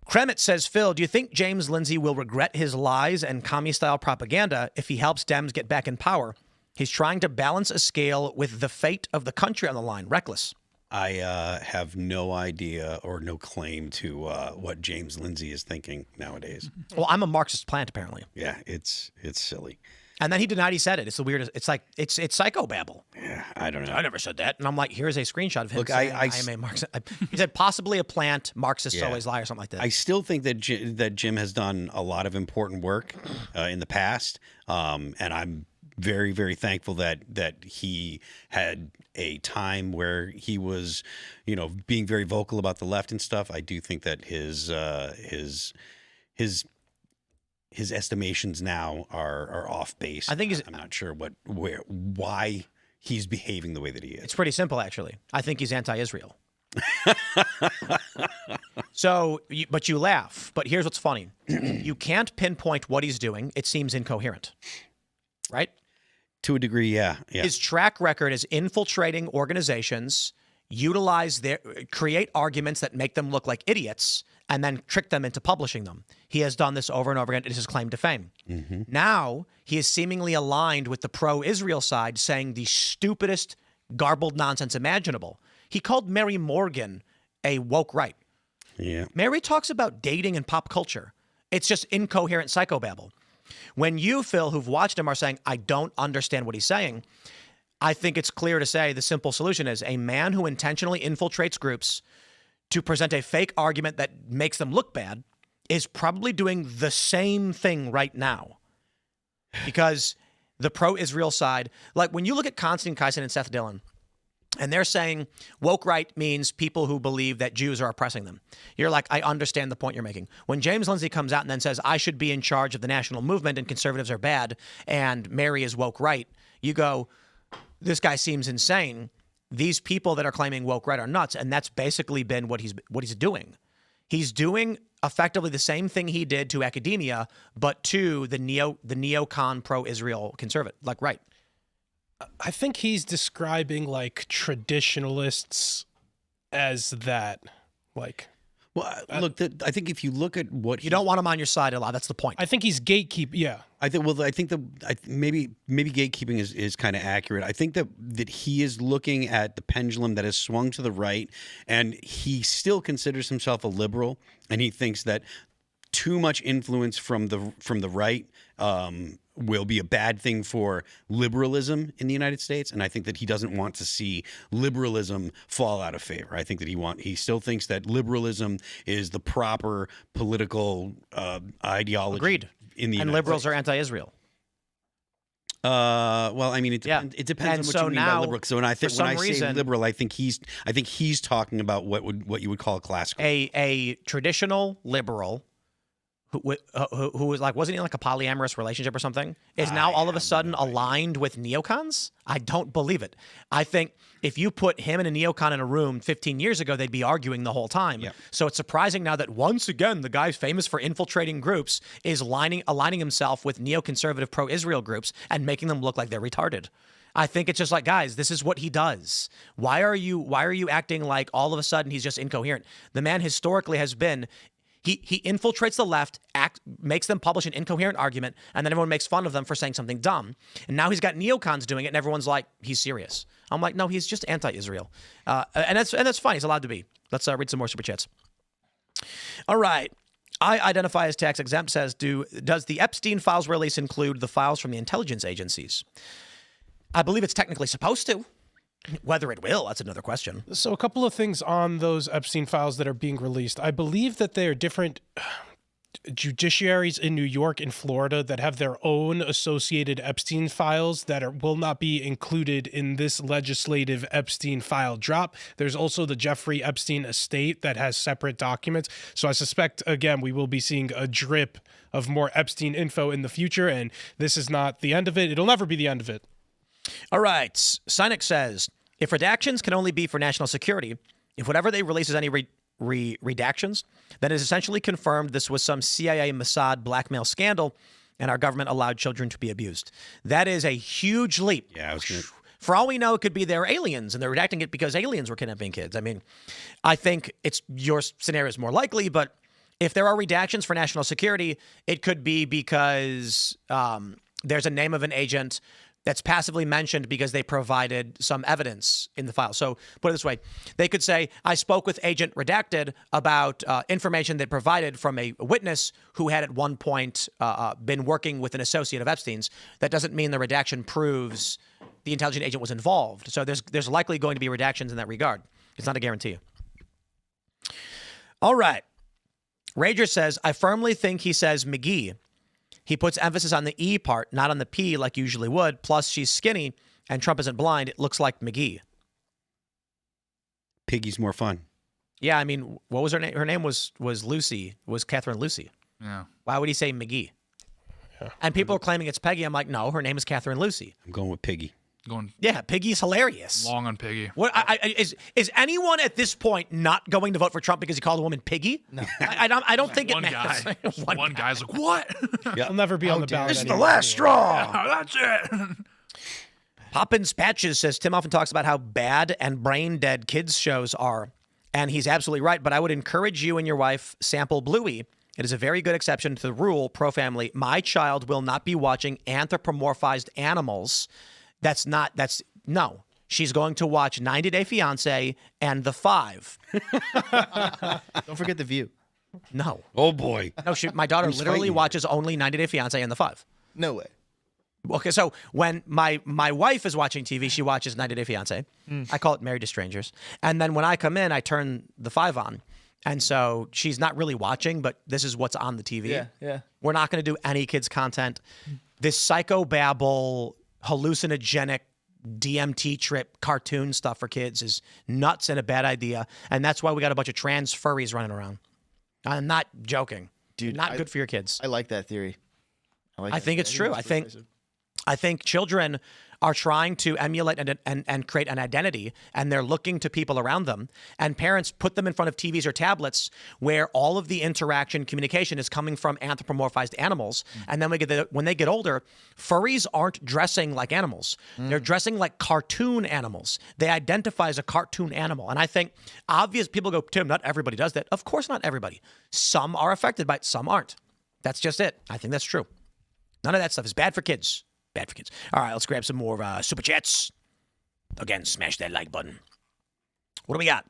Kremet says, Phil, do you think James Lindsay will regret his lies and commie-style propaganda if he helps Dems get back in power? He's trying to balance a scale with the fate of the country on the line. Reckless. I have no idea or no claim to what James Lindsay is thinking nowadays. Well, I'm a Marxist plant, apparently. Yeah, it's silly. And then he denied he said it. It's the weirdest. It's like, it's psychobabble. Yeah, I don't know. I never said that. And I'm like, here's a screenshot of him Look, saying, I am a Marxist. He said possibly a plant, Marxists always lie, or something like that. I still think that Jim has done a lot of important work in the past, and I'm very, very thankful that he had a time where he was, being very vocal about the left and stuff. I do think that his estimations now are off base. I think I'm not sure why he's behaving the way that he is. It's pretty simple, actually. I think he's anti-Israel. But you laugh. But here's what's funny. You can't pinpoint what he's doing. It seems incoherent, right? To a degree, yeah. His track record is infiltrating organizations, create arguments that make them look like idiots, and then trick them into publishing them. He has done this over and over again. It is his claim to fame. Mm-hmm. Now, he is seemingly aligned with the pro-Israel side, saying the stupidest, garbled nonsense imaginable. He called Mary Morgan a woke right. Yeah. Mary talks about dating and pop culture. It's just incoherent psychobabble. When you, Phil, who've watched him, are saying, I don't understand what he's saying, I think it's clear to say the simple solution is a man who intentionally infiltrates groups to present a fake argument that makes them look bad is probably doing the same thing right now. Because the pro-Israel side, like when you look at Konstantin Kaisin and Seth Dillon, and they're saying woke right means people who believe that Jews are oppressing them. You're like, I understand the point you're making. When James Lindsay comes out and then says, I should be in charge of the national movement and conservatives are bad and Mary is woke right, you go, this guy seems insane. These people that are claiming woke right are nuts, and that's basically been what he's doing. He's doing effectively the same thing he did to academia, but to the neocon pro-Israel conservative, like right. I think he's describing like traditionalists as that, like. Well, look, I think if you look at what You don't want him on your side a lot. That's the point. I think he's gatekeep. Yeah. I think. Well, I think maybe gatekeeping is kind of accurate. I think that he is looking at the pendulum that has swung to the right, and he still considers himself a liberal, and he thinks that too much influence from the right will be a bad thing for liberalism in the United States, and I think that he doesn't want to see liberalism fall out of favor. I think that he still thinks that liberalism is the proper political ideology. Agreed. In the and United liberals States. are anti-Israel. Well, I mean, it depends on what you mean by liberal. So when I say liberal, I think he's talking about what you would call a classical. A traditional liberal who was like, wasn't he in like a polyamorous relationship or something, is now all of a sudden aligned with neocons? I don't believe it. I think if you put him and a neocon in a room 15 years ago, they'd be arguing the whole time. Yep. So it's surprising now that once again, the guy famous for infiltrating groups is aligning himself with neoconservative pro-Israel groups and making them look like they're retarded. I think it's just like, guys, this is what he does. Why are you acting like all of a sudden he's just incoherent? The man historically has been. He infiltrates the left, makes them publish an incoherent argument, and then everyone makes fun of them for saying something dumb. And now he's got neocons doing it, and everyone's like, he's serious. I'm like, no, he's just anti-Israel. And that's fine. He's allowed to be. Let's read some more super chats. All right. I identify as tax exempt says, does the Epstein files release include the files from the intelligence agencies? I believe it's technically supposed to. Whether it will, that's another question. So a couple of things on those Epstein files that are being released. I believe that they are different judiciaries in New York and Florida that have their own associated Epstein files that will not be included in this legislative Epstein file drop. There's also the Jeffrey Epstein estate that has separate documents. So I suspect, again, we will be seeing a drip of more Epstein info in the future, and this is not the end of it. It'll never be the end of it. All right. Cynic says, if redactions can only be for national security, if whatever they release is any redactions, then it is essentially confirmed this was some CIA Mossad blackmail scandal and our government allowed children to be abused. That is a huge leap. Yeah, For all we know, it could be they're aliens and they're redacting it because aliens were kidnapping kids. I mean, I think your scenario is more likely, but if there are redactions for national security, it could be because there's a name of an agent that's passively mentioned because they provided some evidence in the file. So put it this way, they could say, I spoke with Agent Redacted about information they provided from a witness who had at one point been working with an associate of Epstein's. That doesn't mean the redaction proves the intelligence agent was involved. So there's likely going to be redactions in that regard. It's not a guarantee. All right. Rager says, I firmly think he says McGee. He puts emphasis on the E part, not on the P like you usually would. Plus, she's skinny, and Trump isn't blind. It looks like McGee. Piggy's more fun. Yeah, I mean, what was her name? Her name was Lucy. Was Catherine Lucy. Yeah. Why would he say McGee? Yeah. And people are claiming it's Peggy. I'm like, no, her name is Catherine Lucy. I'm going with Piggy. Yeah, Piggy's hilarious. Long on Piggy. What is anyone at this point not going to vote for Trump because he called a woman Piggy? No, I don't think one it matters. Guy. one guy's like, what? I'll never be on the ballot. This is the last straw. Yeah, that's it. Poppins Patches says Tim often talks about how bad and brain dead kids shows are, and he's absolutely right. But I would encourage you and your wife sample Bluey. It is a very good exception to the rule pro family. My child will not be watching anthropomorphized animals. No. She's going to watch 90 Day Fiancé and The Five. Don't forget The View. No. Oh, boy. No, my daughter literally watches only 90 Day Fiancé and The Five. No way. Okay, so when my wife is watching TV, she watches 90 Day Fiancé. I call it Married to Strangers. And then when I come in, I turn The Five on. And so she's not really watching, but this is what's on the TV. Yeah. We're not going to do any kids' content. This psychobabble, hallucinogenic DMT trip cartoon stuff for kids is nuts and a bad idea. And that's why we got a bunch of trans furries running around. I'm not joking. Dude, not good for your kids. I like that theory. I think it's true. I think children are trying to emulate and create an identity, and they're looking to people around them, and parents put them in front of TVs or tablets where all of the interaction, communication is coming from anthropomorphized animals. And then when they get older, furries aren't dressing like animals. They're dressing like cartoon animals. They identify as a cartoon animal. And I think obvious people go, Tim, not everybody does that. Of course not everybody. Some are affected by it, some aren't. That's just it. I think that's true. None of that stuff is bad for kids. Bad for kids. All right, let's grab some more Super Chats. Again, smash that like button. What do we got?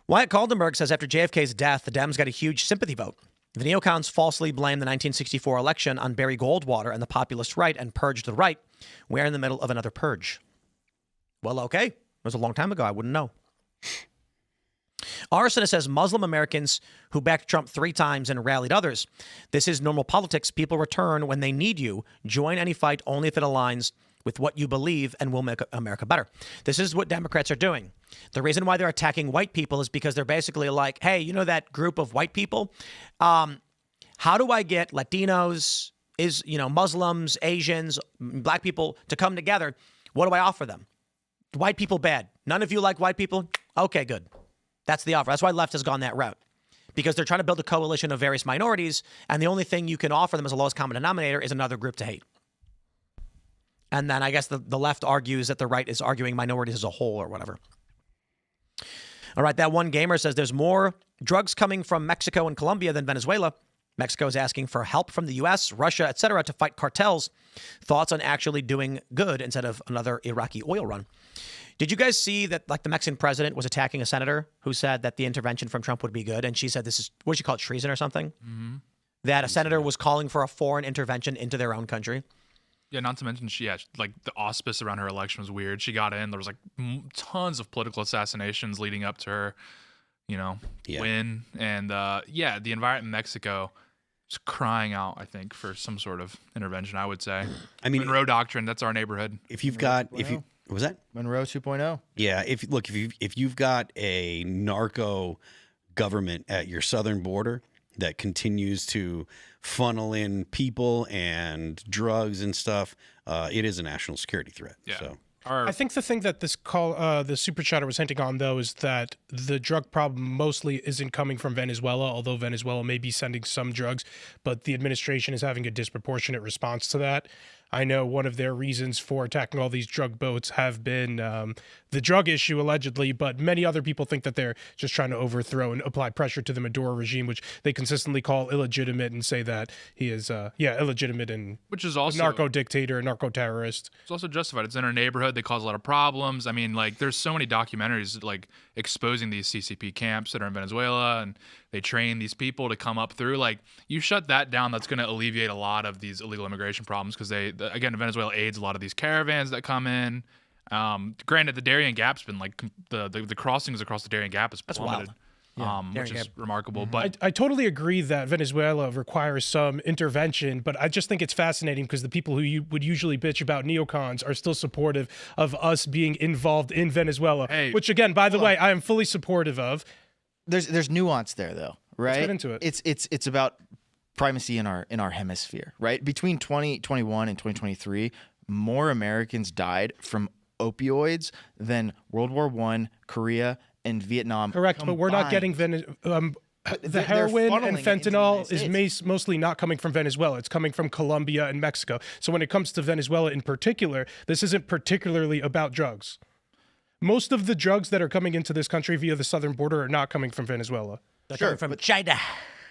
Wyatt Kaldenberg says, after JFK's death, the Dems got a huge sympathy vote. The neocons falsely blamed the 1964 election on Barry Goldwater and the populist right and purged the right. We're in the middle of another purge. Well, okay. It was a long time ago. I wouldn't know. Arsonist says, Muslim Americans who backed Trump 3 times and rallied others. This is normal politics. People return when they need you. Join any fight only if it aligns with what you believe and will make America better. This is what Democrats are doing. The reason why they're attacking white people is because they're basically like, hey, you know that group of white people? How do I get Latinos, Muslims, Asians, black people to come together? What do I offer them? White people bad. None of you like white people? Okay, good. That's the offer. That's why left has gone that route. Because they're trying to build a coalition of various minorities, and the only thing you can offer them as a lowest common denominator is another group to hate. And then I guess the left argues that the right is arguing minorities as a whole or whatever. All right, that one gamer says there's more drugs coming from Mexico and Colombia than Venezuela. Mexico is asking for help from the U.S., Russia, etc. to fight cartels. Thoughts on actually doing good instead of another Iraqi oil run. Did you guys see that, like, the Mexican president was attacking a senator who said that the intervention from Trump would be good? And she said this is, what did she call it, treason or something? Mm-hmm. That a senator was calling for a foreign intervention into their own country. Yeah, not to mention like the auspice around her election was weird. She got in, there was like tons of political assassinations leading up to her, win. And the environment in Mexico is crying out, I think, for some sort of intervention, I would say. I mean, Monroe Doctrine, that's our neighborhood. Was that Monroe 2.0? Yeah. If you've got a narco government at your southern border that continues to funnel in people and drugs and stuff, it is a national security threat. Yeah. So I think the thing that this the super chatter was hinting on, though, is that the drug problem mostly isn't coming from Venezuela, although Venezuela may be sending some drugs, but the administration is having a disproportionate response to that. I know one of their reasons for attacking all these drug boats have been the drug issue, allegedly, but many other people think that they're just trying to overthrow and apply pressure to the Maduro regime, which they consistently call illegitimate and say that he is, illegitimate and which is also a narco-dictator, a narco-terrorist. It's also justified. It's in our neighborhood. They cause a lot of problems. I mean, like, there's so many documentaries, like, exposing these CCP camps that are in Venezuela, and they train these people to come up through. Like, you shut that down, that's going to alleviate a lot of these illegal immigration problems because again, Venezuela aids a lot of these caravans that come in. Granted, the Darien Gap's been like the crossings across the Darien Gap has plummeted, which is remarkable. But I totally agree that Venezuela requires some intervention, but I just think it's fascinating because the people who would usually bitch about neocons are still supportive of us being involved in Venezuela, which, again, by the way, I am fully supportive of. There's nuance there, though, right? Let's get into it. It's about primacy in our hemisphere, right? Between 2021 and 2023, more Americans died from opioids than World War I, Korea, and Vietnam. Correct, combined. but we're not getting the heroin and fentanyl is mostly not coming from Venezuela. It's coming from Colombia and Mexico. So when it comes to Venezuela in particular, this isn't particularly about drugs. Most of the drugs that are coming into this country via the southern border are not coming from Venezuela. They're coming from China.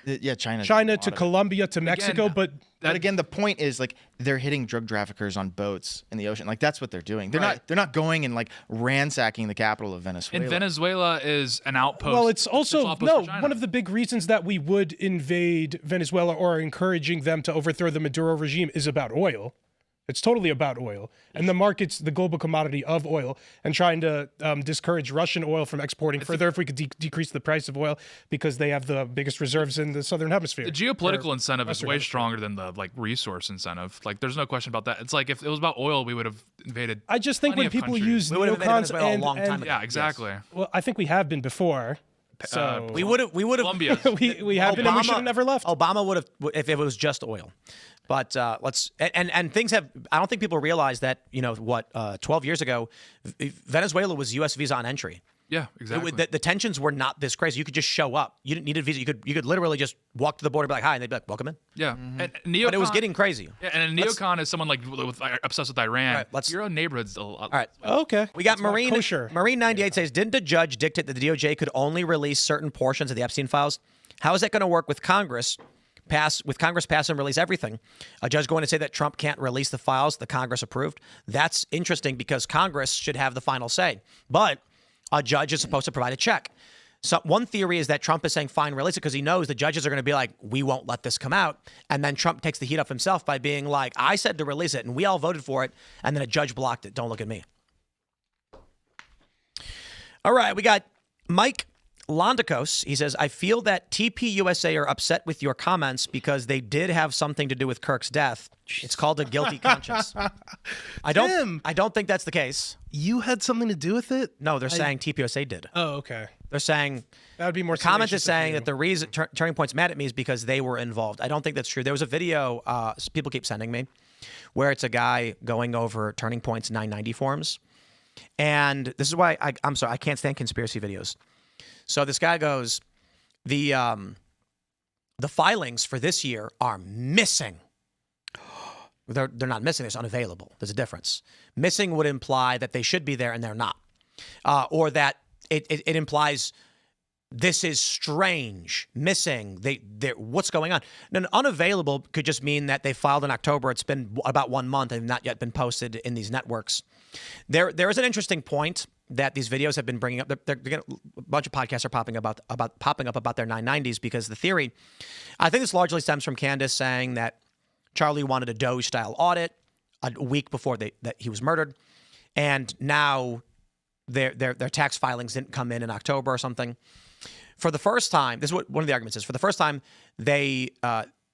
Yeah, China to Colombia to Mexico, but again, the point is, like, they're hitting drug traffickers on boats in the ocean. Like, that's what they're doing. They're not going and, like, ransacking the capital of Venezuela. And Venezuela is an outpost. Well, it's also one of the big reasons that we would invade Venezuela or are encouraging them to overthrow the Maduro regime is about oil. It's totally about oil and the markets, the global commodity of oil, and trying to discourage Russian oil from exporting further if we could decrease the price of oil because they have the biggest reserves in the southern hemisphere. The geopolitical incentive is way stronger than the resource incentive. Like, there's no question about that. It's like if it was about oil, we would have invaded. I just think when people use neocons a long time ago. Yeah, exactly. Yes. Well, I think we have been before. So We would have. Colombia. we have been and we should have never left. Obama would have if it was just oil. But and things have. I don't think people realize that 12 years ago, Venezuela was U.S. visa on entry. Yeah, exactly. The tensions were not this crazy. You could just show up. You didn't need a visa. You could literally just walk to the border, and be like, "Hi," and they'd be like, "Welcome in." Yeah, and neocon, But it was getting crazy. Yeah, and a neocon is someone like obsessed with Iran. Right, Your own neighborhood's All right. Okay. We got It's not Marine. kosher. Marine 98 says, didn't a judge dictate that the DOJ could only release certain portions of the Epstein files? How is that going to work with Congress? Pass and release everything. A judge going to say that Trump can't release the files the Congress approved? That's interesting because Congress should have the final say. But a judge is supposed to provide a check. So one theory is that Trump is saying, fine, release it, because he knows the judges are going to be like, we won't let this come out. And then Trump takes the heat off himself by being like, I said to release it, and we all voted for it, and then a judge blocked it. Don't look at me. All right, we got Mike Londikos. He says, I feel that TPUSA are upset with your comments because they did have something to do with Kirk's death. It's called a guilty conscience. I don't think that's the case. You had something to do with it? No, they're saying TPUSA did. Oh, okay. They're saying That would be more. the comment salacious is saying of you. that the reason Turning Point's mad at me is because they were involved. I don't think that's true. There was a video people keep sending me where it's a guy going over Turning Point's 990 forms. And this is why I'm sorry, I can't stand conspiracy videos. So this guy goes, the filings for this year are missing. They're not missing. It's unavailable. There's a difference. Missing would imply that they should be there and they're not, or that it implies this is strange. Missing. What's going on? And unavailable could just mean that they filed in October. It's been about 1 month and not yet been posted in these networks. There is an interesting point that these videos have been bringing up. A bunch of podcasts are popping up about their 990s because the theory, I think this largely stems from Candace saying that Charlie wanted a Doge-style audit a week before that he was murdered, and now their tax filings didn't come in October or something. For the first time, this is what one of the arguments is. For the first time, they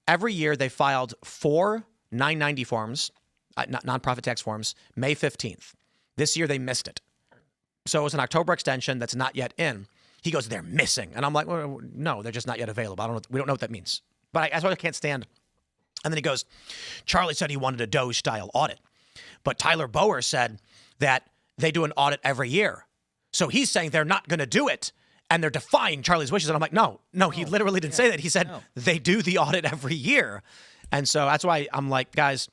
every year they filed 4 990 forms, nonprofit tax forms, May 15th. This year they missed it. So it was an October extension that's not yet in. He goes, they're missing. And I'm like, well, no, they're just not yet available. We don't know what that means. But that's why I can't stand. And then he goes, Charlie said he wanted a Doge-style audit. But Tyler Bower said that they do an audit every year. So he's saying they're not going to do it. And they're defying Charlie's wishes. And I'm like, no, he literally didn't say that. He said they do the audit every year. And so that's why I'm like, guys,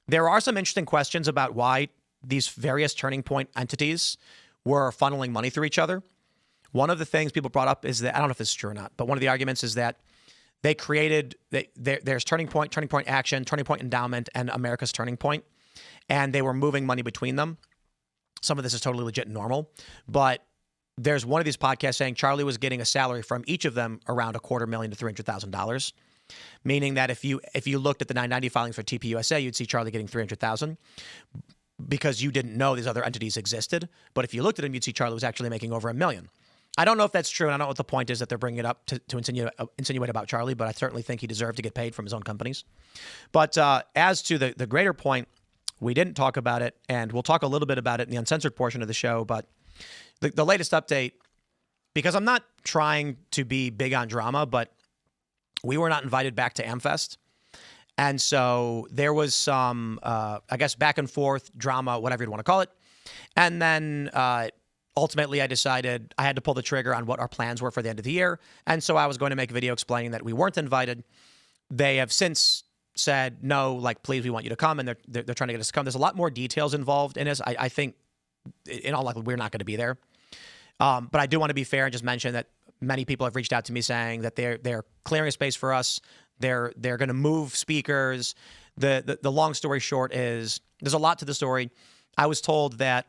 there are some interesting questions about why these various Turning Point entities were funneling money through each other. One of the things people brought up is that, I don't know if this is true or not, but one of the arguments is that they created, there's Turning Point Action, Turning Point Endowment, and America's Turning Point, and they were moving money between them. Some of this is totally legit and normal, but there's one of these podcasts saying Charlie was getting a salary from each of them around $250,000 to $300,000, meaning that if you looked at the 990 filings for TPUSA, you'd see Charlie getting $300,000. Because you didn't know these other entities existed. But if you looked at them, you'd see Charlie was actually making over $1 million. I don't know if that's true, and I don't know what the point is that they're bringing it up to insinuate about Charlie, but I certainly think he deserved to get paid from his own companies. But as to the greater point, we didn't talk about it, and we'll talk a little bit about it in the uncensored portion of the show, but the latest update, because I'm not trying to be big on drama, but we were not invited back to AmFest. And so there was some, I guess, back and forth drama, whatever you'd want to call it. And then ultimately I decided I had to pull the trigger on what our plans were for the end of the year. And so I was going to make a video explaining that we weren't invited. They have since said, no, like, please, we want you to come. And they're trying to get us to come. There's a lot more details involved in this. I think, in all likelihood, we're not going to be there. But I do want to be fair and just mention that many people have reached out to me saying that they're clearing a space for us. They're going to move speakers. The long story short is there's a lot to the story. I was told that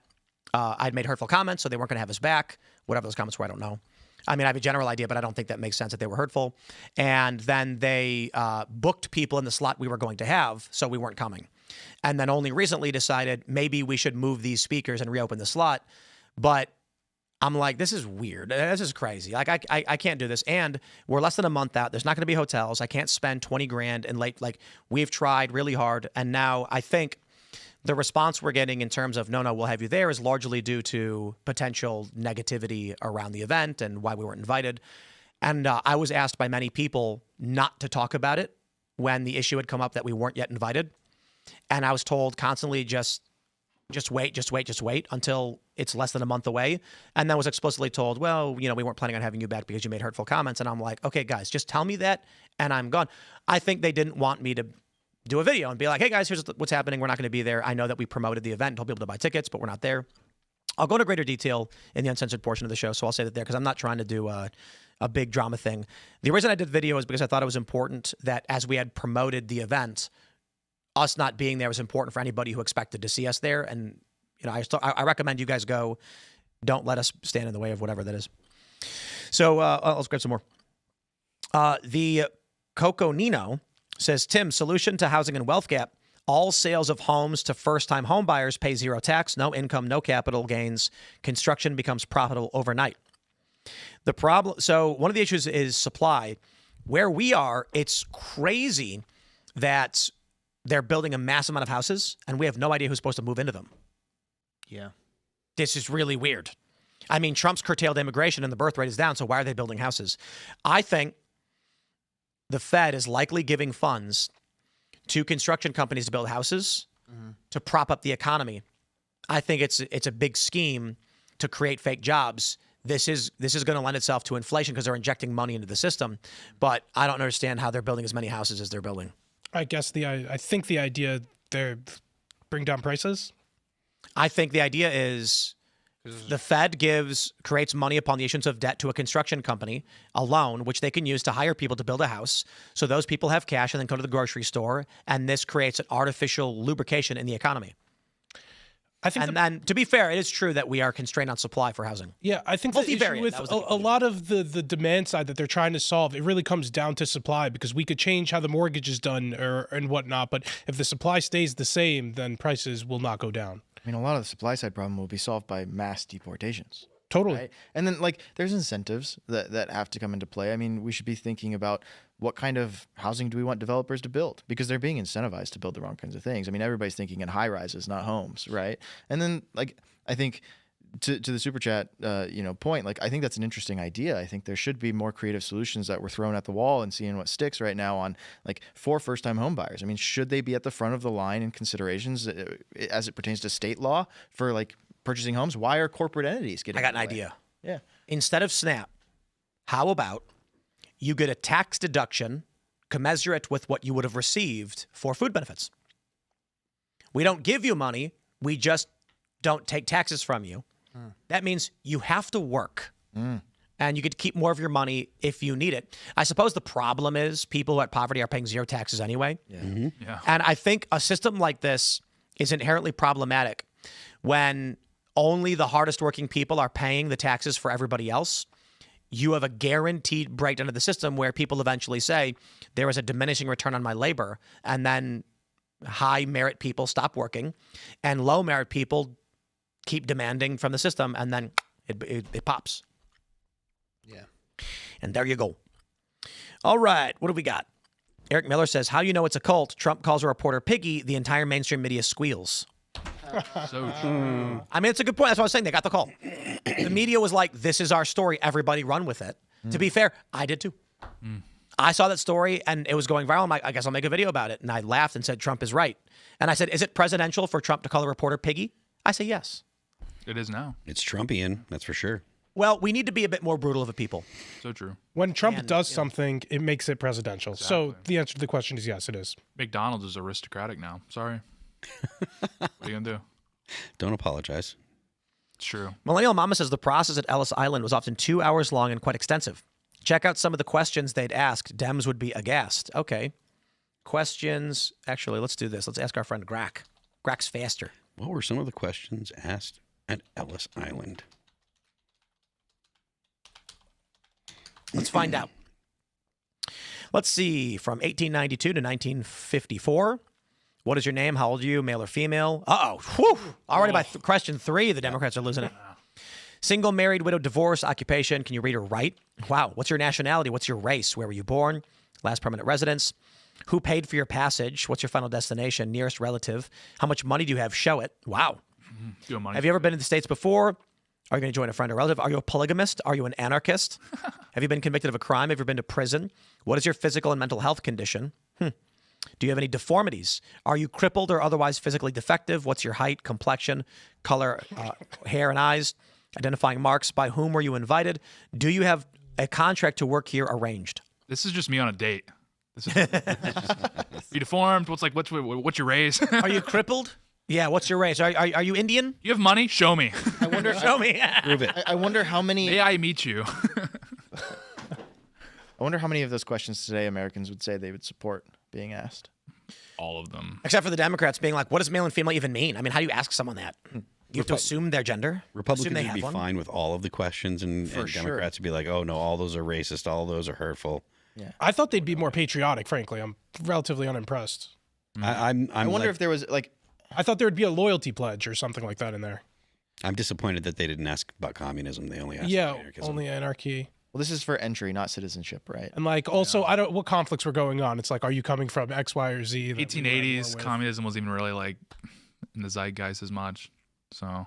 I'd made hurtful comments, so they weren't going to have us back. Whatever those comments were, I don't know. I mean, I have a general idea, but I don't think that makes sense that they were hurtful. And then they booked people in the slot we were going to have, so we weren't coming. And then only recently decided maybe we should move these speakers and reopen the slot. But I'm like, this is weird. This is crazy. Like, I can't do this. And we're less than a month out. There's not going to be hotels. I can't spend $20,000 in late. Like, we've tried really hard. And now I think the response we're getting in terms of, no, we'll have you there is largely due to potential negativity around the event and why we weren't invited. And I was asked by many people not to talk about it when the issue had come up that we weren't yet invited. And I was told constantly, just wait until it's less than a month away. And then was explicitly told, well, we weren't planning on having you back because you made hurtful comments. And I'm like, okay, guys, just tell me that and I'm gone. I think they didn't want me to do a video and be like, hey guys, here's what's happening. We're not going to be there. I know that we promoted the event, told people to buy tickets, but we're not there. I'll go into greater detail in the uncensored portion of the show. So I'll say that there because I'm not trying to do a big drama thing. The reason I did the video is because I thought it was important that as we had promoted the event, us not being there was important for anybody who expected to see us there. And, I recommend you guys go. Don't let us stand in the way of whatever that is. So let's grab some more. The Coco Nino says, Tim, solution to housing and wealth gap. All sales of homes to first-time home buyers pay zero tax, no income, no capital gains. Construction becomes profitable overnight. The problem, so one of the issues is supply. Where we are, it's crazy that they're building a massive amount of houses, and we have no idea who's supposed to move into them. Yeah. This is really weird. I mean, Trump's curtailed immigration and the birth rate is down, so why are they building houses? I think the Fed is likely giving funds to construction companies to build houses to prop up the economy. I think it's a big scheme to create fake jobs. This is going to lend itself to inflation because they're injecting money into the system, but I don't understand how they're building as many houses as they're building. I guess I think the idea they're bring down prices. I think the idea is the Fed creates money upon the issuance of debt to a construction company, a loan, which they can use to hire people to build a house. So those people have cash and then go to the grocery store, and this creates an artificial lubrication in the economy. I think, and then to be fair, it is true that we are constrained on supply for housing. Yeah, I think the issue with a lot of the demand side that they're trying to solve, it really comes down to supply because we could change how the mortgage is done and whatnot, but if the supply stays the same, then prices will not go down. I mean, a lot of the supply side problem will be solved by mass deportations. Totally. Right? And then, there's incentives that have to come into play. I mean, we should be thinking about what kind of housing do we want developers to build? Because they're being incentivized to build the wrong kinds of things. I mean, everybody's thinking in high rises, not homes, right? And then, I think to the super chat, point, I think that's an interesting idea. I think there should be more creative solutions that were thrown at the wall and seeing what sticks right now on for first-time home buyers. I mean, should they be at the front of the line in considerations as it pertains to state law for purchasing homes? Why are corporate entities getting? I got an idea. Yeah. Instead of SNAP, how about you get a tax deduction commensurate with what you would have received for food benefits? We don't give you money. We just don't take taxes from you. That means you have to work. And you get to keep more of your money if you need it. I suppose the problem is people who are at poverty are paying zero taxes anyway. Yeah. Mm-hmm. Yeah. And I think a system like this is inherently problematic when only the hardest working people are paying the taxes for everybody else. You have a guaranteed breakdown of the system where people eventually say there is a diminishing return on my labor, and then high merit people stop working and low merit people keep demanding from the system, and then it pops. Yeah. And there you go. All right. What do we got? Eric Miller says, how you know it's a cult? Trump calls a reporter piggy. The entire mainstream media squeals. So true. I mean, it's a good point. That's what I was saying. They got the call. The media was like, this is our story. Everybody run with it. To be fair, I did too. I saw that story and it was going viral. I'm like, I guess I'll make a video about it. And I laughed and said, Trump is right. And I said, is it presidential for Trump to call a reporter piggy? I say yes. It is now. It's Trumpian, that's for sure. Well, we need to be a bit more brutal of a people. So true. When Trump does something, it makes it presidential. Exactly. So the answer to the question is yes, it is. McDonald's is aristocratic now. Sorry. What are you going to do? Don't apologize. It's true. Millennial Mama says the process at Ellis Island was often 2 hours long and quite extensive. Check out some of the questions they'd ask. Dems would be aghast. Okay. Questions. Actually, let's do this. Let's ask our friend Grack. Grack's faster. What were some of the questions asked at Ellis Island? Let's find out. Let's see. From 1892 to 1954. What is your name? How old are you? Male or female? Uh-oh. Whew. Already by question 3, the Democrats are losing it. Single, married, widowed, divorced, occupation. Can you read or write? Wow. What's your nationality? What's your race? Where were you born? Last permanent residence. Who paid for your passage? What's your final destination? Nearest relative? How much money do you have? Show it. Wow. Good money. Have you ever been to the States before? Are you going to join a friend or relative? Are you a polygamist? Are you an anarchist? Have you been convicted of a crime? Have you been to prison? What is your physical and mental health condition? Do you have any deformities? Are you crippled or otherwise physically defective? What's your height, complexion, color, hair, and eyes? Identifying marks. By whom were you invited? Do you have a contract to work here arranged? This is just me on a date. This is you deformed? What's your race? Are you crippled? Yeah, what's your race? Are you Indian? You have money? Show me. I wonder. Show me. Prove it. I wonder how many. May I meet you? I wonder how many of those questions today Americans would say they would support being asked. All of them. Except for the Democrats being like, what does male and female even mean? I mean, how do you ask someone that? You have to assume their gender? Republicans Assume they would be have one? fine with all of the questions, and Democrats would be like, oh, no, all those are racist. All those are hurtful. I thought they'd be more patriotic, frankly. I'm relatively unimpressed. I wonder if there was like. I thought there would be a loyalty pledge or something like that in there. I'm disappointed that they didn't ask about communism. They only asked about anarchism. Only anarchy. Well, this is for entry, not citizenship, right? And like also, I don't what conflicts were going on. It's like, are you coming from X, Y, or Z? that we were at war 1880s, with? communism wasn't even really like in the zeitgeist as much. So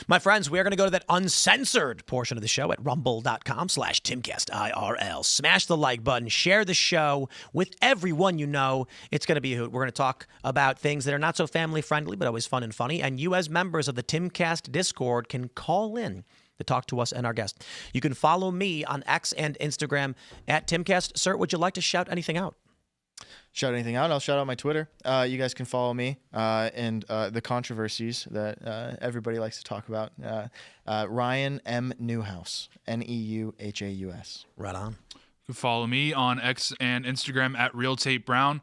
My friends, we are going to go to that uncensored portion of the show at rumble.com/Timcast IRL. Smash the like button, share the show with everyone you know. It's going to be a hoot. We're going to talk about things that are not so family friendly, but always fun and funny. And you, as members of the Timcast Discord, can call in to talk to us and our guest. You can follow me on X and Instagram at Timcast. Sir, would you like to shout anything out? Shout anything out? I'll shout out my Twitter. You guys can follow me and the controversies that everybody likes to talk about. Ryan M. Neuhaus, Neuhaus. Right on. you can follow me on X and Instagram at RealTateBrown.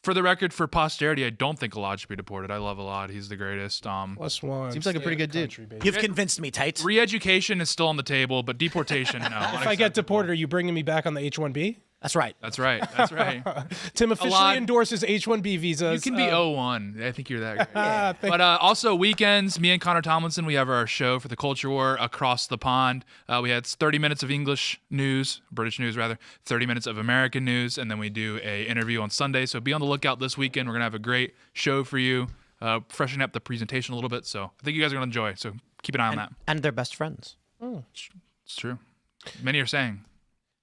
For the record, for posterity, I don't think Elaad should be deported. I love Elaad. He's the greatest. Plus one. Seems like a pretty good dude. You've convinced me, Tate. Re-education is still on the table, but deportation, no. If I get deported, are you bringing me back on the H-1B? That's right. That's right. That's right. Tim officially Elaad, endorses H-1B visas. You can be 01. I think you're that great. But also weekends, me and Connor Tomlinson, we have our show for the culture war across the pond. We had 30 minutes of English news, British news rather, 30 minutes of American news, and then we do a interview on Sunday. So be on the lookout this weekend. We're going to have a great show for you, freshening up the presentation a little bit. So I think you guys are going to enjoy. So keep an eye on that. And they're best friends. It's true. Many are saying.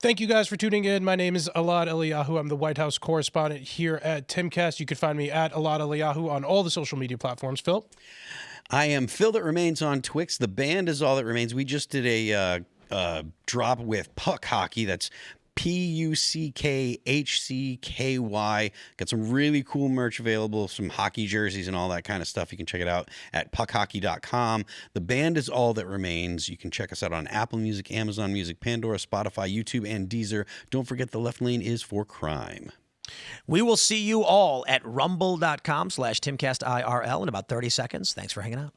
Thank you guys for tuning in. My name is Elaad Eliyahu. I'm the White House correspondent here at Timcast. You can find me at Elaad Eliyahu on all the social media platforms. Phil? I am Phil That Remains on Twix. The band is All That Remains. We just did a drop with Puck Hockey. That's PUCKHCKY. Got some really cool merch available, some hockey jerseys and all that kind of stuff. You can check it out at puckhockey.com. The band is All That Remains. You can check us out on Apple Music, Amazon Music, Pandora, Spotify, YouTube, and Deezer. Don't forget the left lane is for crime. We will see you all at rumble.com/Timcast IRL in about 30 seconds. Thanks for hanging out.